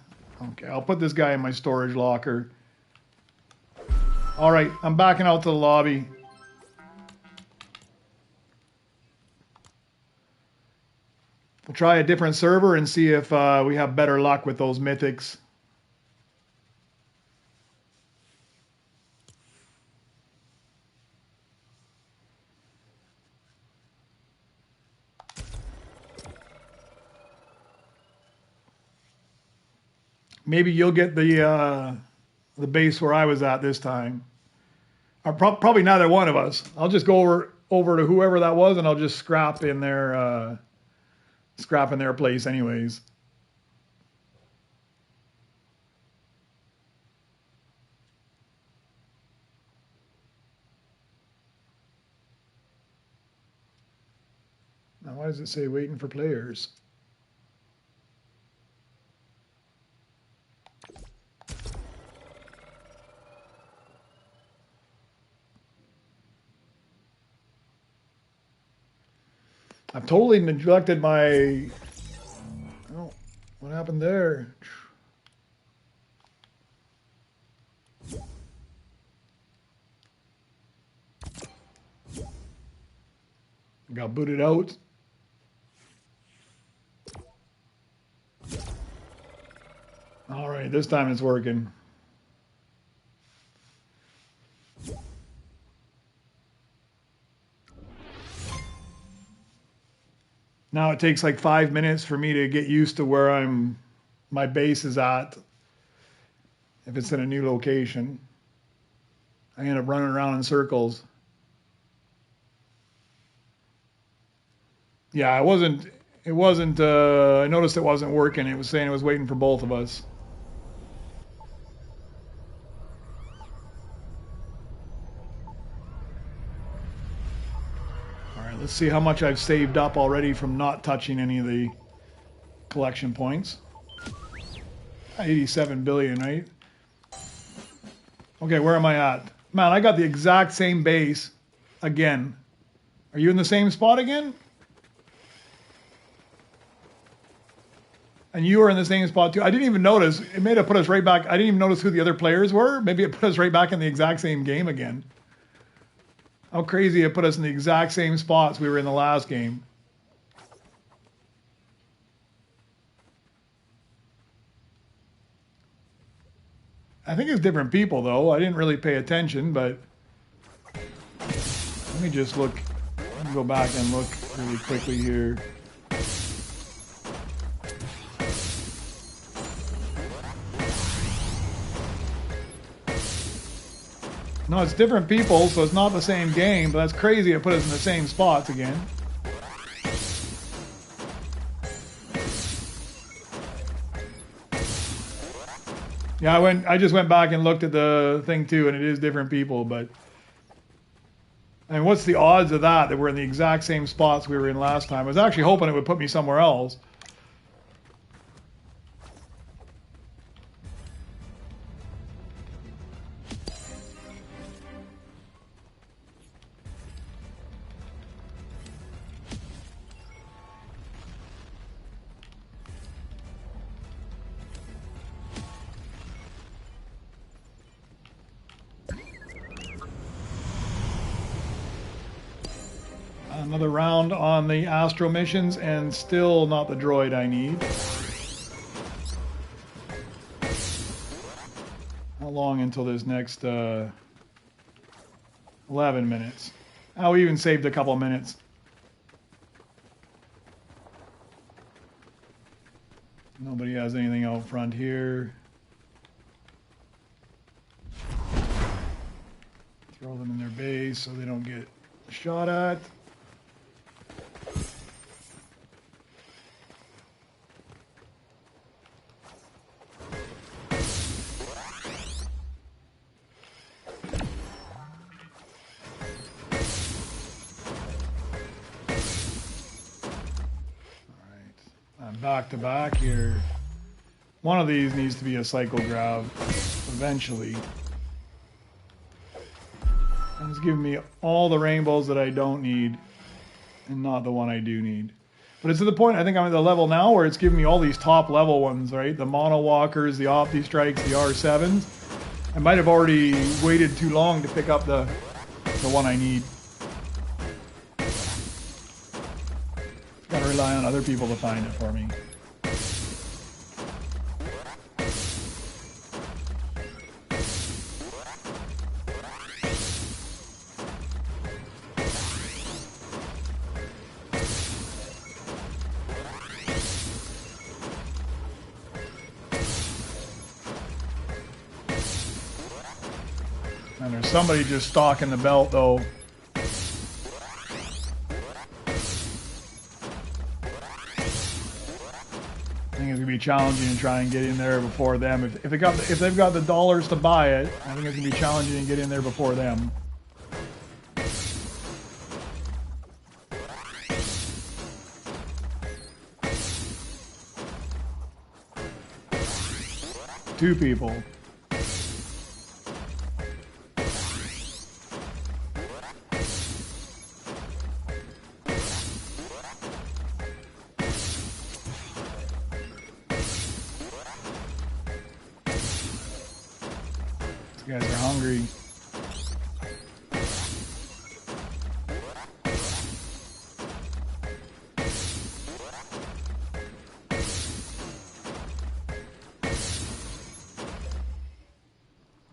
Okay, I'll put this guy in my storage locker. All right, I'm backing out to the lobby. We'll try a different server and see if we have better luck with those mythics. Maybe you'll get the base where I was at this time. Or probably neither one of us. I'll just go over to whoever that was, and I'll just scrap in their place anyways. Now, why does it say waiting for players? I've totally neglected my... Oh, what happened there? Got booted out. All right, this time it's working. Now it takes like 5 minutes for me to get used to where my base is at. If it's in a new location, I end up running around in circles. Yeah, I noticed it wasn't working. It was saying it was waiting for both of us. All right, let's see how much I've saved up already from not touching any of the collection points. 87 billion, right? Okay, where am I at? Man, I got the exact same base again. Are you in the same spot again? And you were in the same spot too. I didn't even notice. It may have put us right back. I didn't even notice who the other players were. Maybe it put us right back in the exact same game again. How crazy it put us in the exact same spots we were in the last game. I think it's different people though. I didn't really pay attention, but let me just look. Let me go back and look really quickly here. No, it's different people, so it's not the same game, but that's crazy it put us in the same spots again. Yeah, I just went back and looked at the thing too, and it is different people, but I mean, what's the odds of that we're in the exact same spots we were in last time? I was actually hoping it would put me somewhere else. Another round on the Astro missions, and still not the droid I need. How long until this next 11 minutes? Oh, we even saved a couple minutes. Nobody has anything out front here. Throw them in their base so they don't get shot at. Back to back here. One of these needs to be a cycle grab eventually. And it's giving me all the rainbows that I don't need and not the one I do need. But it's to the point, I think I'm at the level now where it's giving me all these top level ones, right? The Mono Walkers, the Opti Strikes, the R7s. I might have already waited too long to pick up the one I need. Gotta rely on other people to find it for me. And there's somebody just stalking the belt though. I think it's gonna be challenging to try and get in there before them. If they've got the dollars to buy it, I think it's gonna be challenging to get in there before them. Two people. You guys are hungry.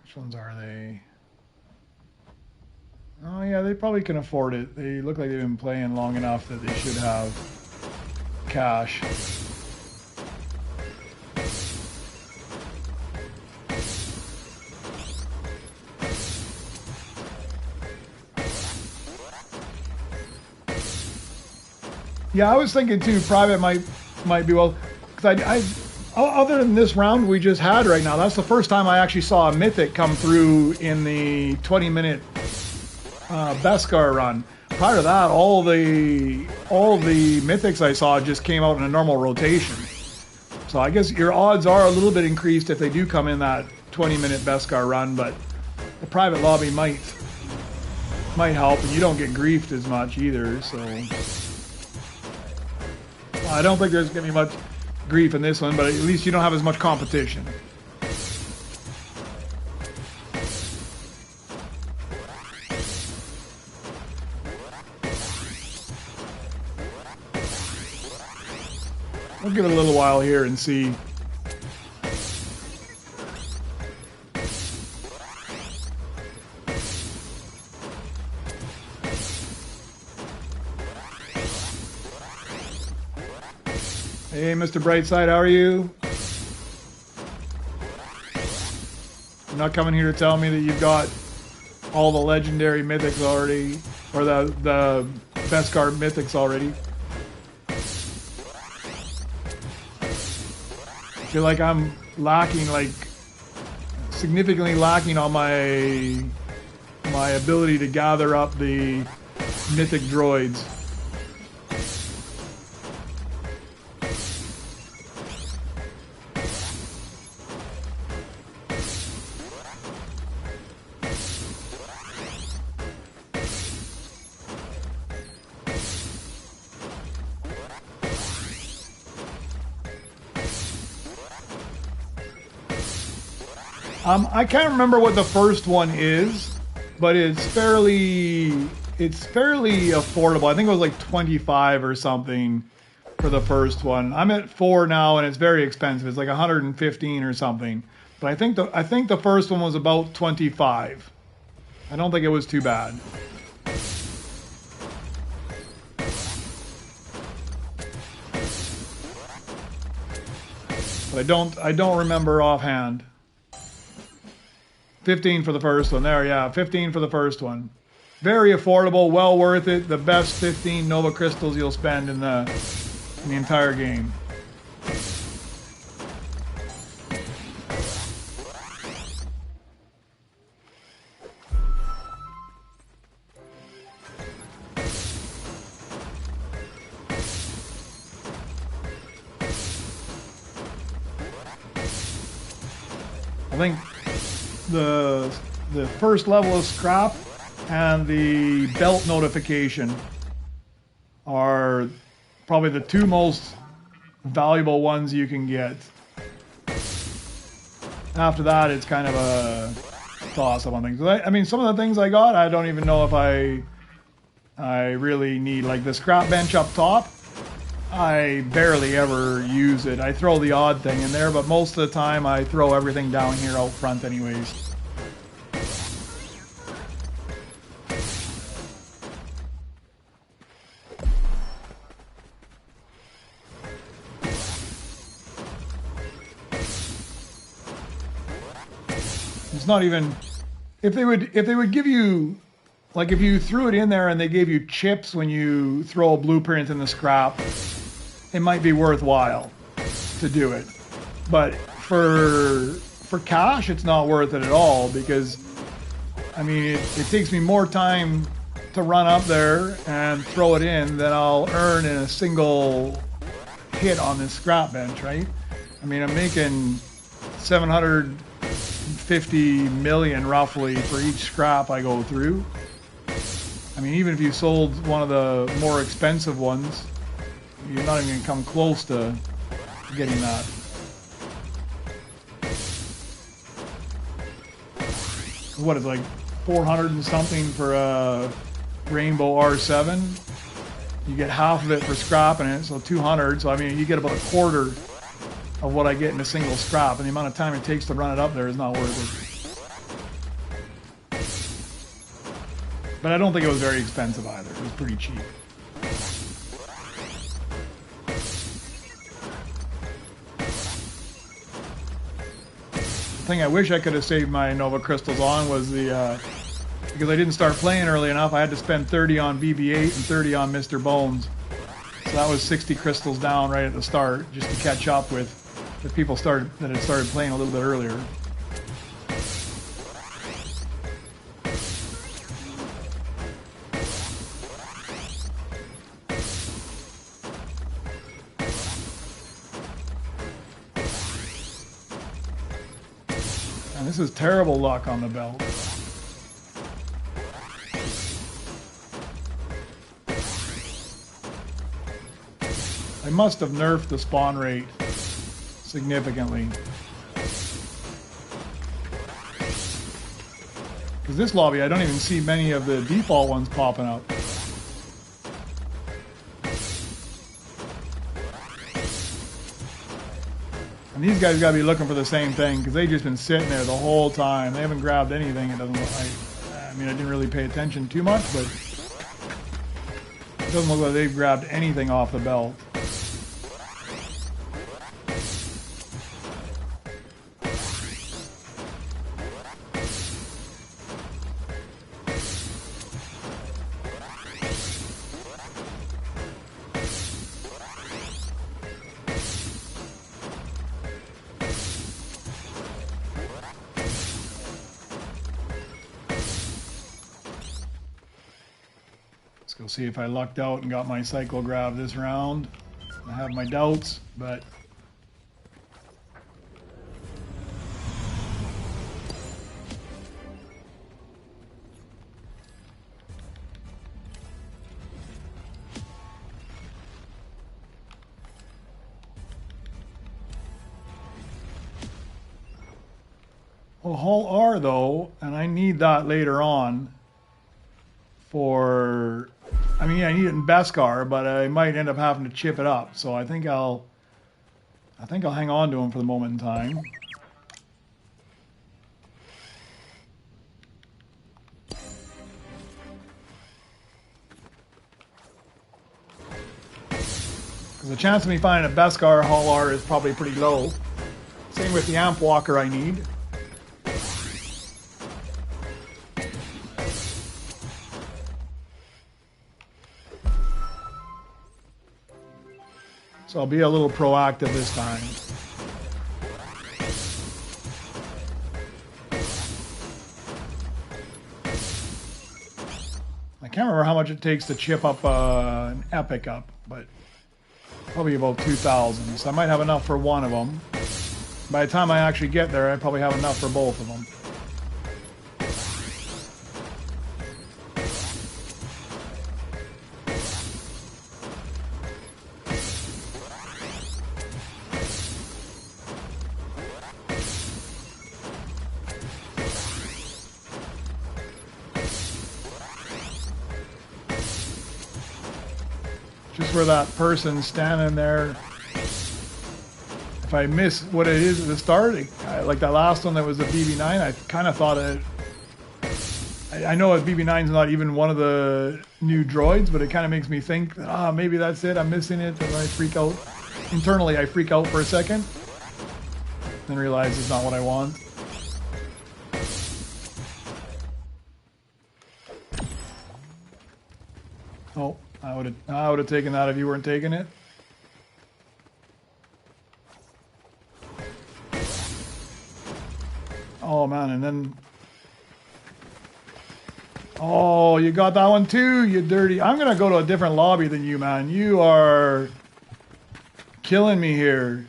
Which ones are they? Oh yeah, they probably can afford it. They look like they've been playing long enough that they should have cash. Yeah, I was thinking too, private might be well, because I other than this round we just had right now, that's the first time I actually saw a mythic come through in the 20-minute Beskar run. Prior to that, all the mythics I saw just came out in a normal rotation. So I guess your odds are a little bit increased if they do come in that 20-minute Beskar run, but the private lobby might help, and you don't get griefed as much either, so... I don't think there's going to be much grief in this one, but at least you don't have as much competition. We'll give it a little while here and see. Hey, Mr. Brightside, how are you? You're not coming here to tell me that you've got all the legendary mythics already, or the Beskar mythics already. I feel like I'm lacking, like significantly lacking on my ability to gather up the Mythic Droids. I can't remember what the first one is, but it's fairly it's fairly affordable. I think it was like 25 or something for the first one. I'm at 4 now, and it's very expensive. It's like 115 or something. But I think the first one was about 25. I don't think it was too bad. But I don't remember offhand. 15 for the first one. There, yeah, 15 for the first one. Very affordable, well worth it. The best 15 Nova Crystals you'll spend in the entire game. I think the first level of scrap and the belt notification are probably the two most valuable ones you can get. After that, it's kind of a toss-up on things. I mean, some of the things I got, I don't even know if I really need. Like the scrap bench up top, I barely ever use it. I throw the odd thing in there, but most of the time I throw everything down here out front anyways. It's not even if they would give you, like, if you threw it in there and they gave you chips when you throw a blueprint in the scrap, it might be worthwhile to do it. But for cash, it's not worth it at all, because I mean it takes me more time to run up there and throw it in than I'll earn in a single hit on this scrap bench, right? I mean, I'm making 750 million roughly for each scrap I go through. I mean, even if you sold one of the more expensive ones, you're not even going to come close to getting that. What is it, like 400 and something for a Rainbow R7? You get half of it for scrapping it, so 200. So I mean, you get about a quarter of what I get in a single scrap, and the amount of time it takes to run it up there is not worth it. But I don't think it was very expensive either. It was pretty cheap. The thing I wish I could have saved my Nova Crystals on was the because I didn't start playing early enough, I had to spend 30 on BB-8 and 30 on Mr. Bones. So that was 60 crystals down right at the start, just to catch up with the people that had started playing a little bit earlier. And this is terrible luck on the belt. I must have nerfed the spawn rate significantly. Because this lobby, I don't even see many of the default ones popping up. And these guys got to be looking for the same thing, because they've just been sitting there the whole time. They haven't grabbed anything. It doesn't look like. I mean, I didn't really pay attention too much, but it doesn't look like they've grabbed anything off the belt. Go see if I lucked out and got my cycle grab this round. I have my doubts, but well, Hull R though, and I need that later on for... I mean, I need it in Beskar, but I might end up having to chip it up. So I think I'll hang on to him for the moment in time. Because the chance of me finding a Beskar hauler is probably pretty low. Same with the amp walker I need. So I'll be a little proactive this time. I can't remember how much it takes to chip up an epic up, but probably about 2,000. So I might have enough for one of them. By the time I actually get there, I probably have enough for both of them. Just where that person's standing there. If I miss what it is at the start, like that last one that was a BB9, I kind of thought it... I know a BB9's not even one of the new droids, but it kind of makes me think that, maybe that's it, I'm missing it, and I freak out. Internally, I freak out for a second, then realize it's not what I want. Oh. I would have taken that if you weren't taking it. Oh man, and then... Oh, you got that one too, you dirty... I'm gonna go to a different lobby than you, man. You are killing me here.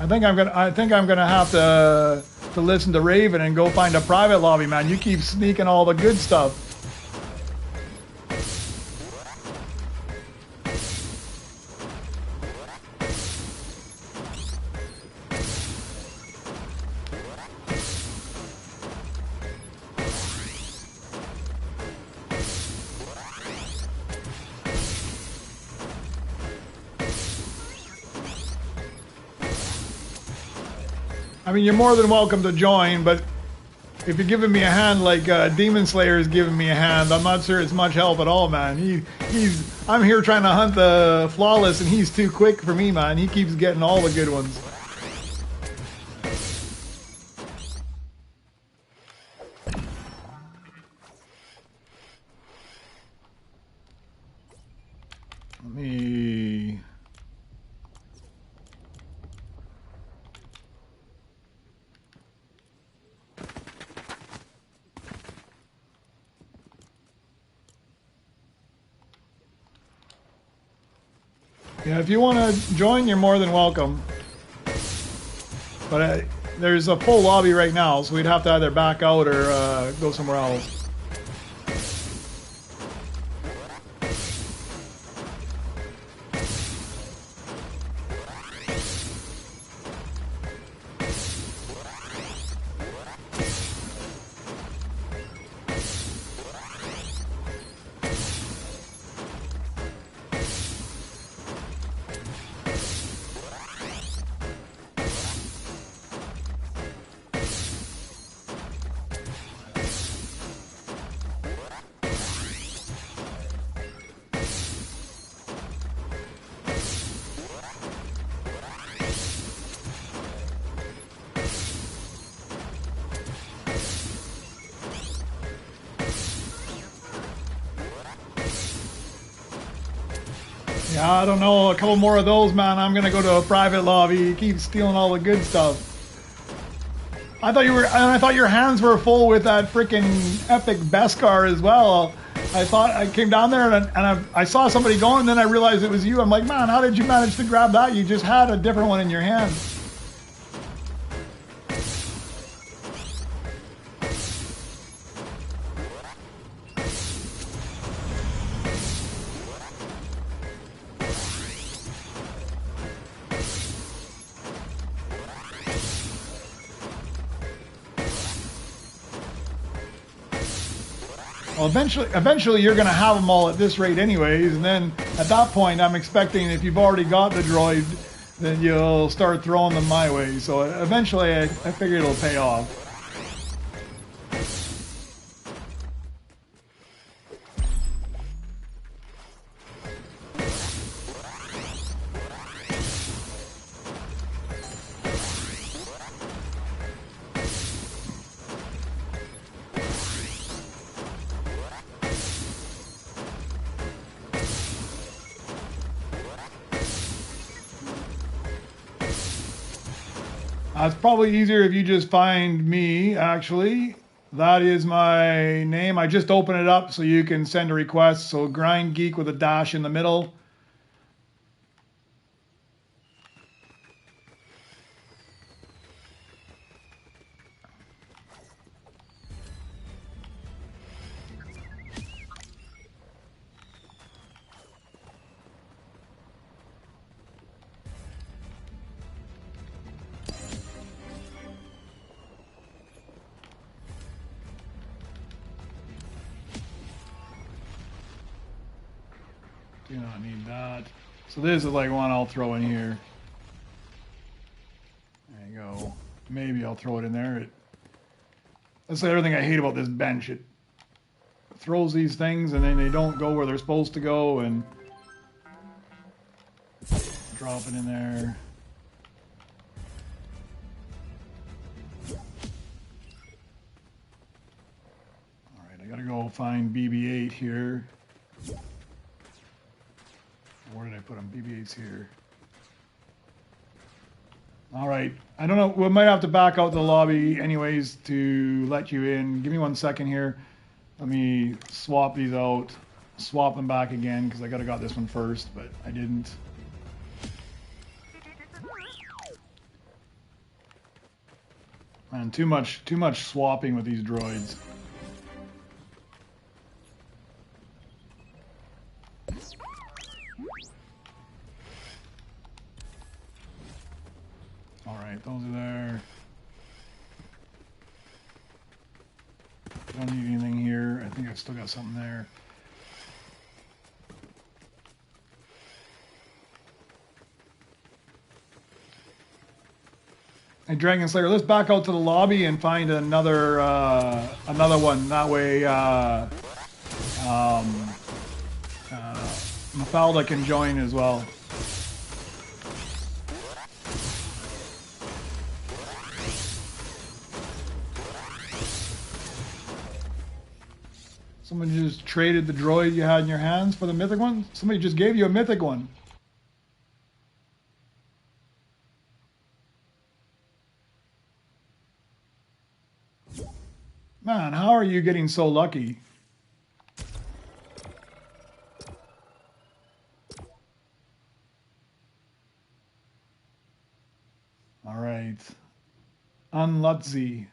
I think I'm gonna have to listen to Raven and go find a private lobby, man. You keep sneaking all the good stuff. I mean, you're more than welcome to join, but if you're giving me a hand like Demon Slayer is giving me a hand, I'm not sure it's much help at all, man. I'm here trying to hunt the flawless, and he's too quick for me, man. He keeps getting all the good ones. Let me... Yeah, if you want to join, you're more than welcome. But there's a full lobby right now, so we'd have to either back out or go somewhere else. Yeah, I don't know, a couple more of those, man. I'm gonna go to a private lobby. You keep stealing all the good stuff. I thought your hands were full with that freaking epic Beskar as well. I thought I came down there and I saw somebody going, and then I realized it was you. I'm like, man, how did you manage to grab that? You just had a different one in your hand. Well, eventually you're going to have them all at this rate anyways, and then at that point I'm expecting if you've already got the droid, then you'll start throwing them my way. So eventually I figure it'll pay off. It's probably easier if you just find me, actually. That is my name. I just open it up so you can send a request. So GrindGeek with a dash in the middle. Do not need that. So this is like one I'll throw in here. There you go. Maybe I'll throw it in there. That's the other thing I hate about this bench. It throws these things and then they don't go where they're supposed to go, and drop it in there. Alright, I gotta go find BB-8 here. Where did I put them? BB-8's here. All right. I don't know. We might have to back out the lobby anyways to let you in. Give me 1 second here. Let me swap these out. Swap them back again because I could have got this one first, but I didn't. Man, too much swapping with these droids. Alright, those are there. Don't need anything here. I think I've still got something there. Hey, Dragon Slayer, let's back out to the lobby and find another one. That way, Mafalda can join as well. Someone just traded the droid you had in your hands for the mythic one? Somebody just gave you a mythic one. Man, how are you getting so lucky? All right. Unlutzy.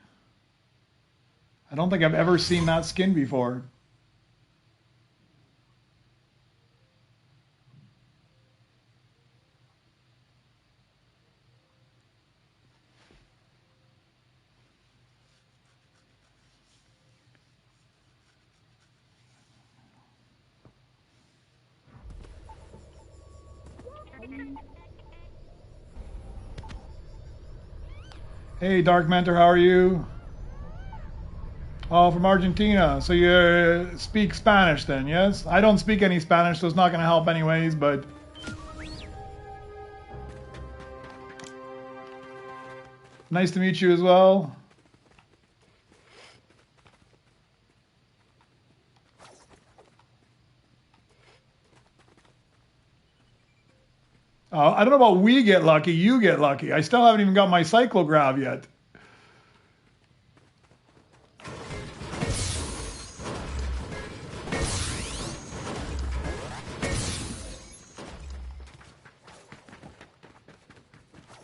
I don't think I've ever seen that skin before. Hey, Dark Mentor, how are you? Oh, from Argentina. So you speak Spanish then, yes? I don't speak any Spanish, so it's not going to help anyways, but... Nice to meet you as well. I don't know about we get lucky, you get lucky. I still haven't even got my cyclograph yet.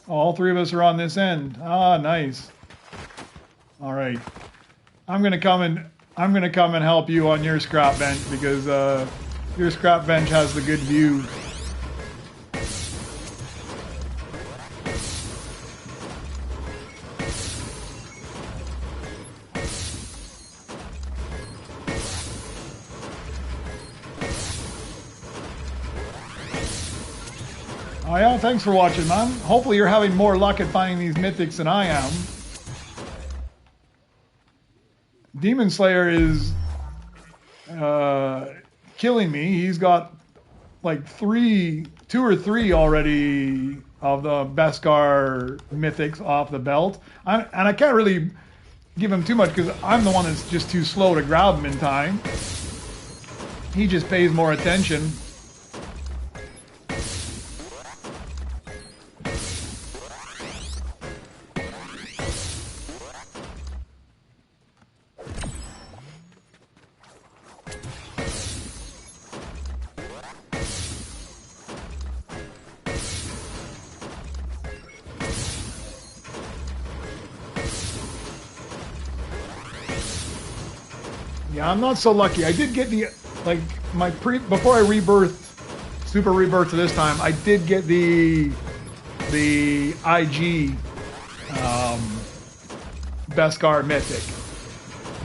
All three of us are on this end. Ah, nice. All right. I'm gonna come and help you on your scrap bench because your scrap bench has the good view. Oh yeah, thanks for watching, man. Hopefully you're having more luck at finding these mythics than I am. Demon Slayer is killing me. He's got like two or three already of the Beskar mythics off the belt. And I can't really give him too much because I'm the one that's just too slow to grab him in time. He just pays more attention. Yeah, I'm not so lucky. I did get the, like, before I super rebirthed to this time, I did get the IG Beskar Mythic.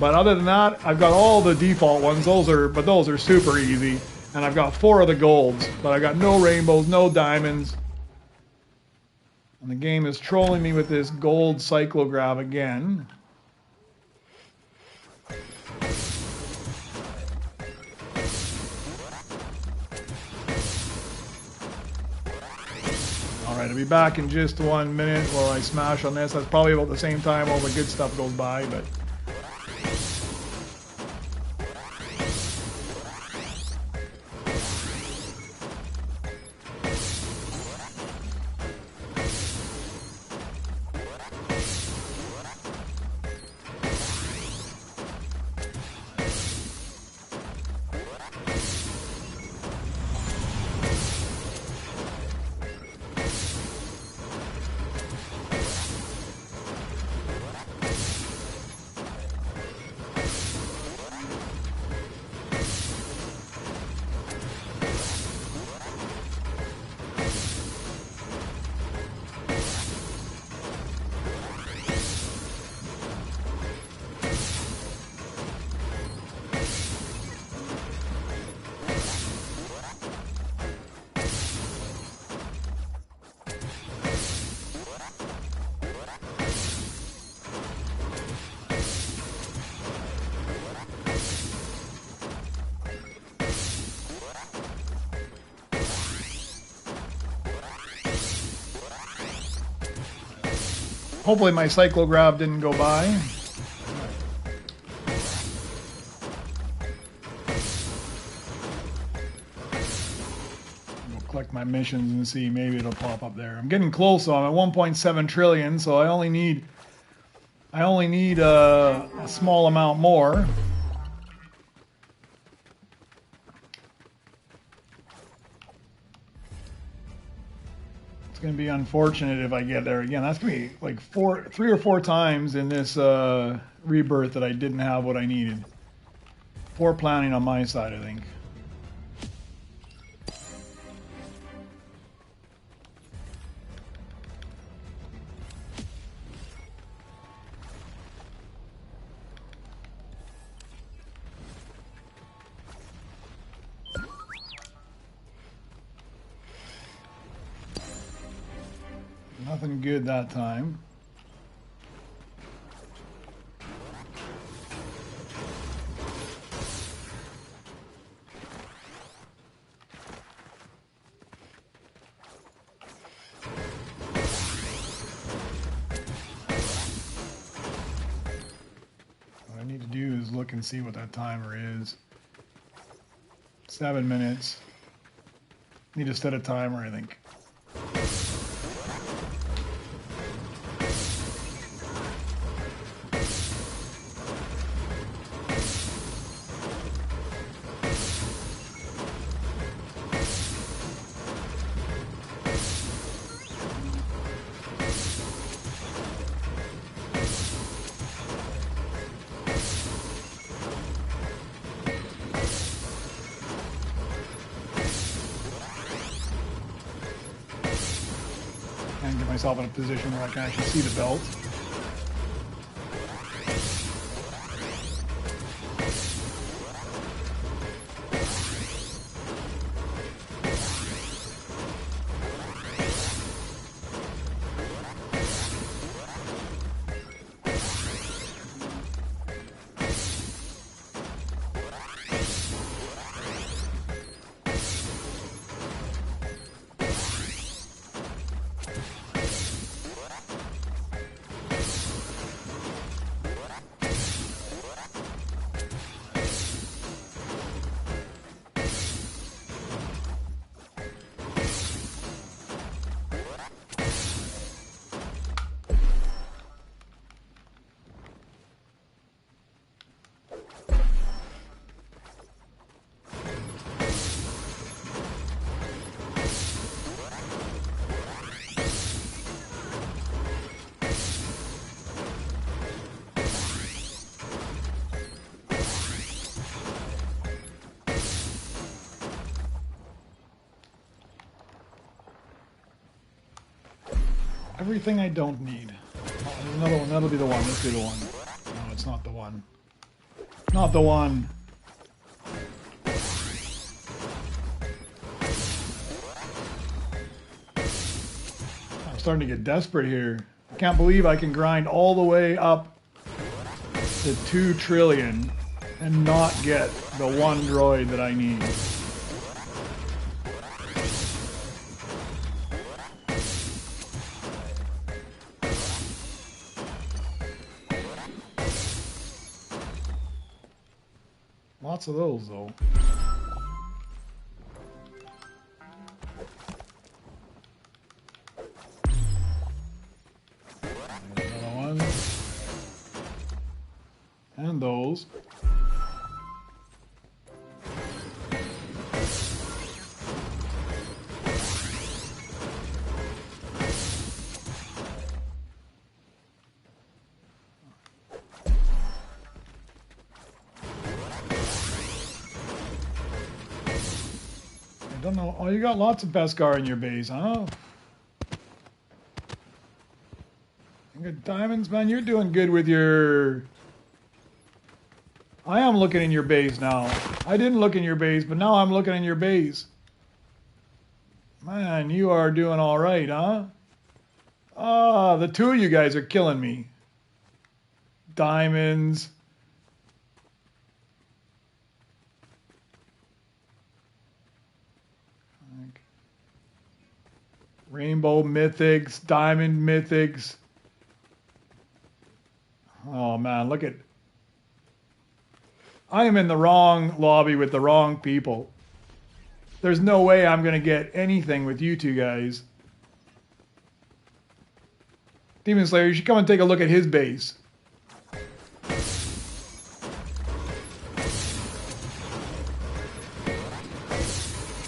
But other than that, I've got all the default ones. Those are super easy. And I've got 4 of the golds, but I got no rainbows, no diamonds. And the game is trolling me with this gold cyclograph again. Alright, I'll be back in just 1 minute while I smash on this. That's probably about the same time all the good stuff goes by, but... Hopefully my cyclograph didn't go by. I'll collect my missions and see, maybe it'll pop up there. I'm getting close though. I'm at 1.7 trillion, so I only need a small amount more. Going to be unfortunate if I get there again. That's going to be like 3 or 4 times in this rebirth that I didn't have what I needed. Poor planning on my side, I think. Nothing good that time. What I need to do is look and see what that timer is. 7 minutes. Need to set a timer, I think. And get myself in a position where I can actually see the belt. everything I don't need. Oh, there's another one. That'll be the one. Let's do the one. No, it's not the one. Not the one. I'm starting to get desperate here. I can't believe I can grind all the way up to 2 trillion and not get the one droid that I need. Lots of those, though. There's another one. And those. I don't know. Oh, you got lots of Beskar in your base, huh? You got diamonds, man. You're doing good with your... I am looking in your base now. I didn't look in your base, but now I'm looking in your base. Man, you are doing all right, huh? Ah, the two of you guys are killing me. Diamonds. Rainbow mythics, diamond mythics. Oh man, look at... I am in the wrong lobby with the wrong people. There's no way I'm going to get anything with you two guys. Demon Slayer, you should come and take a look at his base.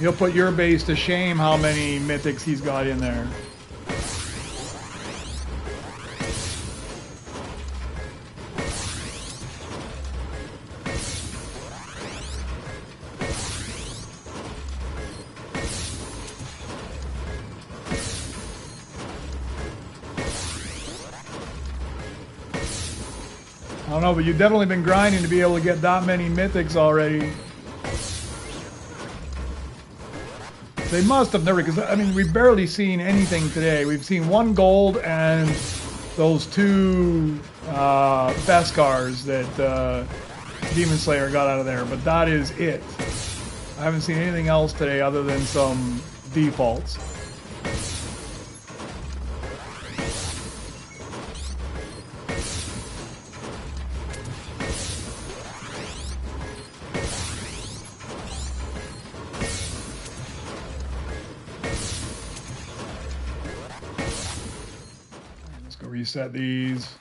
He'll put your base to shame how many mythics he's got in there. I don't know, but you've definitely been grinding to be able to get that many mythics already. They must have never, because I mean, we've barely seen anything today. We've seen 1 gold and those 2 Beskars that Demon Slayer got out of there, but that is it. I haven't seen anything else today other than some defaults. Reset these.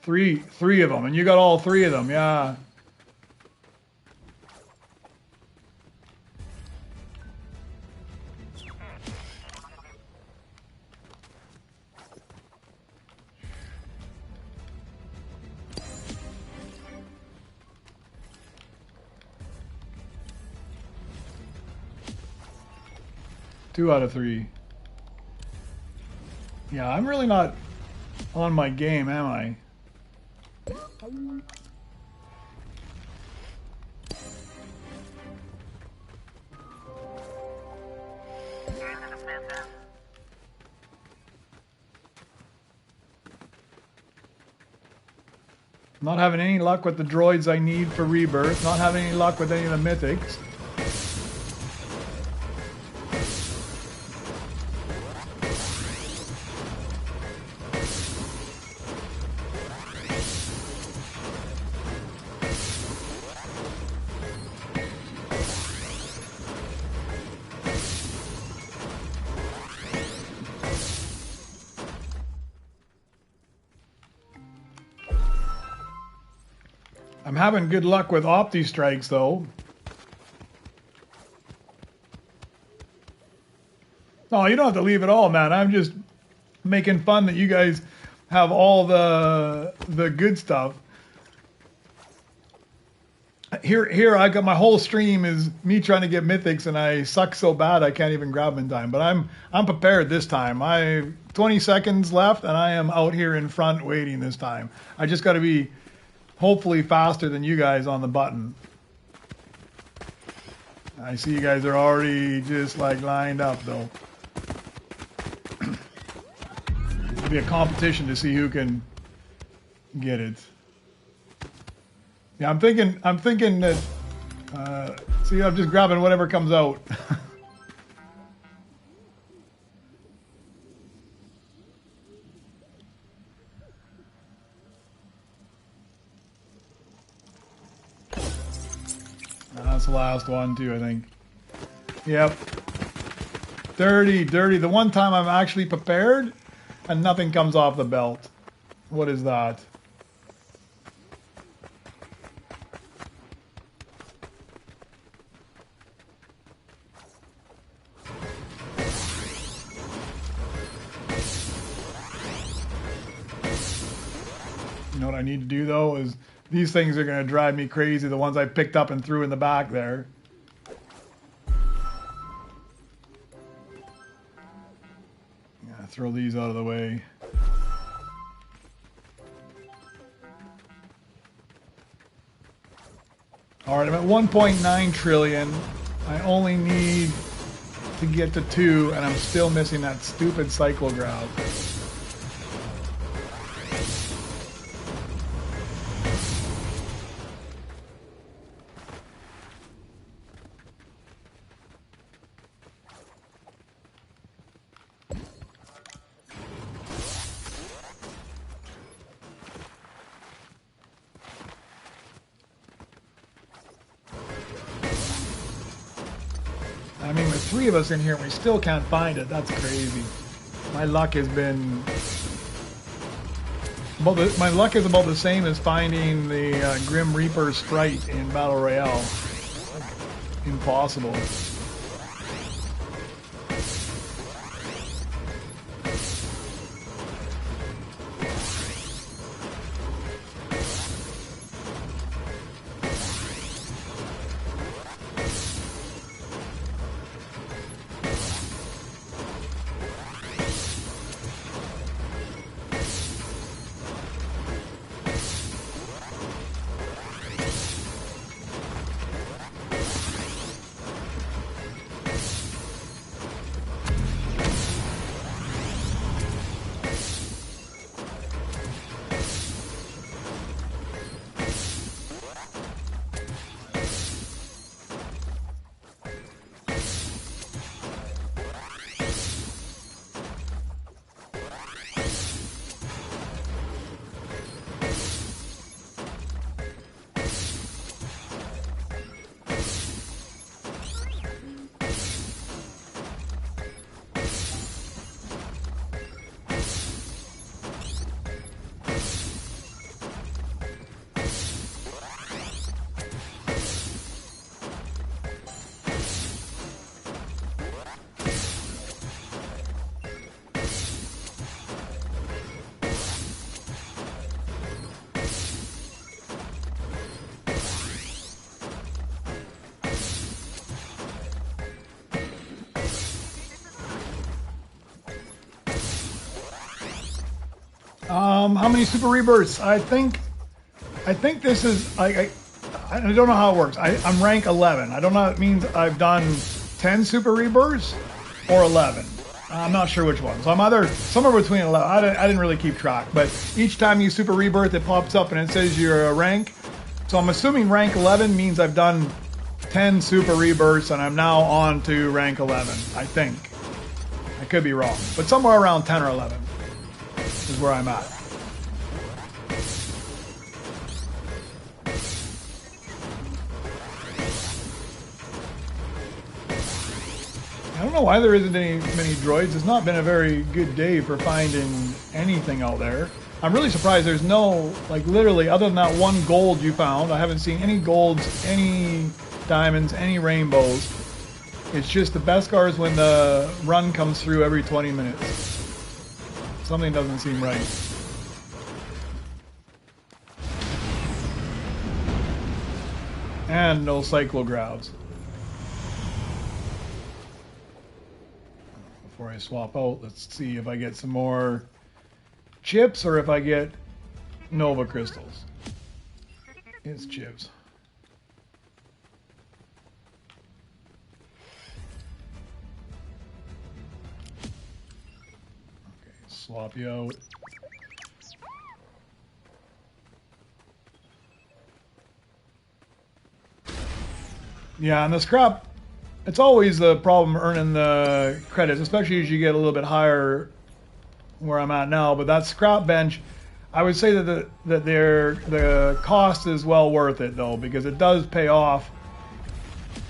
Three of them, and you got all 3 of them, yeah. Two out of 3. Yeah, I'm really not on my game, am I? Not having any luck with the droids I need for rebirth. Not having any luck with any of the mythics. I'm having good luck with Opti Strikes, though. No, you don't have to leave at all, man. I'm just making fun that you guys have all the good stuff. Here I got my whole stream is me trying to get mythics, and I suck so bad I can't even grab them in time. But I'm prepared this time. I 20 seconds left, and I am out here in front waiting this time. I just got to be hopefully faster than you guys on the button. I see you guys are already just like lined up though. It'll be a competition to see who can get it. Yeah, I'm thinking that. See, I'm just grabbing whatever comes out. That's the last one too, I think. Yep. Dirty. The one time I'm actually prepared, and nothing comes off the belt. What is that? You know what I need to do though is these things are going to drive me crazy. The ones I picked up and threw in the back there. Yeah, throw these out of the way. All right, I'm at 1.9 trillion. I only need to get to 2, and I'm still missing that stupid cyclograph. I mean, with 3 of us in here, and we still can't find it. That's crazy. My luck has been... my luck is about the same as finding the Grim Reaper Sprite in Battle Royale. Impossible. How many super rebirths? I think this is I don't know how it works. I'm rank 11. I don't know if it means I've done 10 super rebirths or 11. I'm not sure which one. So I'm either somewhere between 11. I didn't really keep track, but each time you super rebirth, it pops up and it says your rank. So I'm assuming rank 11 means I've done 10 super rebirths and I'm now on to rank 11. I think. I could be wrong, but somewhere around 10 or 11 is where I'm at. I don't know why there isn't many droids. It's not been a very good day for finding anything out there. I'm really surprised there's no, like literally, other than that one gold you found, I haven't seen any golds, any diamonds, any rainbows. It's just the Beskars when the run comes through every 20 minutes. Something doesn't seem right. And no cyclographs. Before I swap out, let's see if I get some more chips or if I get Nova crystals. It's chips. Okay, swap you out. Yeah, and the scrap, it's always the problem earning the credits, especially as you get a little bit higher where I'm at now. But that scrap bench, I would say that the cost is well worth it though, because it does pay off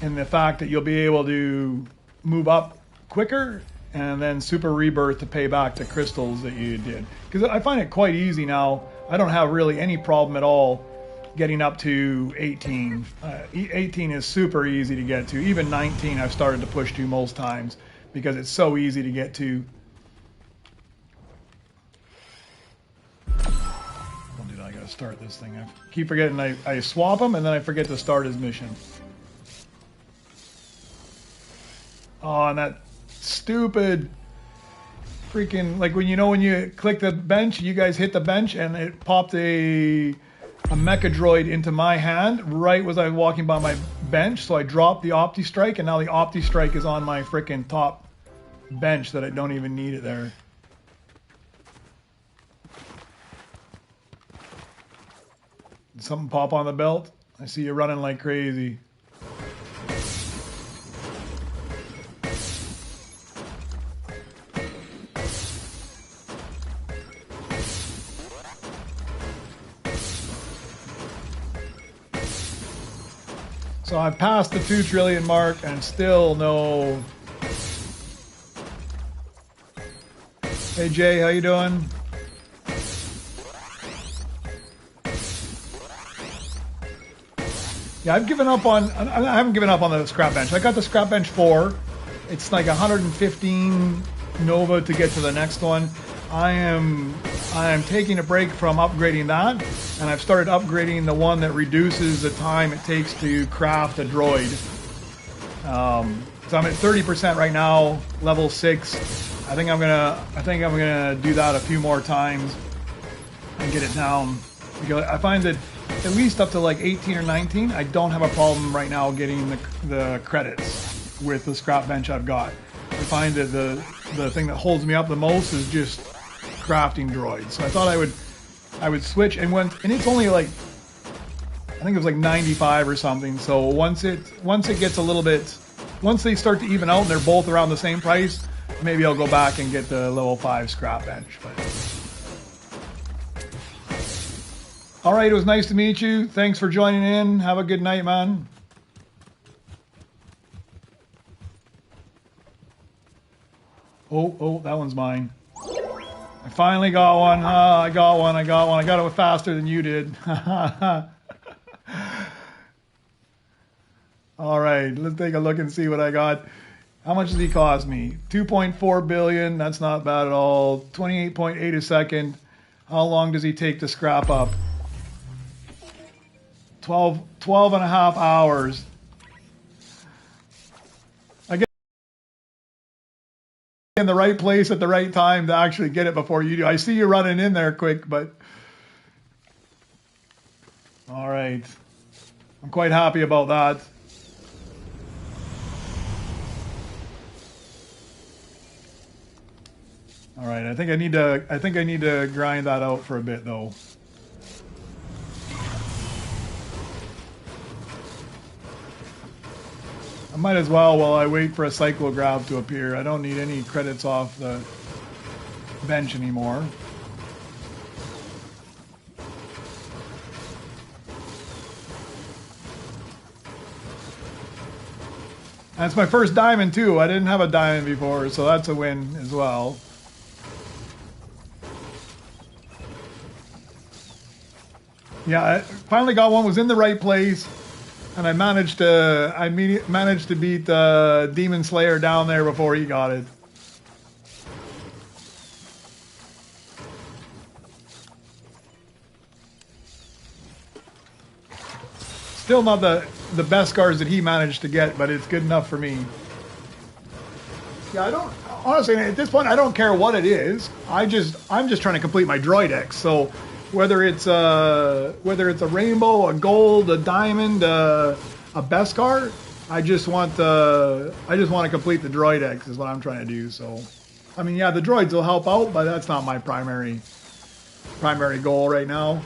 in the fact that you'll be able to move up quicker and then super rebirth to pay back the crystals that you did. Because I find it quite easy now. I don't have really any problem at all getting up to 18. 18 is super easy to get to. Even 19 I've started to push to most times because it's so easy to get to. Oh, dude, I gotta start this thing. I keep forgetting I swap them and then I forget to start his mission. Oh, and that stupid freaking, like when you click the bench, you guys hit the bench and it popped a mecha droid into my hand right as I was walking by my bench, so I dropped the Opti Strike and now the Opti Strike is on my freaking top bench that I don't even need it there. Did something pop on the belt? I see you running like crazy. So I've passed the 2 trillion mark and still no. Hey Jay, how you doing? Yeah, I've given up on, I haven't given up on the scrap bench. I got the scrap bench 4. It's like 115 Nova to get to the next one. I am taking a break from upgrading that, and I've started upgrading the one that reduces the time it takes to craft a droid. So I'm at 30% right now, level 6. I think I'm gonna do that a few more times and get it down, because I find that at least up to like 18 or 19, I don't have a problem right now getting the credits with the scrap bench I've got. I find that the thing that holds me up the most is just crafting droids. So I thought I would switch, and it's only like, I think it was like 95 or something. So once it gets a little bit, once they start to even out and they're both around the same price, maybe I'll go back and get the level 5 scrap bench. But all right, it was nice to meet you. Thanks for joining in. Have a good night, man. Oh, that one's mine. I finally got one. I got one. I got it faster than you did. All right, let's take a look and see what I got. How much does he cost me? 2.4 billion. That's not bad at all. 28.8 a second. How long does he take to scrap up? 12 and a half hours. In the right place at the right time to actually get it before you do. I see you running in there quick, but all right. I'm quite happy about that. All right, I think I need to grind that out for a bit though. I might as well while I wait for a cyclograph to appear. I don't need any credits off the bench anymore. And it's my first diamond too. I didn't have a diamond before, so that's a win as well. Yeah, I finally got one, was in the right place. And I managed to beat the Demon Slayer down there before he got it. Still not the the best scars that he managed to get, but it's good enough for me. Yeah, I don't honestly at this point I don't care what it is. I'm just trying to complete my droid X. So whether it's a rainbow, a gold, a diamond, a Beskar, I just want to complete the droid X is what I'm trying to do. So I mean, yeah, the droids will help out, but that's not my primary goal right now.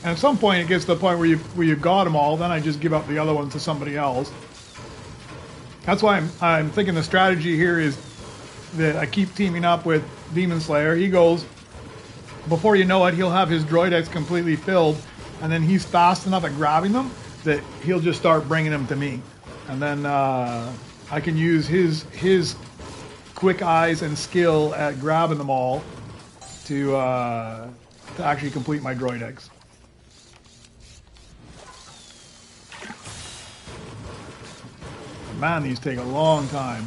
And at some point, it gets to the point where you've got them all. Then I just give up the other ones to somebody else. That's why I'm thinking the strategy here is that I keep teaming up with Demon Slayer. He goes, before you know it, he'll have his droid X completely filled, and then he's fast enough at grabbing them that he'll just start bringing them to me, and then I can use his quick eyes and skill at grabbing them all to actually complete my droid X. Man, these take a long time.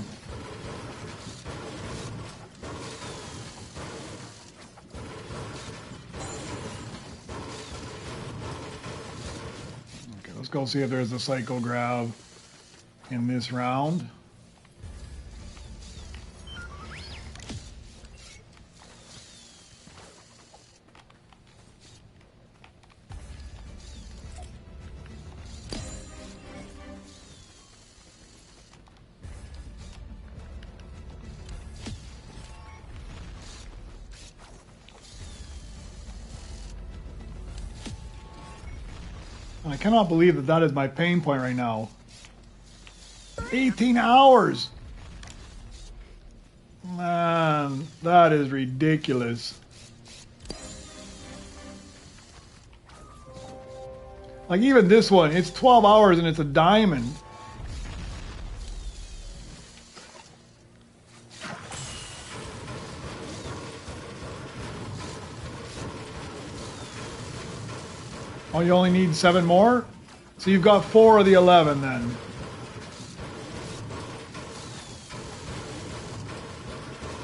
Okay, let's go see if there's a cycle grab in this round. I cannot believe that that is my pain point right now. 18 hours! Man, that is ridiculous. Like even this one, it's 12 hours and it's a diamond. Oh, you only need 7 more? So you've got 4 of the 11 then.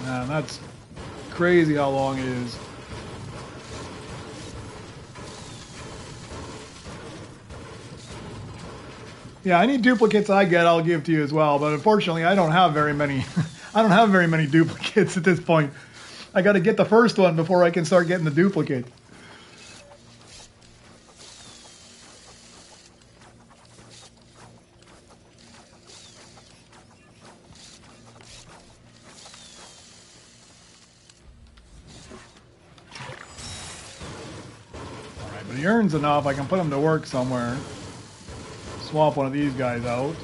Man, that's crazy how long it is. Yeah, any duplicates I get, I'll give to you as well. But unfortunately, I don't have very many. I don't have very many duplicates at this point. I got to get the first one before I can start getting the duplicate. But he earns enough, I can put him to work somewhere. Swap one of these guys out.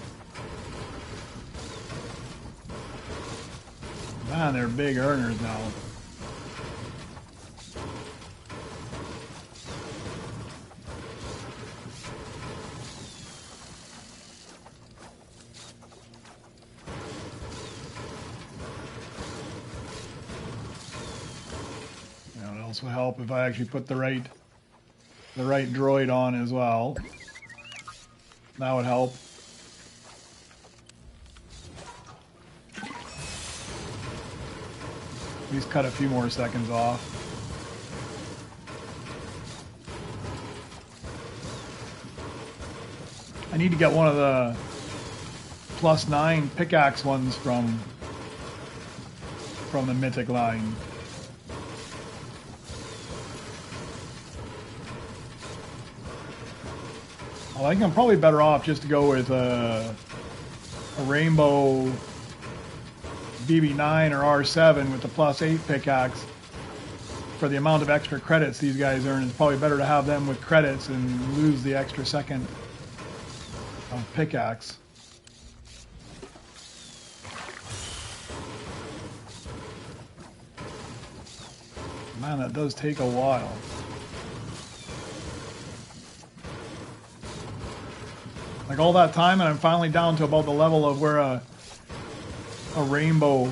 Man, they're big earners now. You know, it also would help if I actually put the right droid on as well. That would help. At least cut a few more seconds off. I need to get one of the +9 pickaxe ones from the Mythic line. I think I'm probably better off just to go with a rainbow BB9 or R7 with the +8 pickaxe. For the amount of extra credits these guys earn, it's probably better to have them with credits and lose the extra second of pickaxe. Man, that does take a while. Like all that time, and I'm finally down to about the level of where a rainbow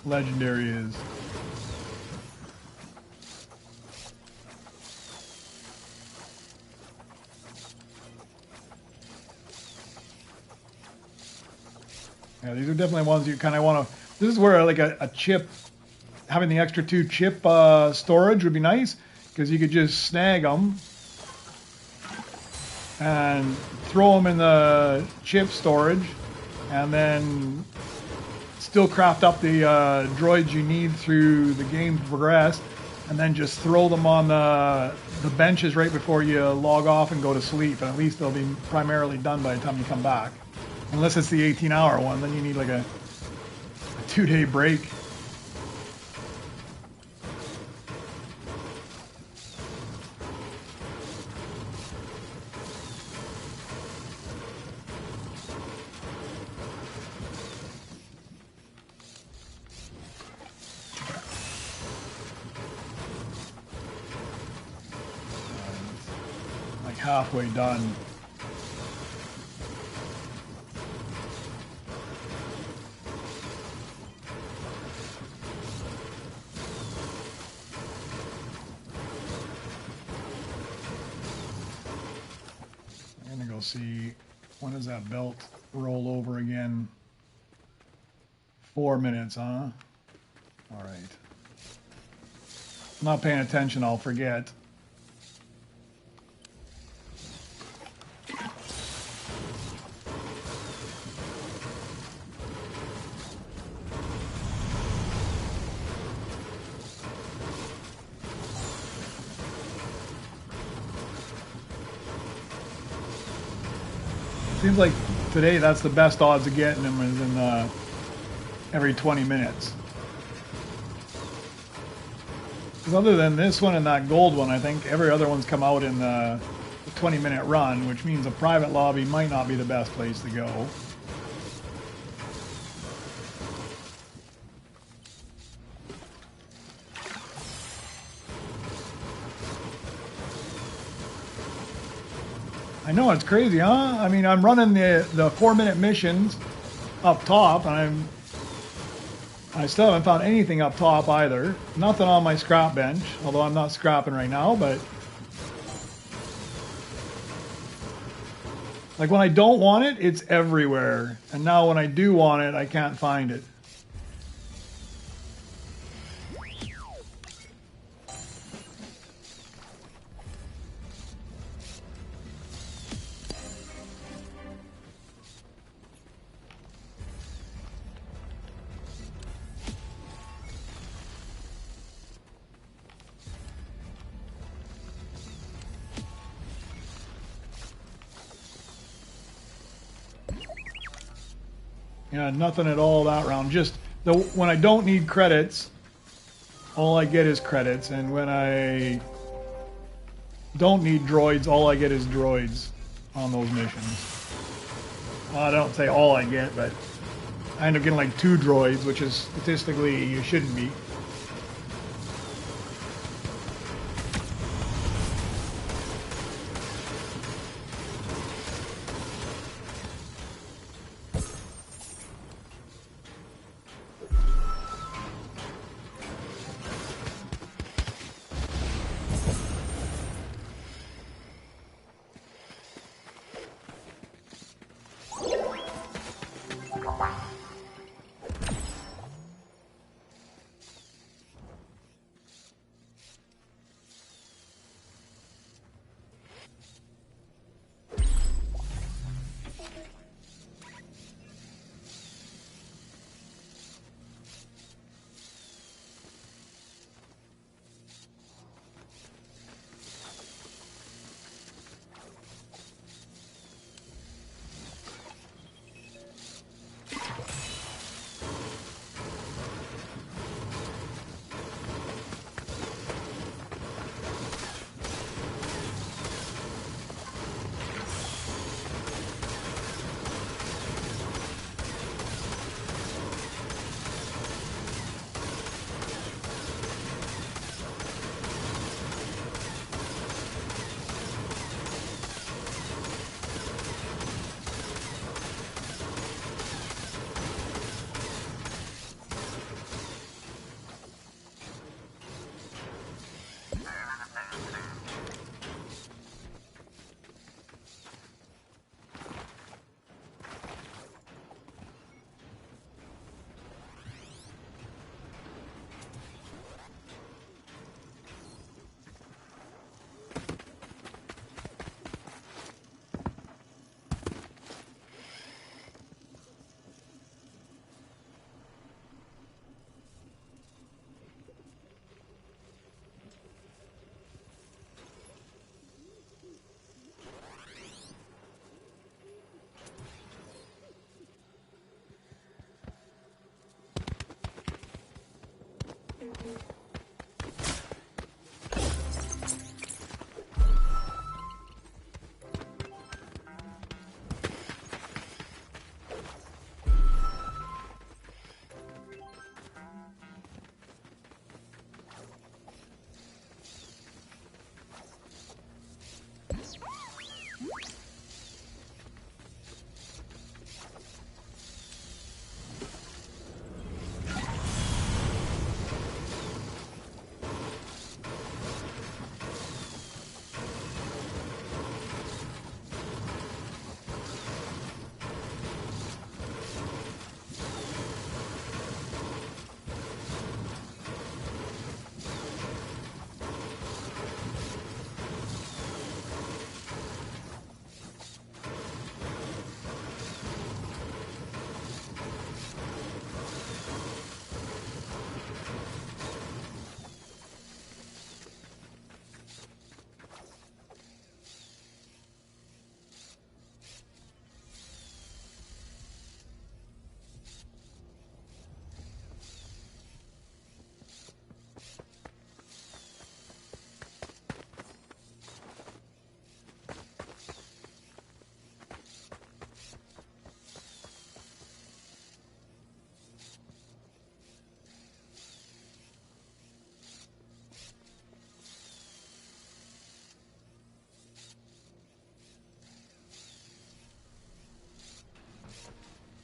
legendary is. Yeah, these are definitely ones you kind of want to. This is where like a chip, having the extra 2 chip storage would be nice, because you could just snag them and throw them in the chip storage, and then still craft up the droids you need through the game to progress, and then just throw them on the benches right before you log off and go to sleep, and at least they'll be primarily done by the time you come back. Unless it's the 18-hour one, then you need like a 2-day break. Like halfway done. See, when does that belt roll over again? 4 minutes, huh? All right. Not paying attention, I'll forget. Seems like today that's the best odds of getting them is in every 20 minutes. Because other than this one and that gold one, I think every other one's come out in the 20-minute run, which means a private lobby might not be the best place to go. I know, it's crazy, huh? I mean, I'm running the 4-minute missions up top, and I still haven't found anything up top either. Nothing on my scrap bench, although I'm not scrapping right now, but like when I don't want it, it's everywhere. And now when I do want it, I can't find it. Yeah, nothing at all that round. Just when I don't need credits, all I get is credits, and when I don't need droids, all I get is droids on those missions. Well, I don't say all I get, but I end up getting like 2 droids, which is statistically you shouldn't be.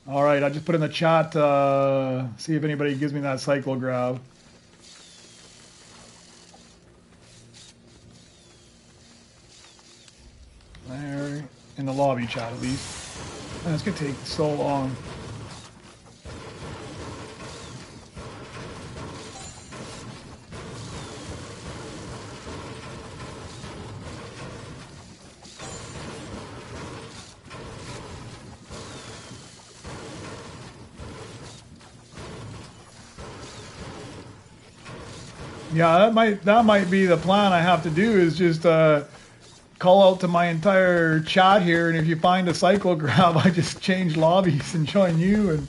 All right, I just put in the chat, see if anybody gives me that cyclo grab. There, in the lobby chat at least. Man, it's gonna take so long. Yeah, that might be the plan I have to do is just call out to my entire chat here, and if you find a cyclo grab, I just change lobbies and join you. And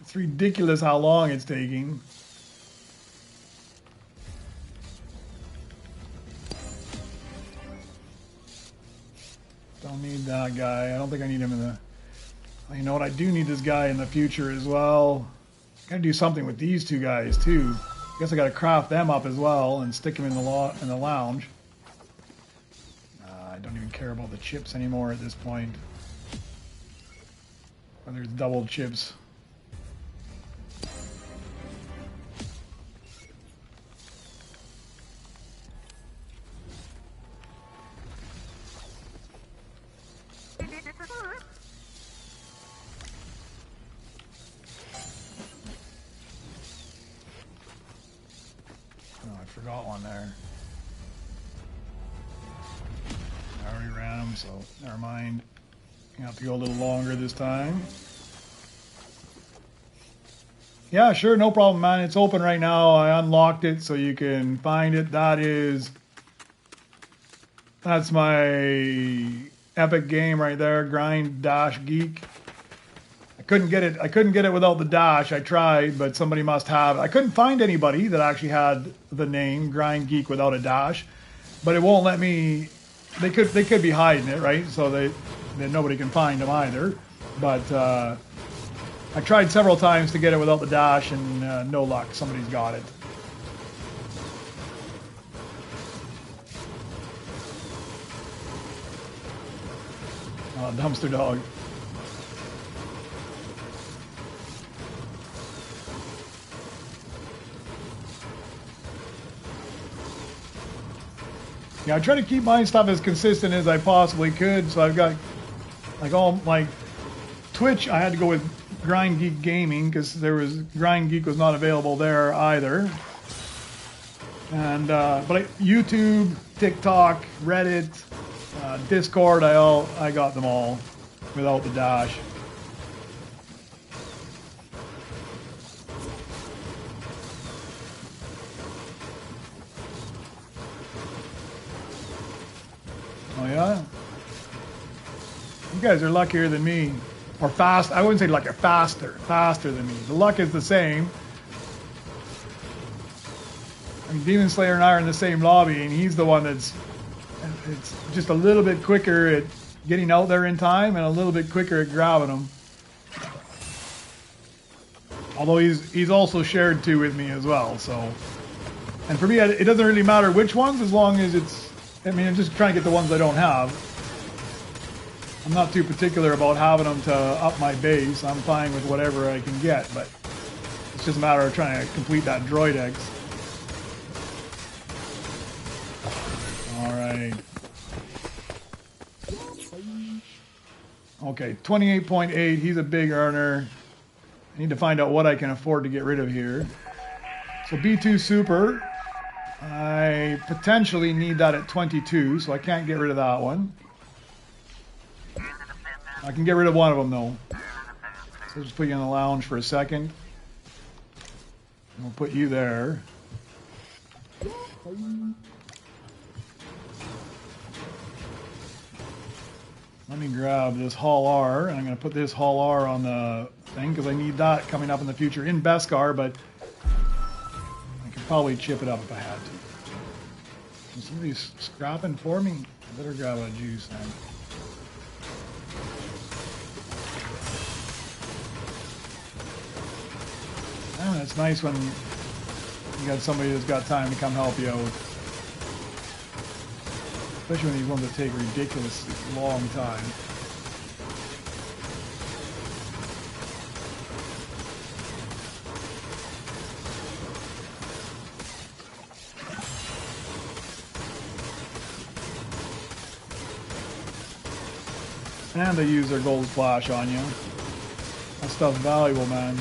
it's ridiculous how long it's taking. Don't need that guy. I don't think I need him in the... You know what? I do need this guy in the future as well. Gotta do something with these two guys too. I guess I gotta craft them up as well and stick them in the lounge. I don't even care about the chips anymore at this point. Whether it's double chips. Forgot one there. I already ran them, so never mind. You have to go a little longer this time. Yeah, sure, no problem, man. It's open right now. I unlocked it so you can find it. That's my epic game right there, GrindGeek. I couldn't get it without the dash. I tried, but somebody must have it. I couldn't find anybody that actually had the name GrindGeek without a dash, but it won't let me. They could be hiding it, right? So then nobody can find them either. But I tried several times to get it without the dash, and no luck. Somebody's got it. Dumpster dog. Yeah, I try to keep my stuff as consistent as I possibly could. So I've got like Twitch. I had to go with GrindGeek Gaming because GrindGeek was not available there either. And but YouTube, TikTok, Reddit, Discord, I got them all without the dash. Oh yeah? You guys are luckier than me. Or fast. I wouldn't say like faster than me. The luck is the same. I mean, Demon Slayer and I are in the same lobby, and he's the one it's just a little bit quicker at getting out there in time and a little bit quicker at grabbing them. Although he's also shared two with me as well, so. And for me, it doesn't really matter which ones as long as I'm just trying to get the ones I don't have. I'm not too particular about having them to up my base. I'm fine with whatever I can get, but it's just a matter of trying to complete that droid X. All right. Okay, 28.8. He's a big earner. I need to find out what I can afford to get rid of here. So B2 Super. I potentially need that at 22, so I can't get rid of that one. I can get rid of one of them, though. So I'll just put you in the lounge for a second. And we'll put you there. Let me grab this Hall R, and I'm going to put this Hall R on the thing, because I need that coming up in the future in Beskar, but I could probably chip it up if I had to. Is somebody scrapping for me? I better grab a juice then. Ah, it's nice when you got somebody that's got time to come help you out. Especially when these ones that take a ridiculously long time. And they use their gold splash on you. That stuff's valuable, man.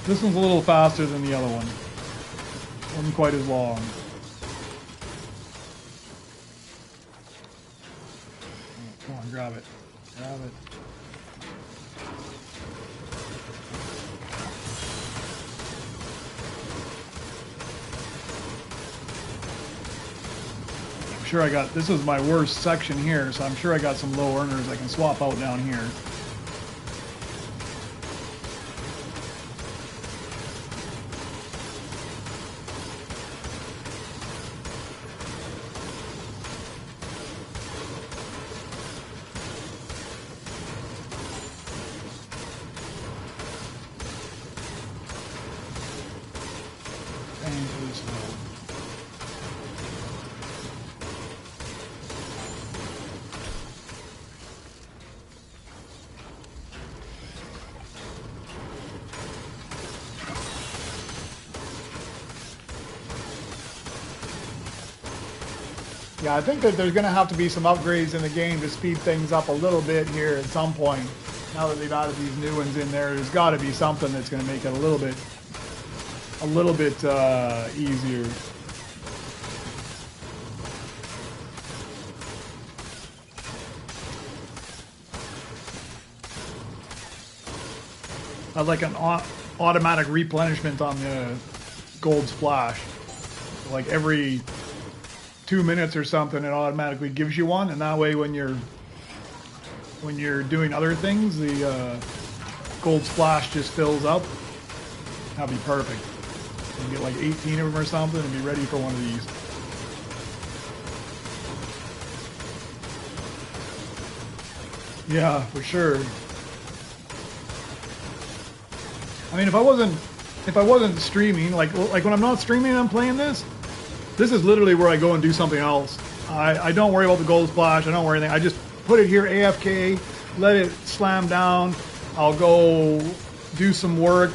This one's a little faster than the other one. Wasn't quite as long. Come on, grab it. Grab it. I'm sure I got, this is my worst section here, so I'm sure I got some low earners I can swap out down here. Yeah, I think that there's going to have to be some upgrades in the game to speed things up a little bit here at some point. Now that they've added these new ones in there, there's got to be something that's going to make it a little bit easier. Like an automatic replenishment on the gold splash. Like every 2 minutes or something, it automatically gives you one, and that way when you're doing other things, the gold splash just fills up. That'd be perfect. You can get like 18 of them or something and be ready for one of these. Yeah, for sure. I mean, if I wasn't streaming, like when I'm not streaming and I'm playing this is literally where I go and do something else. I don't worry about the gold splash. I don't worry anything. I just put it here AFK, let it slam down. I'll go do some work,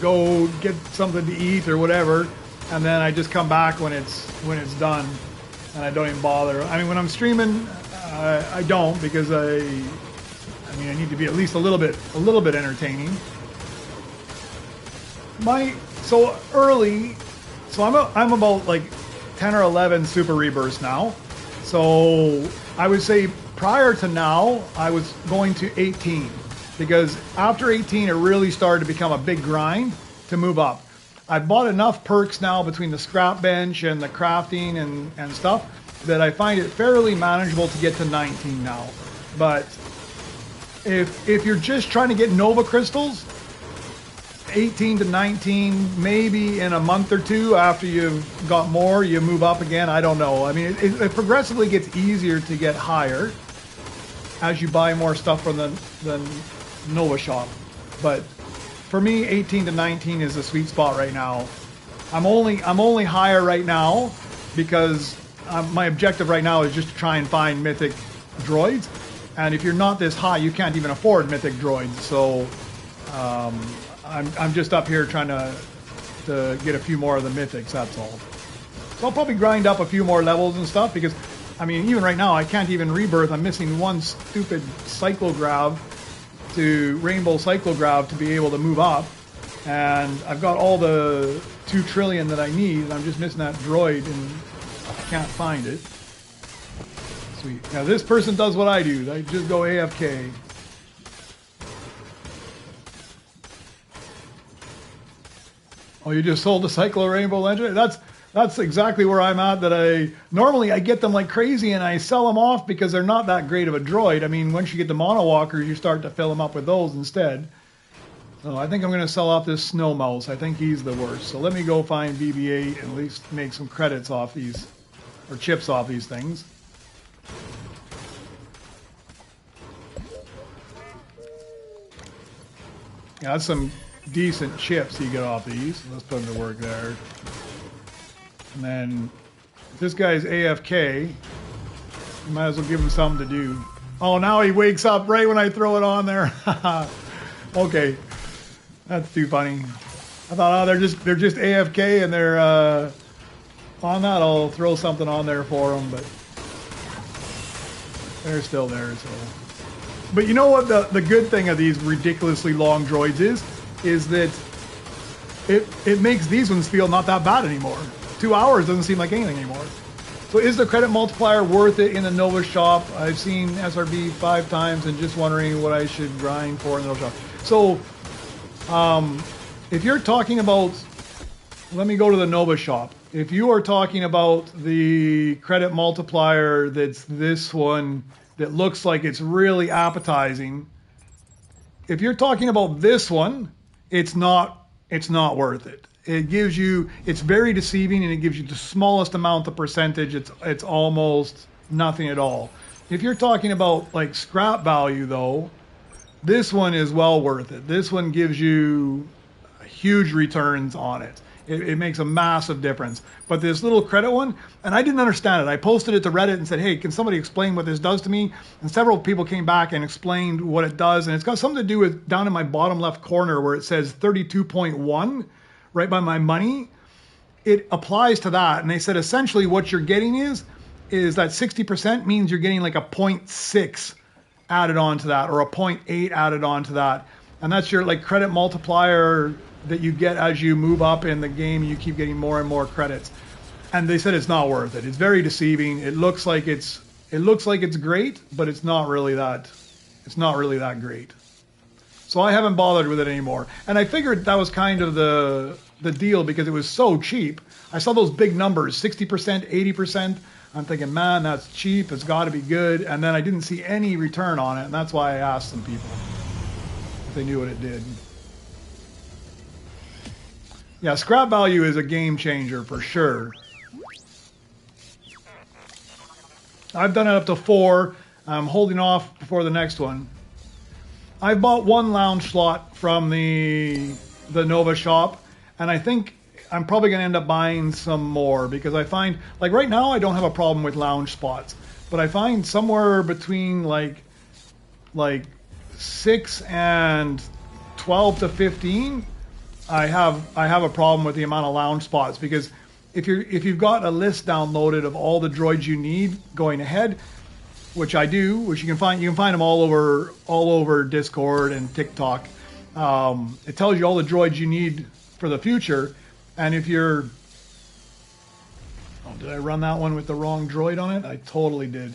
go get something to eat or whatever, and then I just come back when it's done, and I don't even bother. I mean, when I'm streaming, I don't, because I need to be at least a little bit entertaining. So I'm about like 10 or 11 super rebirths now. So I would say prior to now, I was going to 18, because after 18, it really started to become a big grind to move up. I've bought enough perks now between the scrap bench and the crafting and stuff that I find it fairly manageable to get to 19 now. But if you're just trying to get Nova crystals, 18 to 19, maybe in a month or two after you've got more, you move up again. I don't know. I mean, it progressively gets easier to get higher as you buy more stuff from the Nova shop. But for me, 18 to 19 is the sweet spot right now. I'm only higher right now because my objective right now is just to try and find Mythic Droids. And if you're not this high, you can't even afford Mythic Droids. So I'm just up here trying to get a few more of the mythics, that's all. So I'll probably grind up a few more levels and stuff, because, I mean, even right now, I can't even rebirth. I'm missing one stupid cyclograv to Rainbow Cyclograv to be able to move up. And I've got all the 2 trillion that I need, and I'm just missing that droid, and I can't find it. Sweet. Now, this person does what I do. I just go AFK. Oh, you just sold the Cyclo Rainbow Legend? That's exactly where I'm at. That normally I get them like crazy and I sell them off because they're not that great of a droid. I mean, once you get the mono walkers, you start to fill them up with those instead. So I think I'm going to sell off this Snow Mouse. I think he's the worst. So let me go find BB-8 and at least make some credits off these, or chips off these things. Yeah, that's some decent chips you get off these. Let's put them to work there. And then if this guy's AFK, you might as well give him something to do. Oh, now he wakes up right when I throw it on there. Okay, that's too funny. I thought, oh, they're just AFK and they're on that. I'll throw something on there for them, but they're still there. So, but you know what the good thing of these ridiculously long droids is that it makes these ones feel not that bad anymore. 2 hours doesn't seem like anything anymore. So is the credit multiplier worth it in the Nova shop? I've seen SRB 5 times and just wondering what I should grind for in the Nova shop. So if you're talking about, let me go to the Nova shop. If you are talking about the credit multiplier that's this one that looks like it's really appetizing, if you're talking about this one, it's not worth it. It gives you, it's very deceiving and it gives you the smallest amount of percentage. It's almost nothing at all. If you're talking about like scrap value though, this one is well worth it. This one gives you huge returns on it. It makes a massive difference. But this little credit one, and I didn't understand it. I posted it to Reddit and said, hey, can somebody explain what this does to me? And several people came back and explained what it does. And it's got something to do with down in my bottom left corner where it says 32.1 right by my money. It applies to that. And they said essentially what you're getting is that 60% means you're getting like a 0.6 added on to that or a 0.8 added on to that. And that's your like credit multiplier that you get as you move up in the game. You keep getting more and more credits. And they said it's not worth it. It's very deceiving. It looks like it's great, but it's not really that great. So I haven't bothered with it anymore. And I figured that was kind of the deal because it was so cheap. I saw those big numbers, 60%, 80%. I'm thinking, man, that's cheap. It's got to be good. And then I didn't see any return on it. And that's why I asked some people if they knew what it did. Yeah, scrap value is a game changer for sure. I've done it up to 4. I'm holding off before the next one. I bought 1 lounge slot from the Nova shop, and I think I'm probably going to end up buying some more because I find, like right now, I don't have a problem with lounge spots, but I find somewhere between like 6 and 12 to 15, I have a problem with the amount of lounge spots because if you've got a list downloaded of all the droids you need going ahead, which I do, which you can find them all over Discord and TikTok. It tells you all the droids you need for the future, and if you're, oh, did I run that one with the wrong droid on it? I totally did.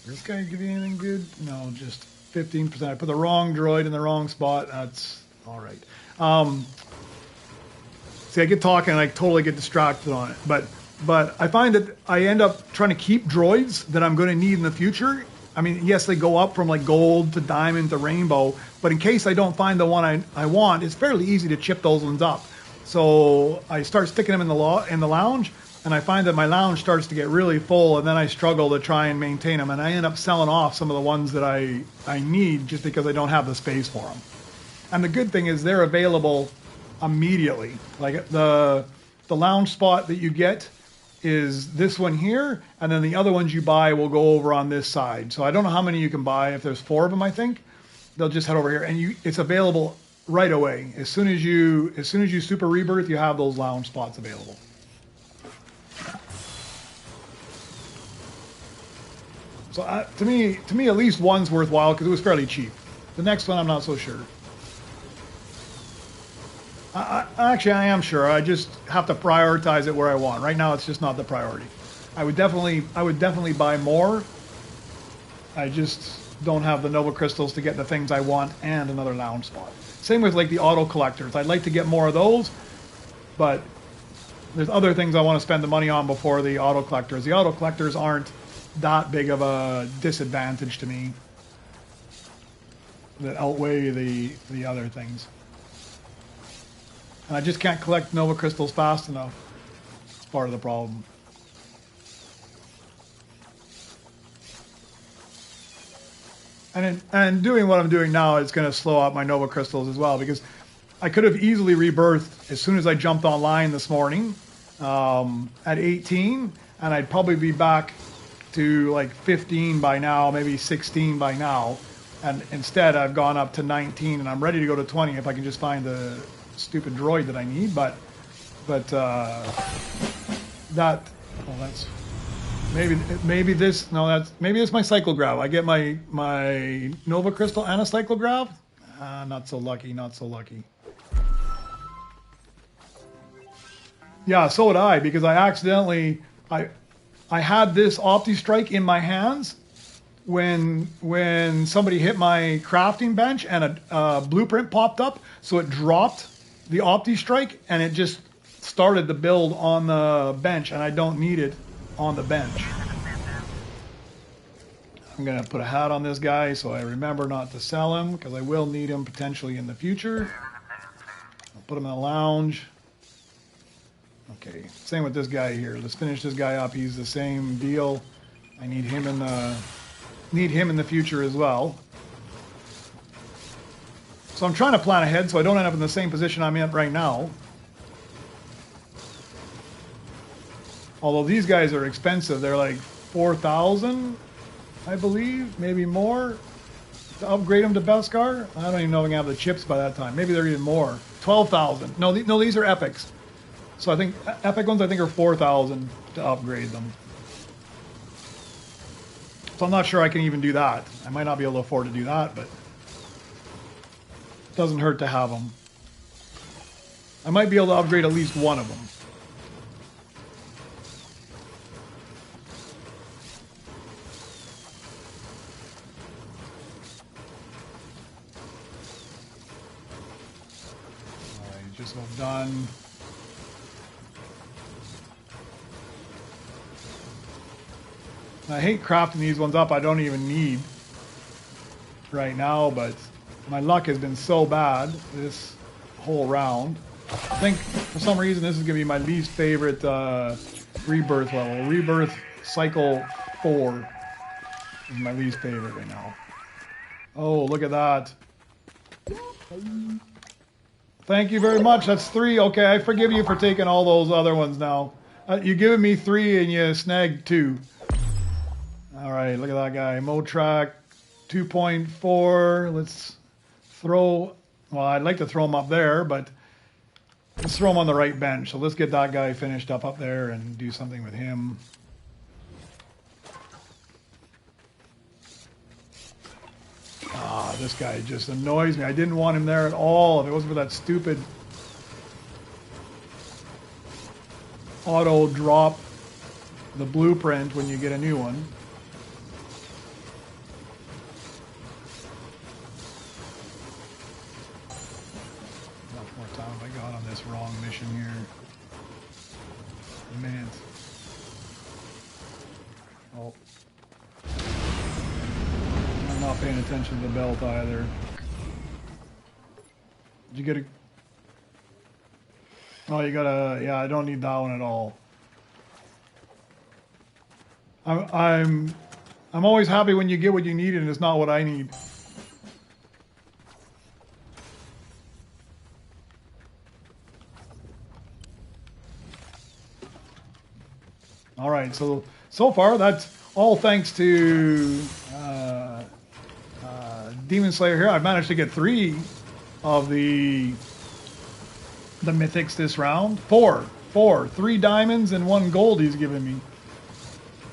Does this guy give you anything good? No, just 15%. I put the wrong droid in the wrong spot. That's all right. See, I get talking and I totally get distracted on it. But I find that I end up trying to keep droids that I'm going to need in the future. I mean, yes, they go up from like gold to diamond to rainbow, but in case I don't find the one I want, it's fairly easy to chip those ones up. So I start sticking them in the lounge, and I find that my lounge starts to get really full, and then I struggle to try and maintain them, and I end up selling off some of the ones that I need just because I don't have the space for them. And the good thing is they're available immediately. Like the lounge spot that you get is this one here, and then the other ones you buy will go over on this side. So I don't know how many you can buy. If there's 4 of them, I think they'll just head over here, and it's available right away. As soon as you super rebirth, you have those lounge spots available. So to me, at least one's worthwhile because it was fairly cheap. The next one, I'm not so sure. Actually, I am sure. I just have to prioritize it where I want. Right now, it's just not the priority. I would definitely buy more. I just don't have the Nova crystals to get the things I want and another lounge spot. Same with like the auto collectors. I'd like to get more of those, but there's other things I want to spend the money on before the auto collectors. The auto collectors aren't that big of a disadvantage to me that outweigh the other things. And I just can't collect Nova crystals fast enough. It's part of the problem. And doing what I'm doing now is going to slow up my Nova Crystals as well, because I could have easily rebirthed as soon as I jumped online this morning at 18, and I'd probably be back to like 15 by now, maybe 16 by now. And instead, I've gone up to 19, and I'm ready to go to 20 if I can just find the stupid droid that I need. But that's maybe this. No, maybe it's my cyclograph. I get my Nova Crystal and a cyclograph. Not so lucky. Not so lucky. Yeah, so did I, because I accidentally I had this Opti Strike in my hands when somebody hit my crafting bench and a blueprint popped up, so it dropped the Opti Strike and it just started the build on the bench, and I don't need it on the bench. I'm gonna put a hat on this guy so I remember not to sell him, because I will need him potentially in the future. I'll put him in the lounge. Okay, same with this guy here. Let's finish this guy up. He's the same deal. I need him in the future as well. So I'm trying to plan ahead so I don't end up in the same position I'm in right now. Although these guys are expensive. They're like 4,000, I believe, maybe more, to upgrade them to Beskar. I don't even know if I can have the chips by that time. Maybe they're even more. 12,000. No, these are epics. So I think epic ones, I think, are 4,000 to upgrade them. So I'm not sure I can even do that. I might not be able to afford to do that, but it doesn't hurt to have them. I might be able to upgrade at least one of them. All right, just about done. I hate crafting these ones up I don't even need right now, but my luck has been so bad this whole round. I think for some reason this is going to be my least favorite rebirth level. Rebirth cycle 4 is my least favorite right now. Oh, look at that. Thank you very much. That's 3. Okay, I forgive you for taking all those other ones now. You giving me 3 and you snagged 2. All right, look at that guy. Motrack 2.4. Let's throw... Well, I'd like to throw him up there, but let's throw him on the right bench. So let's get that guy finished up there and do something with him. This guy just annoys me. I didn't want him there at all. If it wasn't for that stupid auto drop the blueprint when you get a new one. Wrong mission here. A minute. Oh. I'm not paying attention to the belt either. Did you get a... Oh, you got a... Yeah, I don't need that one at all. I'm always happy when you get what you need and it's not what I need. All right, so far that's all thanks to Demon Slayer here. I've managed to get 3 of the mythics this round. 4, 3 diamonds and 1 gold he's given me.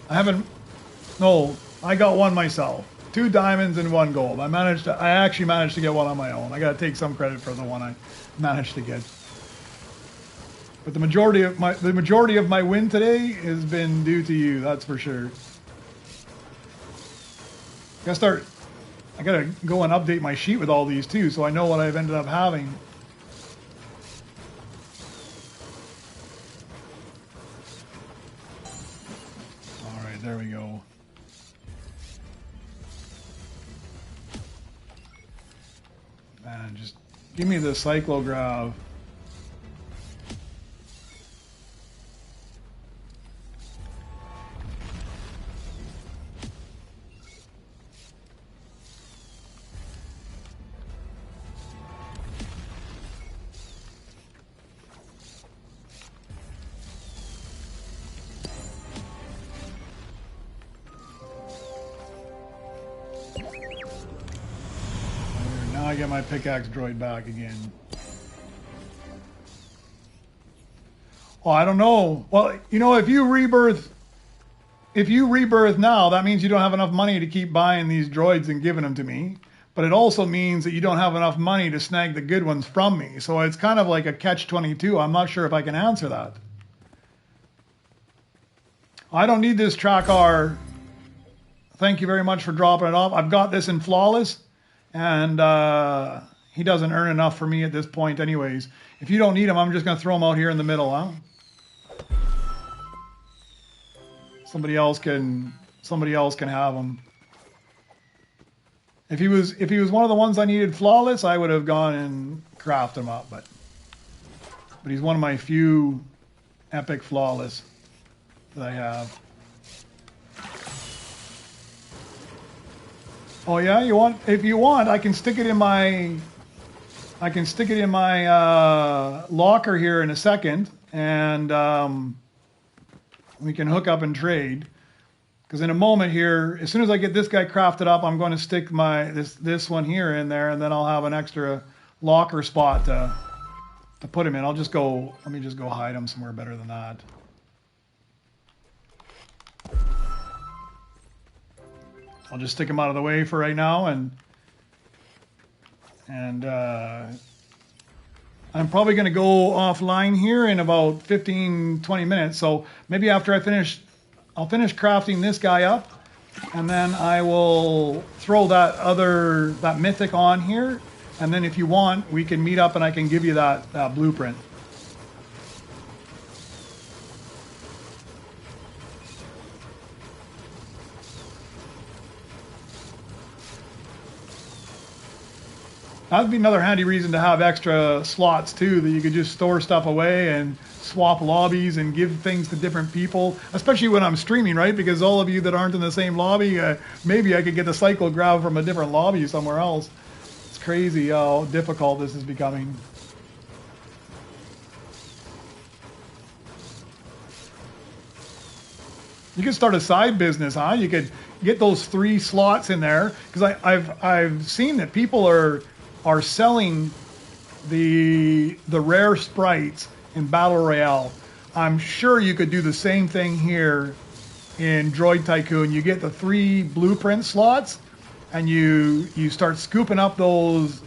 I got 1 myself. 2 diamonds and 1 gold. I actually managed to get 1 on my own. I got to take some credit for the one I managed to get. But the majority of my win today has been due to you, that's for sure. I gotta go and update my sheet with all these too, so I know what I've ended up having. All right, there we go. Man, just give me the cyclograph. I get my pickaxe droid back again. Oh, I don't know. Well, you know, if you rebirth now, that means you don't have enough money to keep buying these droids and giving them to me. But it also means that you don't have enough money to snag the good ones from me. So it's kind of like a catch-22. I'm not sure if I can answer that. I don't need this tracker. Thank you very much for dropping it off. I've got this in flawless, and he doesn't earn enough for me at this point anyways. If you don't need him, I'm just going to throw him out here in the middle, huh? Somebody else can have him. If he was one of the ones I needed flawless, I would have gone and crafted him up, but he's one of my few epic flawless that I have. Oh yeah, if you want, I can stick it in my locker here in a second, and we can hook up and trade. Because in a moment here, as soon as I get this guy crafted up, I'm going to stick this one here in there, and then I'll have an extra locker spot to put him in. Let me just go hide him somewhere better than that. I'll just stick him out of the way for right now, and I'm probably going to go offline here in about 15-20 minutes. So maybe after I'll finish crafting this guy up, and then I will throw that mythic on here, and then if you want, we can meet up and I can give you that blueprint. That'd be another handy reason to have extra slots too, that you could just store stuff away and swap lobbies and give things to different people, especially when I'm streaming, right? Because all of you that aren't in the same lobby, maybe I could get the cycle grab from a different lobby somewhere else. It's crazy how difficult this is becoming. You could start a side business, huh? You could get those 3 slots in there, because I've seen that people are selling the rare sprites in Battle Royale. I'm sure you could do the same thing here in Droid Tycoon. You get the 3 blueprint slots, and you start scooping up those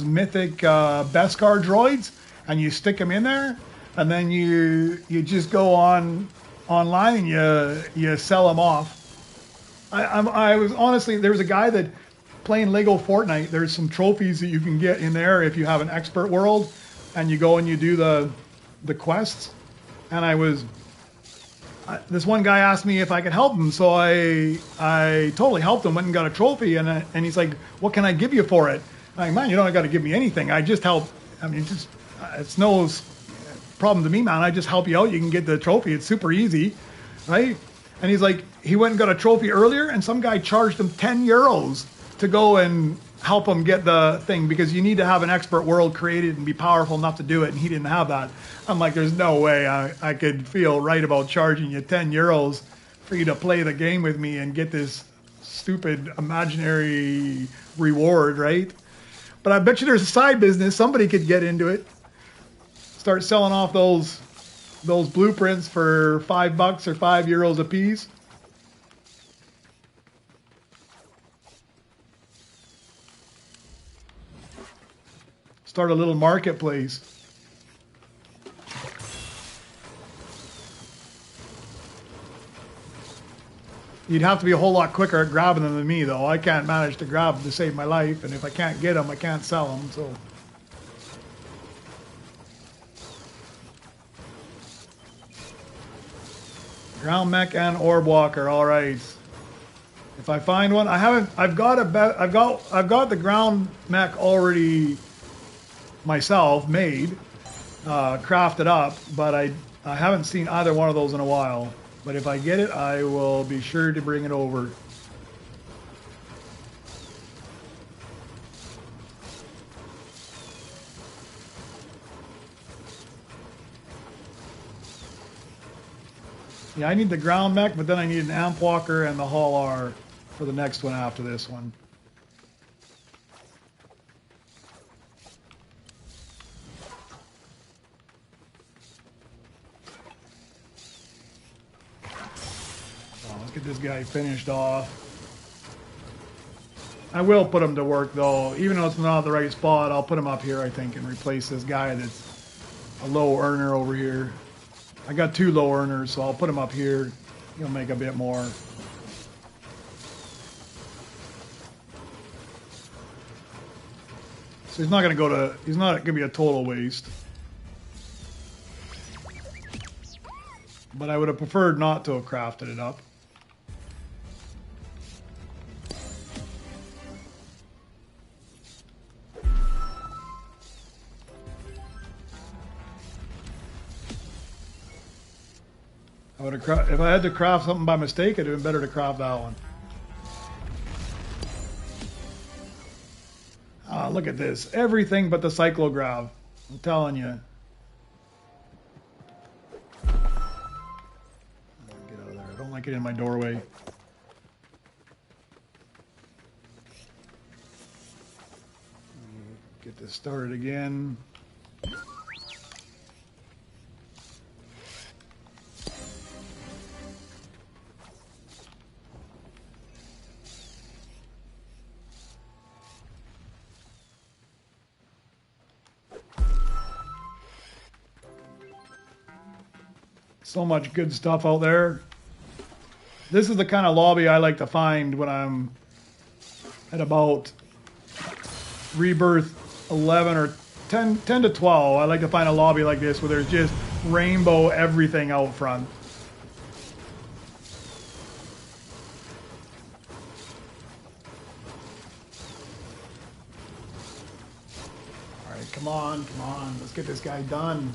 mythic Beskar droids, and you stick them in there, and then you just go online and you sell them off. I was honestly, there's a guy that playing Lego Fortnite. There's some trophies that you can get in there if you have an expert world, and you go and you do the quests. And this one guy asked me if I could help him, so I totally helped him. Went and got a trophy, and he's like, "What can I give you for it?" I'm like, "Man, you don't got to give me anything. I just help. I mean, it's no problem to me, man. I just help you out. You can get the trophy. It's super easy, right?" And he's like, he went and got a trophy earlier, and some guy charged him 10 euros to go and help him get the thing, because you need to have an expert world created and be powerful enough to do it, and he didn't have that. I'm like, there's no way I could feel right about charging you 10 euros for you to play the game with me and get this stupid imaginary reward, right? But I bet you there's a side business. Somebody could get into it. Start selling off those blueprints for $5 or €5 a piece. Start a little marketplace. You'd have to be a whole lot quicker at grabbing them than me, though. I can't manage to grab them to save my life, and if I can't get them, I can't sell them, so. Ground mech and orb walker, all right. If I find one, I've got the ground mech already myself made, crafted up, but I haven't seen either one of those in a while. But if I get it, I will be sure to bring it over. Yeah, I need the ground mech, but then I need an amp walker and the Hall R for the next one after this one. get this guy finished off. I will put him to work though, even though it's not the right spot. I'll put him up here, I think, and replace this guy that's a low earner over here. I got 2 low earners, so I'll put him up here. He'll make a bit more. So he's not going to go to, he's not going to be a total waste. But I would have preferred not to have crafted it up. I would have if I had to craft something by mistake, it'd have been better to craft that one. Ah, look at this. Everything but the cyclograv. I'm telling you. Get out of there. I don't like it in my doorway. Get this started again. So much good stuff out there. This is the kind of lobby I like to find when I'm at about Rebirth 11 or 10 to 12. I like to find a lobby like this where there's just rainbow everything out front. All right, come on, come on. Let's get this guy done.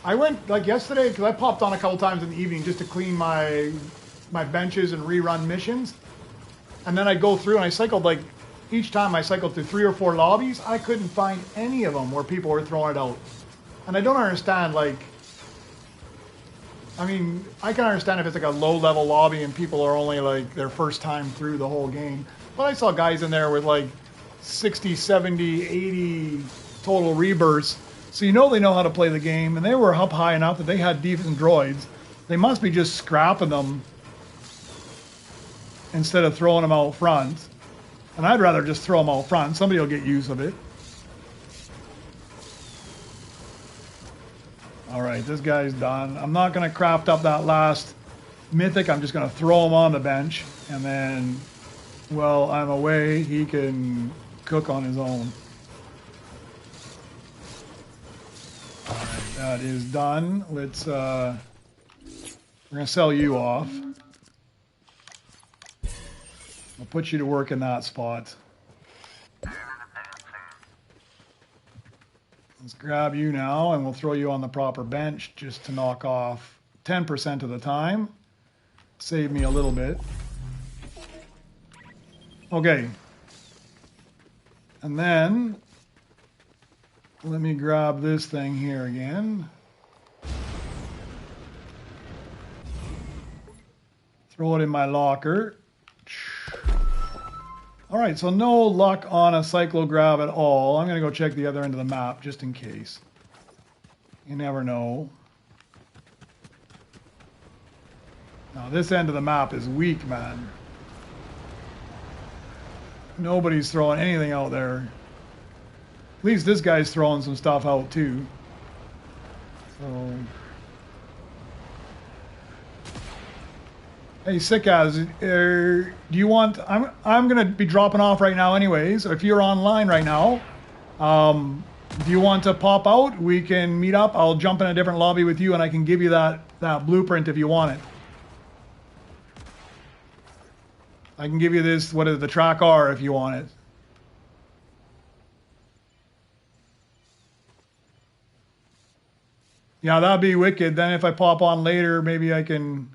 I went like yesterday because I popped on a couple times in the evening just to clean my benches and rerun missions, and then I go through and I cycled like each time I cycled through 3 or 4 lobbies. I couldn't find any of them where people were throwing it out, and I don't understand. Like, I mean, I can understand if it's like a low level lobby and people are only like their first time through the whole game, but I saw guys in there with like 60, 70, 80 total rebirths. So you know they know how to play the game, and they were up high enough that they had decent droids. They must be just scrapping them instead of throwing them out front. And I'd rather just throw them out front. Somebody will get use of it. All right, this guy's done. I'm not going to craft up that last mythic. I'm just going to throw him on the bench, and then, while I'm away, he can cook on his own. Alright, that is done. Let's, we're going to sell you off. I'll put you to work in that spot. Let's grab you now, and we'll throw you on the proper bench just to knock off 10% of the time. Save me a little bit. Okay. And then let me grab this thing here again. Throw it in my locker. All right, so no luck on a cyclograv at all. I'm going to go check the other end of the map just in case. You never know. Now, this end of the map is weak, man. Nobody's throwing anything out there. At least this guy's throwing some stuff out too. So, hey, Sickaz, do you want? I'm gonna be dropping off right now, anyways. If you're online right now, do you want to pop out? We can meet up. I'll jump in a different lobby with you, and I can give you that blueprint if you want it. I can give you this. What is it, the track R if you want it. Yeah, that'd be wicked. Then if I pop on later, maybe I can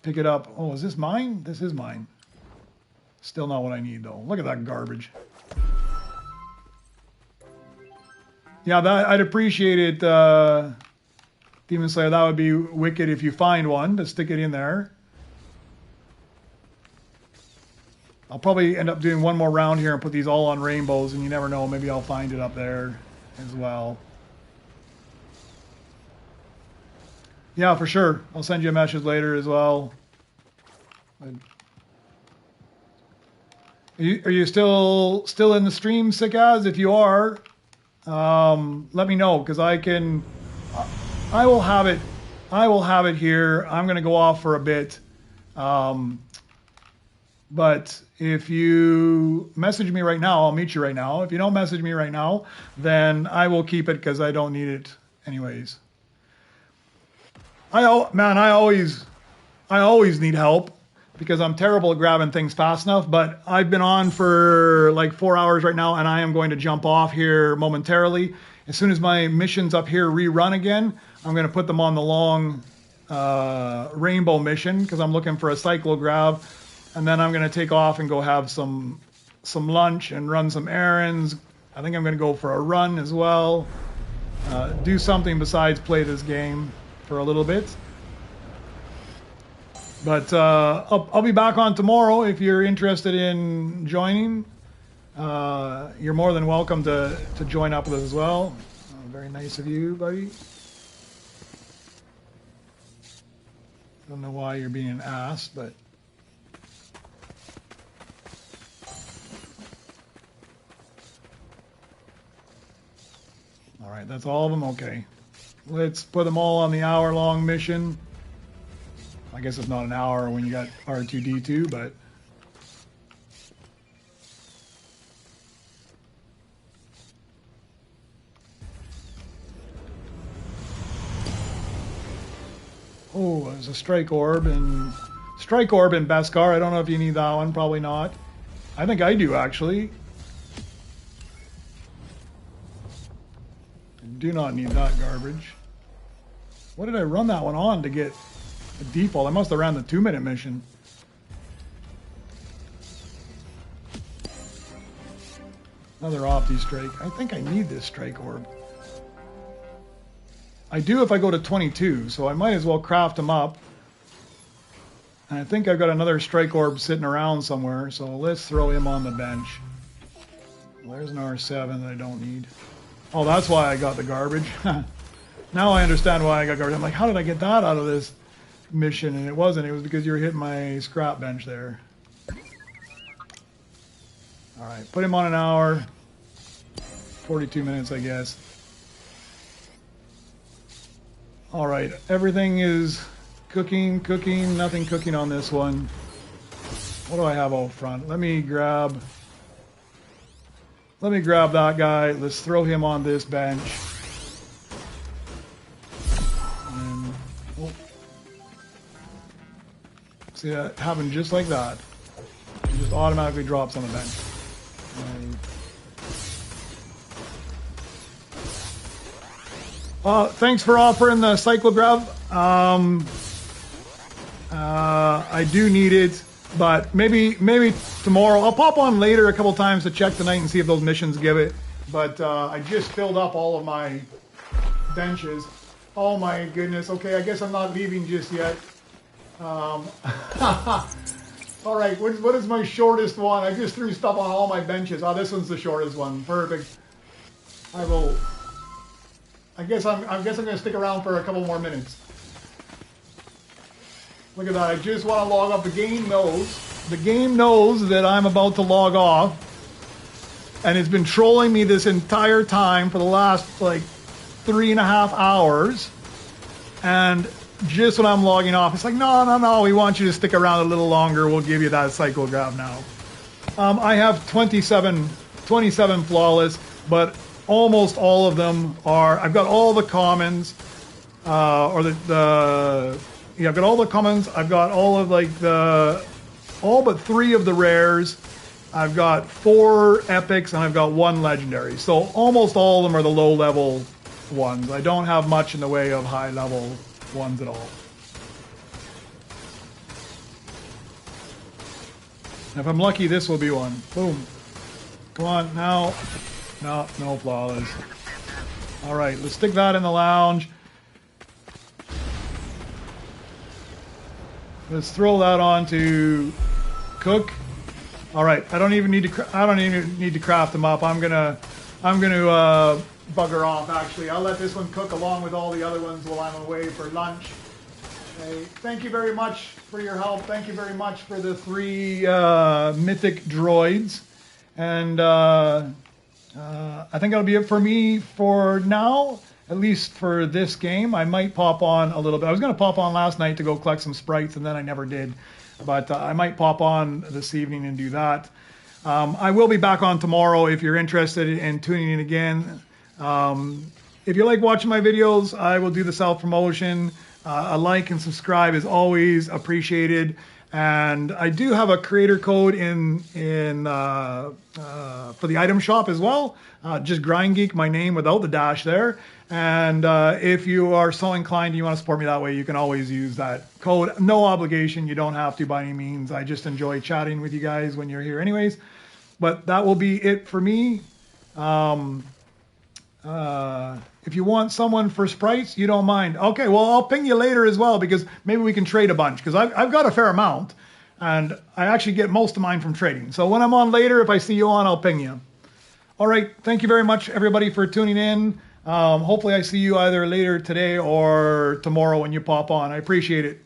pick it up. Oh, is this mine? This is mine. Still not what I need, though. Look at that garbage. Yeah, I'd appreciate it, Demon Slayer. That would be wicked if you find one to stick it in there. I'll probably end up doing one more round here and put these all on rainbows, and you never know, maybe I'll find it up there as well. Yeah, for sure. I'll send you a message later as well. Are you still in the stream, Sickaz? If you are, let me know, because I will have it. I will have it here. I'm going to go off for a bit. But if you message me right now, I'll meet you right now. If you don't message me right now, then I will keep it because I don't need it anyways. I always need help because I'm terrible at grabbing things fast enough. But I've been on for like 4 hours right now, and I am going to jump off here momentarily. As soon as my missions up here rerun again, I'm going to put them on the long rainbow mission because I'm looking for a cyclo grab. And then I'm going to take off and go have some lunch and run some errands. I think I'm going to go for a run as well. Do something besides play this game for a little bit. But I'll be back on tomorrow if you're interested in joining. You're more than welcome to join up with us as well. Very nice of you, buddy. I don't know why you're being an ass, but... All right, that's all of them? Okay. Let's put them all on the hour-long mission. I guess it's not an hour when you got R2-D2, but... Oh, there's a strike orb and Beskar. I don't know if you need that one. Probably not. I think I do, actually. Do not need that garbage. What did I run that one on to get the default? I must have ran the 2-minute mission. Another Opti strike. I think I need this strike orb. I do if I go to 22, so I might as well craft them up. And I think I've got another strike orb sitting around somewhere, so let's throw him on the bench. Well, there's an R7 that I don't need. Oh, that's why I got the garbage. Now I understand why I got garbage. I'm like, how did I get that out of this mission? And it wasn't. It was because you were hitting my scrap bench there. All right, put him on an hour. 42 minutes, I guess. All right, everything is cooking, nothing cooking on this one. What do I have out front? Let me grab that guy. Let's throw him on this bench. And, oh. See that happened just like that. He just automatically drops on the bench. Thanks for offering the cyclograph. I do need it, but maybe tomorrow. I'll pop on later a couple times to check tonight and see if those missions give it. But I just filled up all of my benches. Oh my goodness. Okay, I guess I'm not leaving just yet. All right, what is my shortest one? I just threw stuff on all my benches. Oh, this one's the shortest one. Perfect. I guess I'm going to stick around for a couple more minutes. Look at that. I just want to log off. The game knows that I'm about to log off. And it's been trolling me this entire time for the last, like, 3.5 hours. And just when I'm logging off, it's like, no, we want you to stick around a little longer. We'll give you that cyclograph now. I have 27 flawless, but almost all of them are. I've got all the commons, I've got all the commons. I've got all of all but 3 of the rares. I've got 4 epics and I've got 1 legendary. So almost all of them are the low level ones. I don't have much in the way of high level ones at all. And if I'm lucky, this will be one. Boom. Come on now. No flawless. All right, let's stick that in the lounge. Let's throw that on to cook. All right, I don't even need to craft them up. I'm gonna bugger off. Actually, I'll let this one cook along with all the other ones while I'm away for lunch. Okay, thank you very much for your help. Thank you very much for the 3 mythic droids, and I think that'll be it for me for now. At least for this game. I might pop on a little bit. I was going to pop on last night to go collect some sprites, and then I never did. But I might pop on this evening and do that. I will be back on tomorrow if you're interested in tuning in again. If you like watching my videos, I will do the self-promotion. A like and subscribe is always appreciated. And I do have a creator code for the item shop as well. Just GrindGeek, my name without the dash there. And if you are so inclined and you want to support me that way, you can always use that code. No obligation. You don't have to by any means. I just enjoy chatting with you guys when you're here anyways. But that will be it for me. If you want someone for sprites, you don't mind. Okay, well, I'll ping you later as well, because maybe we can trade a bunch, because I've got a fair amount, and I actually get most of mine from trading. So when I'm on later, if I see you on, I'll ping you. All right, thank you very much, everybody, for tuning in. Hopefully I see you either later today or tomorrow when you pop on. I appreciate it.